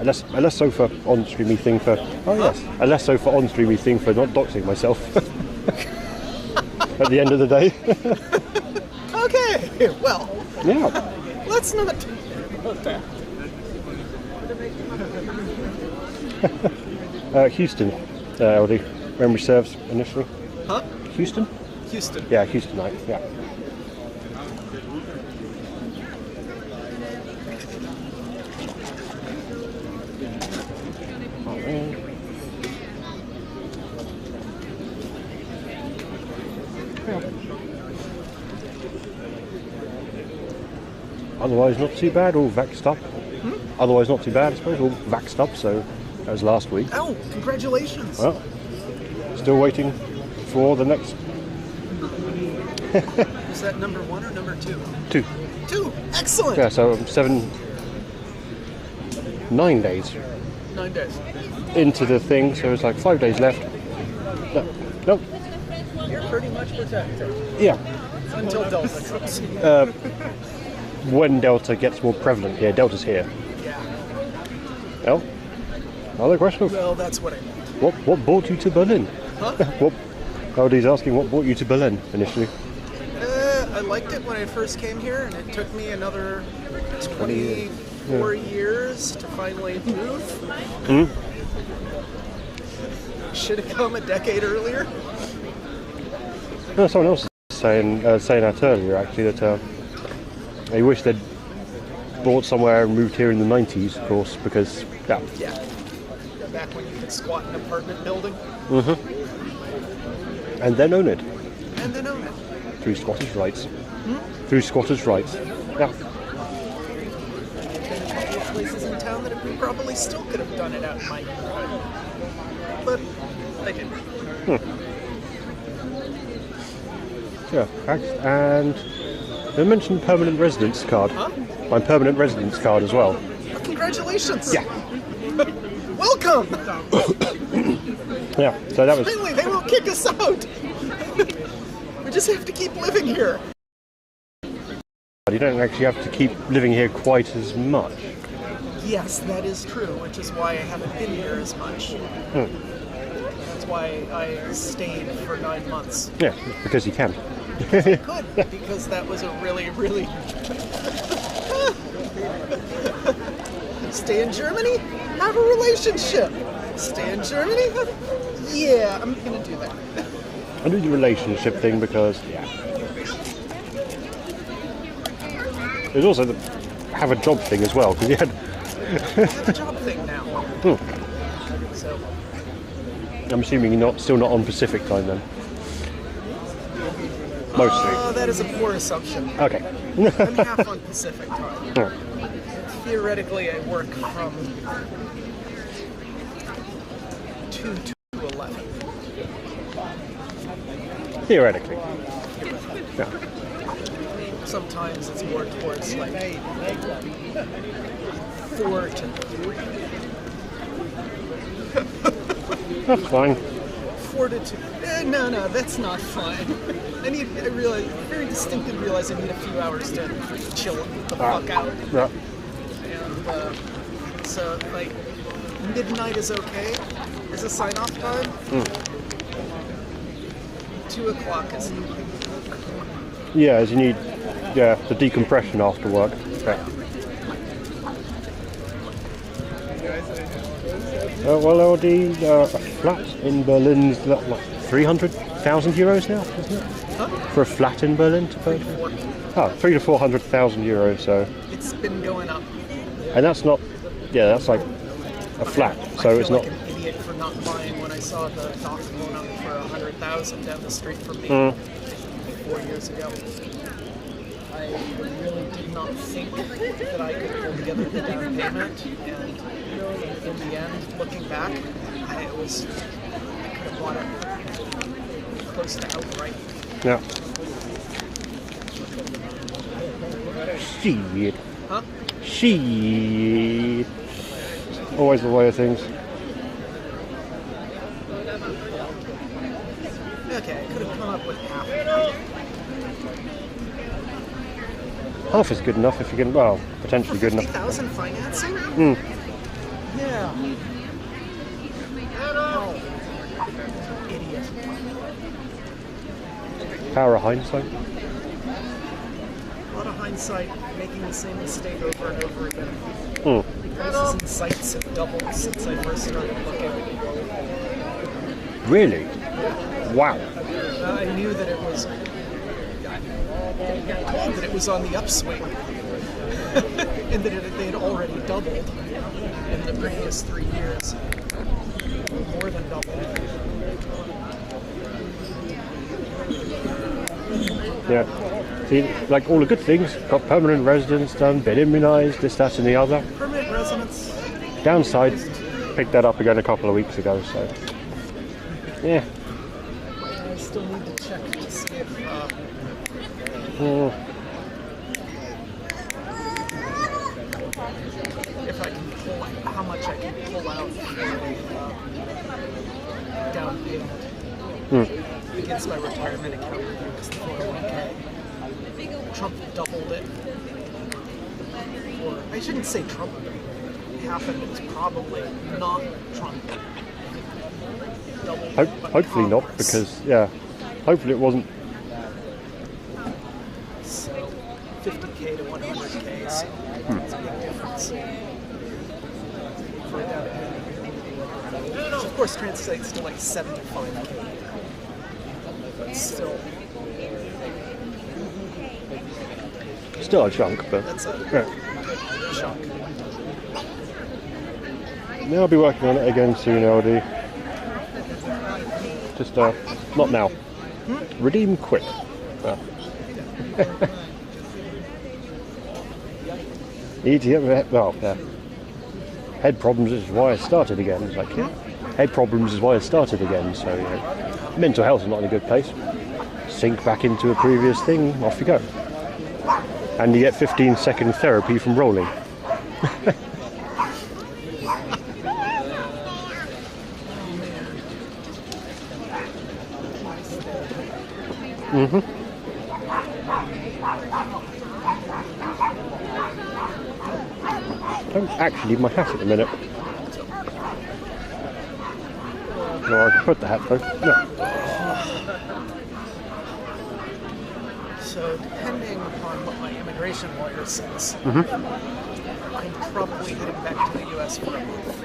A less so for on-streamy thing for... Oh yes. A less so for on-streamy thing for not doxing myself. At the end of the day. Okay, well, Yeah. let's not talk about that. Houston, LD. Memory serves initially. Huh? Houston? Houston. Yeah, Houstonite, yeah. Otherwise not too bad, all vaxxed up. Otherwise not too bad, I suppose, all vaxxed up, so that was last week. Oh, congratulations. Well, still waiting for the next Was that number 1 or number 2? 2. 2. Excellent. Yeah, so 9 days 9 days. into the thing, so it's like 5 days left. No, You're pretty much protected yeah. until Delta comes. When Delta gets more prevalent here, Delta's here. Yeah. Well, another question. Well, that's what I mean. What brought you to Berlin? Huh? What? Aldi's asking what brought you to Berlin initially. I liked it when I first came here, and it took me another 24 years to finally move. Should have come a decade earlier. No, someone else is saying that earlier actually that they wish they'd bought somewhere and moved here in the 90s, of course, because Yeah. Back when you could squat in an apartment building and then own it and then own it. through squatters' rights. Through squatters' rights. Yeah. Places in town that we probably still could have done it out in my neighborhood. But I didn't. Yeah. And They mentioned permanent residence card. Huh? My permanent residence card as well. Oh, congratulations! Yeah. Welcome! Yeah, so that was... Finally, they won't kick us out! We just have to keep living here. You don't actually have to keep living here quite as much. Yes, that is true, which is why I haven't been here as much. That's why I stayed for 9 months. Yeah, because you can. Good, because that was a really, really... Stay in Germany? Have a relationship. Stay in Germany? Yeah, I'm gonna do that. I do the relationship thing because, yeah. There's also the have a job thing as well, because you had... I have a job thing now. So, I'm assuming you're still not on Pacific time then. Mostly. that is a poor assumption. Okay. I'm half on Pacific time. Oh. Theoretically, I work from 2 to 11. Theoretically. Yeah. Sometimes it's more towards like 4 to 3. That's fine. 4 to 2. No, that's not fine. I very distinctly realize I need a few hours to chill the fuck out. Yeah. And so, like, midnight is okay as a sign-off time. 2 o'clock is... Yeah, as you need, the decompression after work. Okay. Well, the flat in Berlin's like 300,000 euros now, isn't it? Huh? For a flat in Berlin to purchase? Oh, 300,000 to 400,000 euros, so... It's been going up. And that's not... Yeah, that's like a flat, so it's not... I feel like an idiot for not buying when I saw the dock going up for 100,000 down the street from me 4 years ago. I really did not think that I could pull together the down payment, and in the end, looking back, I could have bought it close to outright. Yeah. Shit. Huh? Shit. Always the way of things. Okay, I could have come up with half. Half is good enough if you can, well, potentially good enough. 50,000 financing? Yeah. Oh. Idiot. Power of hindsight. A lot of hindsight, making the same mistake over and over again. Prices and sites have doubled since I first started looking. Really? Wow. I knew that it was... I got told that it was on the upswing. And that they had already doubled in the previous 3 years. More than doubled. Yeah. See, like all the good things, got permanent residence done, been immunised, this, that and the other. Permanent residence. Downside, picked that up again a couple of weeks ago, so... Yeah. I still need to check to see if if I can pull how much I can pull out for down payment against my retirement account because the 401k. Trump doubled it. Or I shouldn't say Trump happened. It was probably not Trump. Doubled it, but Hopefully not, Congress. because, yeah, hopefully it wasn't... So 50k to 100k, so it's a big difference. For a down payment. Which of course translates to like 75k. But still, Still a chunk, but... that's a Yeah. good chunk. Yeah, I'll be working on it again soon, LD. Just, not now. Redeem quick. Need to get, well, yeah. Head problems is why I started again. It's like, yeah. Head problems is why I started again, so, you know. Mental health is not in a good place. Sink back into a previous thing, off you go. And you get 15-second therapy from rolling. I don't actually need my hat at the minute. No, I can put the hat though. No. So depending upon what my immigration lawyer says, I'm probably heading back to the U.S. for a month.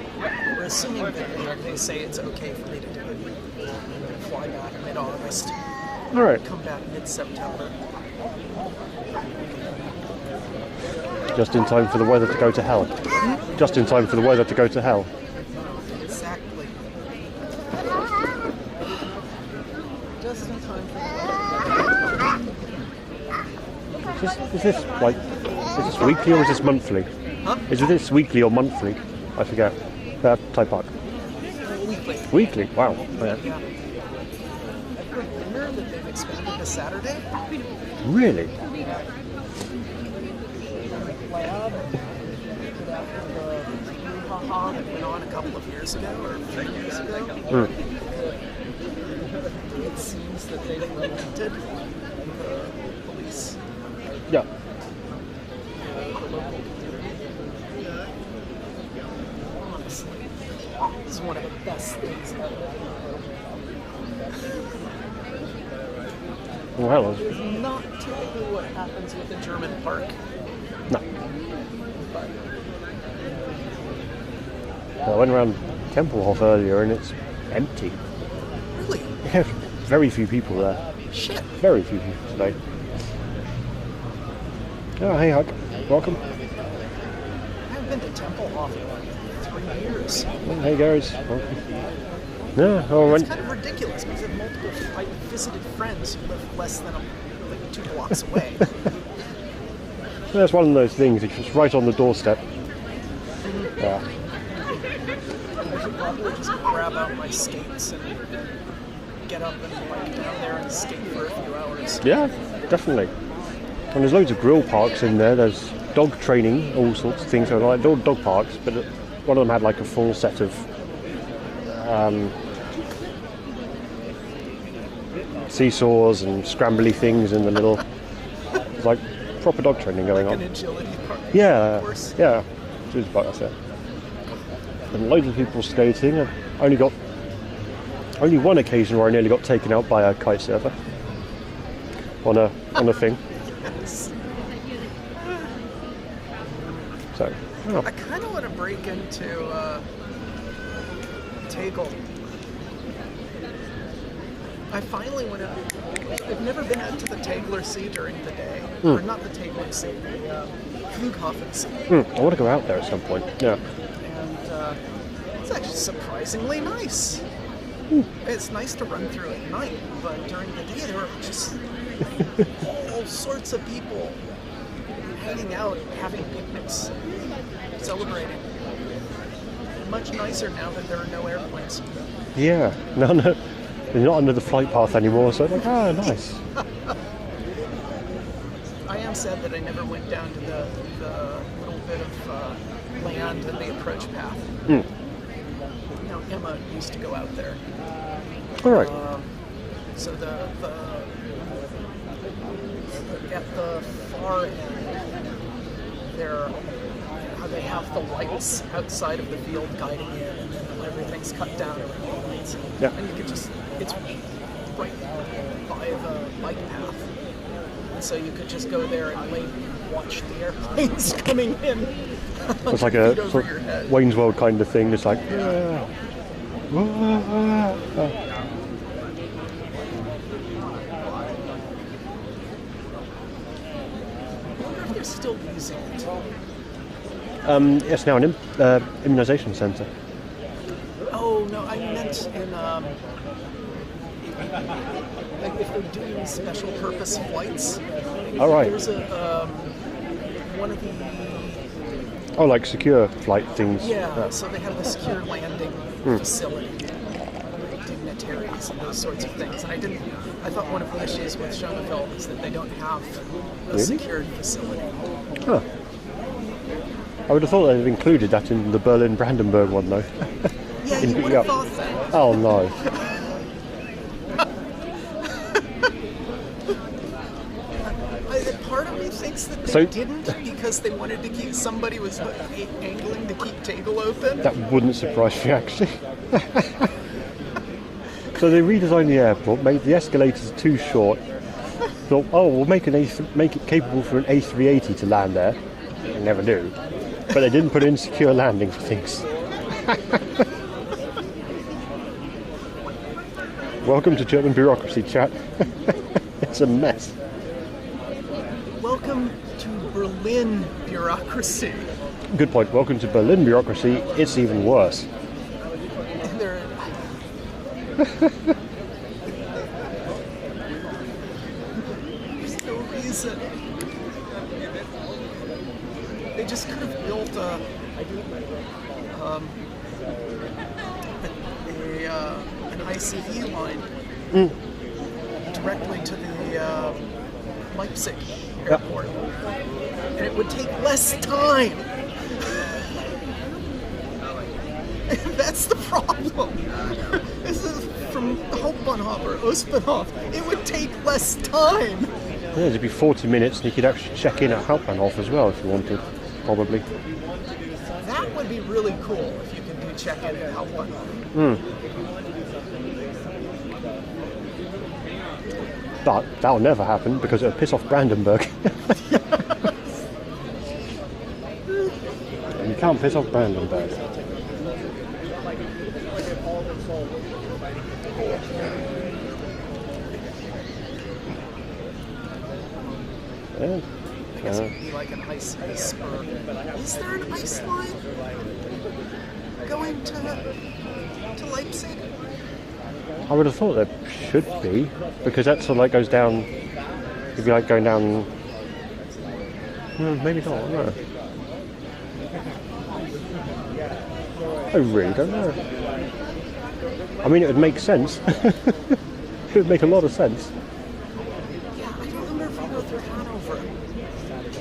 We're assuming that they say it's okay for me to do it. I'm going to fly back mid-August, All right. come back mid-September. Just in time for the weather to go to hell. Just in time for the weather to go to hell. Exactly. Just in time for Is this weekly or is this monthly? Huh? Is this weekly or monthly? I forget. Thai Park. weekly. Weekly? Wow. Yeah. Yeah. I've heard rumor that they've expanded to Saturday. Really? Lab, after the brouhaha that went on a couple of years ago, or 3 years ago, it seems that they've relented the police, Yeah. the local community. Honestly, this is one of the best things ever. Well, It's not typically what happens with a German park. no. I went around Tempelhof earlier and it's empty. Really? Yeah, very few people there. Shit. Very few people today. Oh, hey, Huck. Welcome. I haven't been to Tempelhof in like 3 years. Oh, hey, guys. Welcome. Yeah, I It's went. kind of ridiculous because I visited friends who live less than like 2 blocks away. That's one of those things. It's just right on the doorstep. Yeah. I should probably just grab out my skates and get up and bike down there and skate for a few hours. Yeah, definitely. And there's loads of grill parks in there. There's dog training, all sorts of things. So like dog parks, but one of them had like a full set of seesaws and scrambly things in the little. It's like proper dog training going An on. agility park. Yeah, Of course. yeah. It was about that. And loads of people skating. I've only one occasion where I nearly got taken out by a kite surfer on a thing. Yes. So, oh, I kind of want to break into Tegel. I finally went out. I've never been out to the Tegler Sea during the day. Or not the Tegler Sea, the Flughafen Sea. I want to go out there at some point. Yeah. And it's actually surprisingly nice. It's nice to run through at night, but during the day there are just all sorts of people hanging out, having picnics, celebrating. Much nicer now that there are no airplanes. Yeah. No. They're not under the flight path anymore, so like, nice. I am sad that I never went down to the little bit of land and the approach path. You know, Emma used to go out there. All right. So at the far end, they have the lights outside of the field guiding in, and then everything's cut down to lights. Yeah. And you can it's right by the bike path. And so you could just go there and watch the airplanes coming in. It's like a feet over sort your head. of Wayne's World kind of thing. It's like, yeah. I wonder if they're still using it. It's now an immunization centre. Oh no, I meant in like if they're doing special purpose flights. All right. There's a one of the Like secure flight things. so they have the secure landing facility. They didn't cemeteries and those sorts of things. And I thought one of the issues with Schönefeld is that they don't have a secured facility. Huh. I would have thought they'd have included that in the Berlin-Brandenburg one, though. Yeah, you would have thought that. Oh, no. Part of me thinks that they didn't because they wanted to keep, somebody was angling to keep Tegel open. That wouldn't surprise me, actually. So they redesigned the airport, made the escalators too short. Thought, oh, we'll make it capable for an A380 to land there. They never do. But they didn't put in secure landing for things. Welcome to German bureaucracy, chat. It's a mess. Welcome to Berlin bureaucracy. Good point. Welcome to Berlin bureaucracy. It's even worse. There's no reason. They just could have built an ICE line directly to the Leipzig airport, and it would take less time. That's the problem. This is from Hauptbahnhof or Ostbahnhof. It would take less time. Yeah, it'd be 40 minutes and you could actually check in at Hauptbahnhof as well if you wanted, probably. That would be really cool if you could do check-in at Hauptbahnhof. But that'll never happen because it'll piss off Brandenburg. And you can't piss off Brandenburg. Yeah. I guess it would be like an ice spur. Is there an ice line going to Leipzig? I would have thought there should be, because that sort of like goes down, it'd be like going down, maybe not, I don't know. I really don't know. I mean, it would make sense. It would make a lot of sense. Yeah, I don't remember if you go through Hanover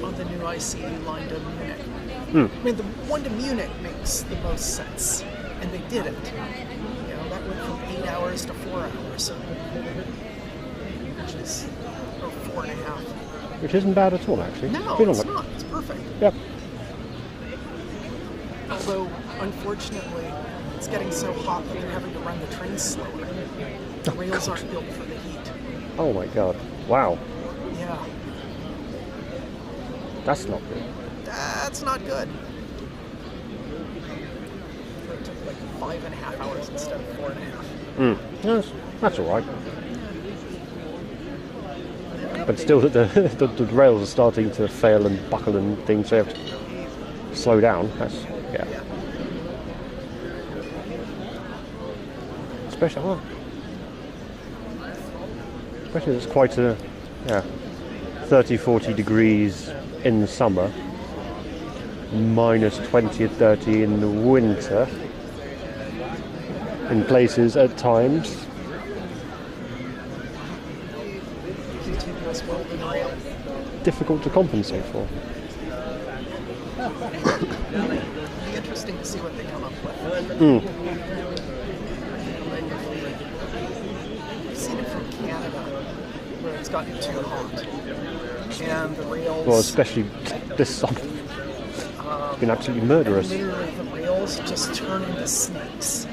on the new ICE line to Munich. I mean, the one to Munich makes the most sense, and they did it. You know, that went from 8 hours to 4 hours, which is, or 4.5. Which isn't bad at all, actually. No, Been on it's it. not. It's perfect. Yep. Although, unfortunately, it's getting so hot that they're having to run the trains slower. The rails aren't built for the heat. Oh my god. Wow. Yeah, That's not good. that's not good. It took like 5.5 hours instead of 4.5. That's alright. But still, the rails are starting to fail and buckle and things, so you have to slow down. That's, yeah. Especially it's quite a, 30-40 degrees in the summer, minus 20 or 30 in the winter, in places at times. Difficult to compensate for. It'll be interesting to see what they come up with. I've seen it from Canada, where it's gotten too hot. And the rails... Well, especially this summer. It's been absolutely murderous. Literally, the rails just turn into snakes.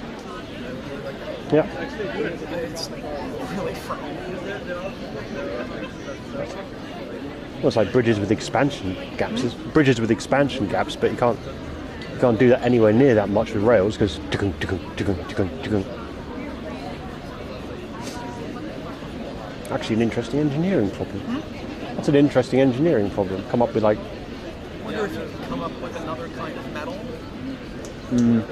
Yeah. It's really frightening. Well, it's like bridges with expansion gaps. There's bridges with expansion gaps, but you can't do that anywhere near that much with rails because actually an interesting engineering problem. That's an interesting engineering problem. Come up with like. I wonder if you could come up with another kind of metal. And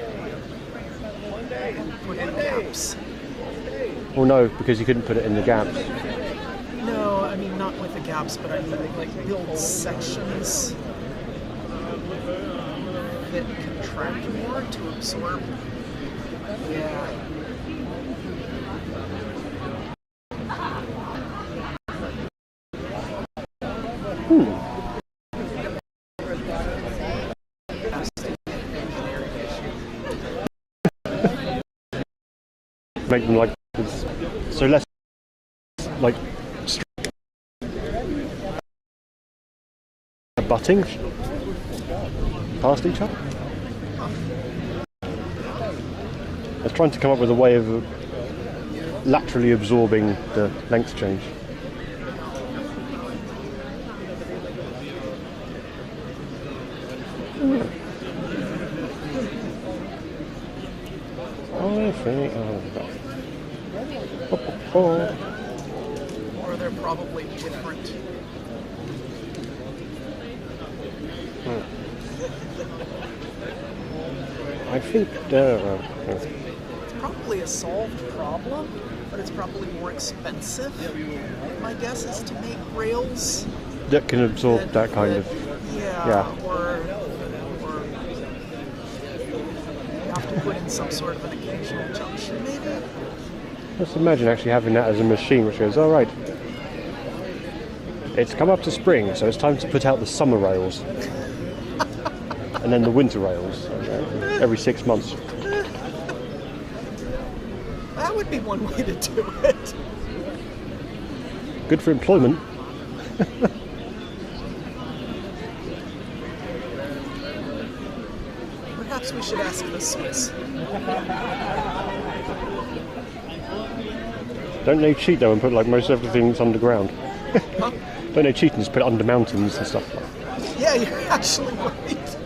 put in gaps. Well, no, because you couldn't put it in the gaps. No, I mean not with the gaps, but I mean like build sections that contract more to absorb. Yeah. Make them like so less like butting past each other. I was trying to come up with a way of laterally absorbing the length change. I think. Or they're probably different. I think It's probably a solved problem, but it's probably more expensive. My guess is to make rails that can absorb that kind of. Yeah. Or you have to put in some sort of an occasional junction, maybe. Just imagine actually having that as a machine which goes, all right, it's come up to spring, so it's time to put out the summer rails. And then the winter rails, every 6 months. That would be one way to do it. Good for employment. Perhaps we should ask the Swiss. Don't they cheat though and put like most everything that's underground? Huh? Don't they cheat and just put it under mountains and stuff? Yeah, you're actually right.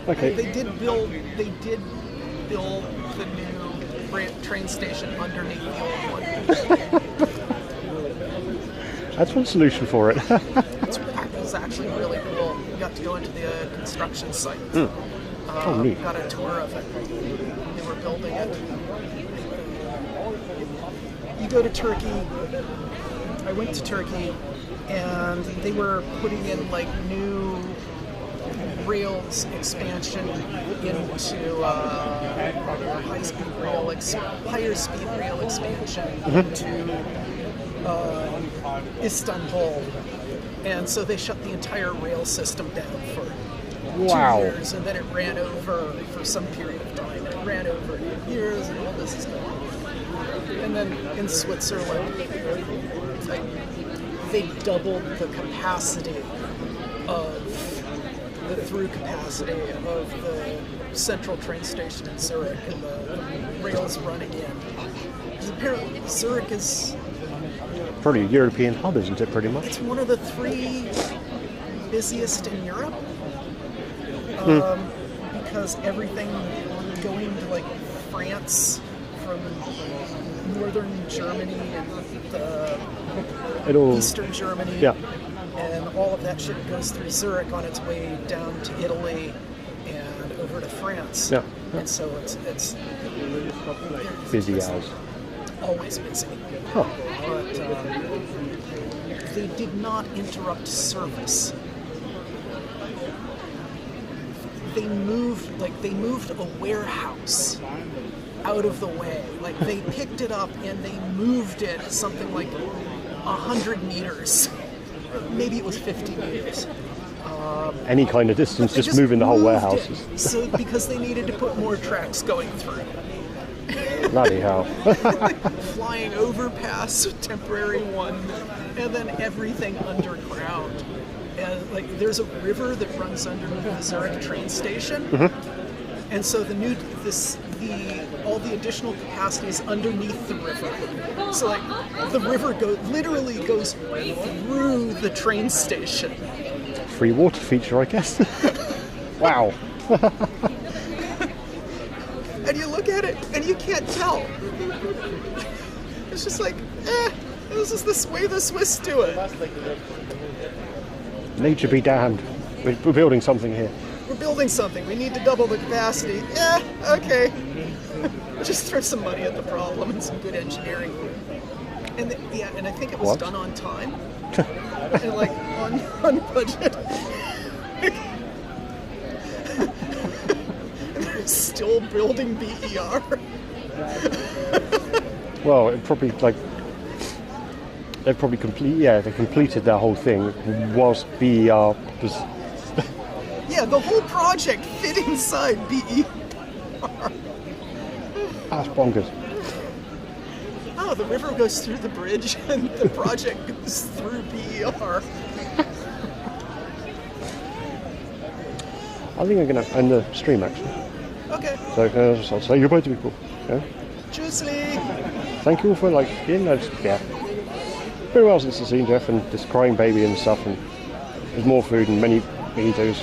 Okay. They did build the new train station underneath the old one. That's one solution for it. It was actually really cool. We got to go into the construction site. Oh, neat. Got a tour of it. They were building it. You go to Turkey. I went to Turkey, and they were putting in like new rails expansion into higher speed rail expansion into Istanbul, and so they shut the entire rail system down for 2 years, and then it ran over for some period of time. It ran over 8 years, and all this stuff. And then in Switzerland, they doubled the capacity of the through capacity of the central train station in Zurich, and the rails running in. Because apparently Zurich is Probably a European hub, isn't it, pretty much? it's one of the 3 busiest in Europe. Because everything going to like France from northern Germany and eastern Germany, and all of that shit goes through Zurich on its way down to Italy and over to France. And so it's busy hours. Always busy. Huh. But they did not interrupt service. They moved a warehouse out of the way. Like they picked it up and they moved it something like 100 meters. Maybe it was 50 meters. Any kind of distance, just moving the whole warehouse. So because they needed to put more tracks going through. Bloody hell. Flying overpass, temporary one, and then everything underground. And like there's a river that runs underneath the Zurich train station, and so all the additional capacity is underneath the river. So like the river literally goes through the train station. Free water feature, I guess. Wow. And you look at it and you can't tell. It's just like, this is the way the Swiss do it. Nature be damned. We're building something here. We're building something. We need to double the capacity. Yeah, okay. Just throw some money at the problem and some good engineering. And and I think it was done on time. And like on budget. And they're still building BER. Well, it probably like they completed that whole thing whilst BER was. Yeah, the whole project fit inside BE. That's bonkers. Oh, the river goes through the bridge and the project goes through BER. I think I'm going to end the stream actually. Okay. So I'll say goodbye to people. Yeah? Tschüssli. Thank you all for like being there. Yeah. Very well since I've seen Jeff and this crying baby and stuff, and there's more food and many mojitos.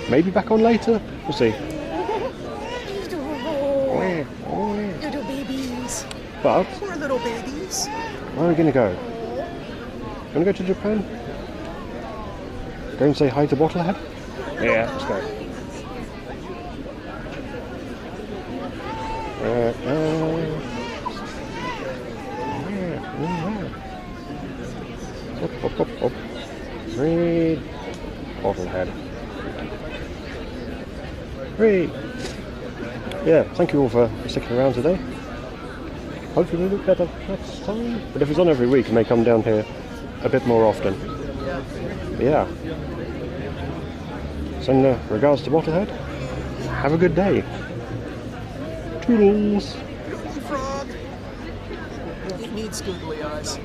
Maybe back on later. We'll see. Little babies. But Poor little babies. where are we going to go? Going to go to Japan? Go and say hi to Bottlehead? Yeah, let's go. Up. Read Bottlehead. Read. Yeah, thank you all for sticking around today. Hopefully we'll look better next time. But if it's on every week, I may come down here a bit more often. Yeah. Send regards to Bottlehead. Have a good day. Toodles. Frog. It needs googly eyes.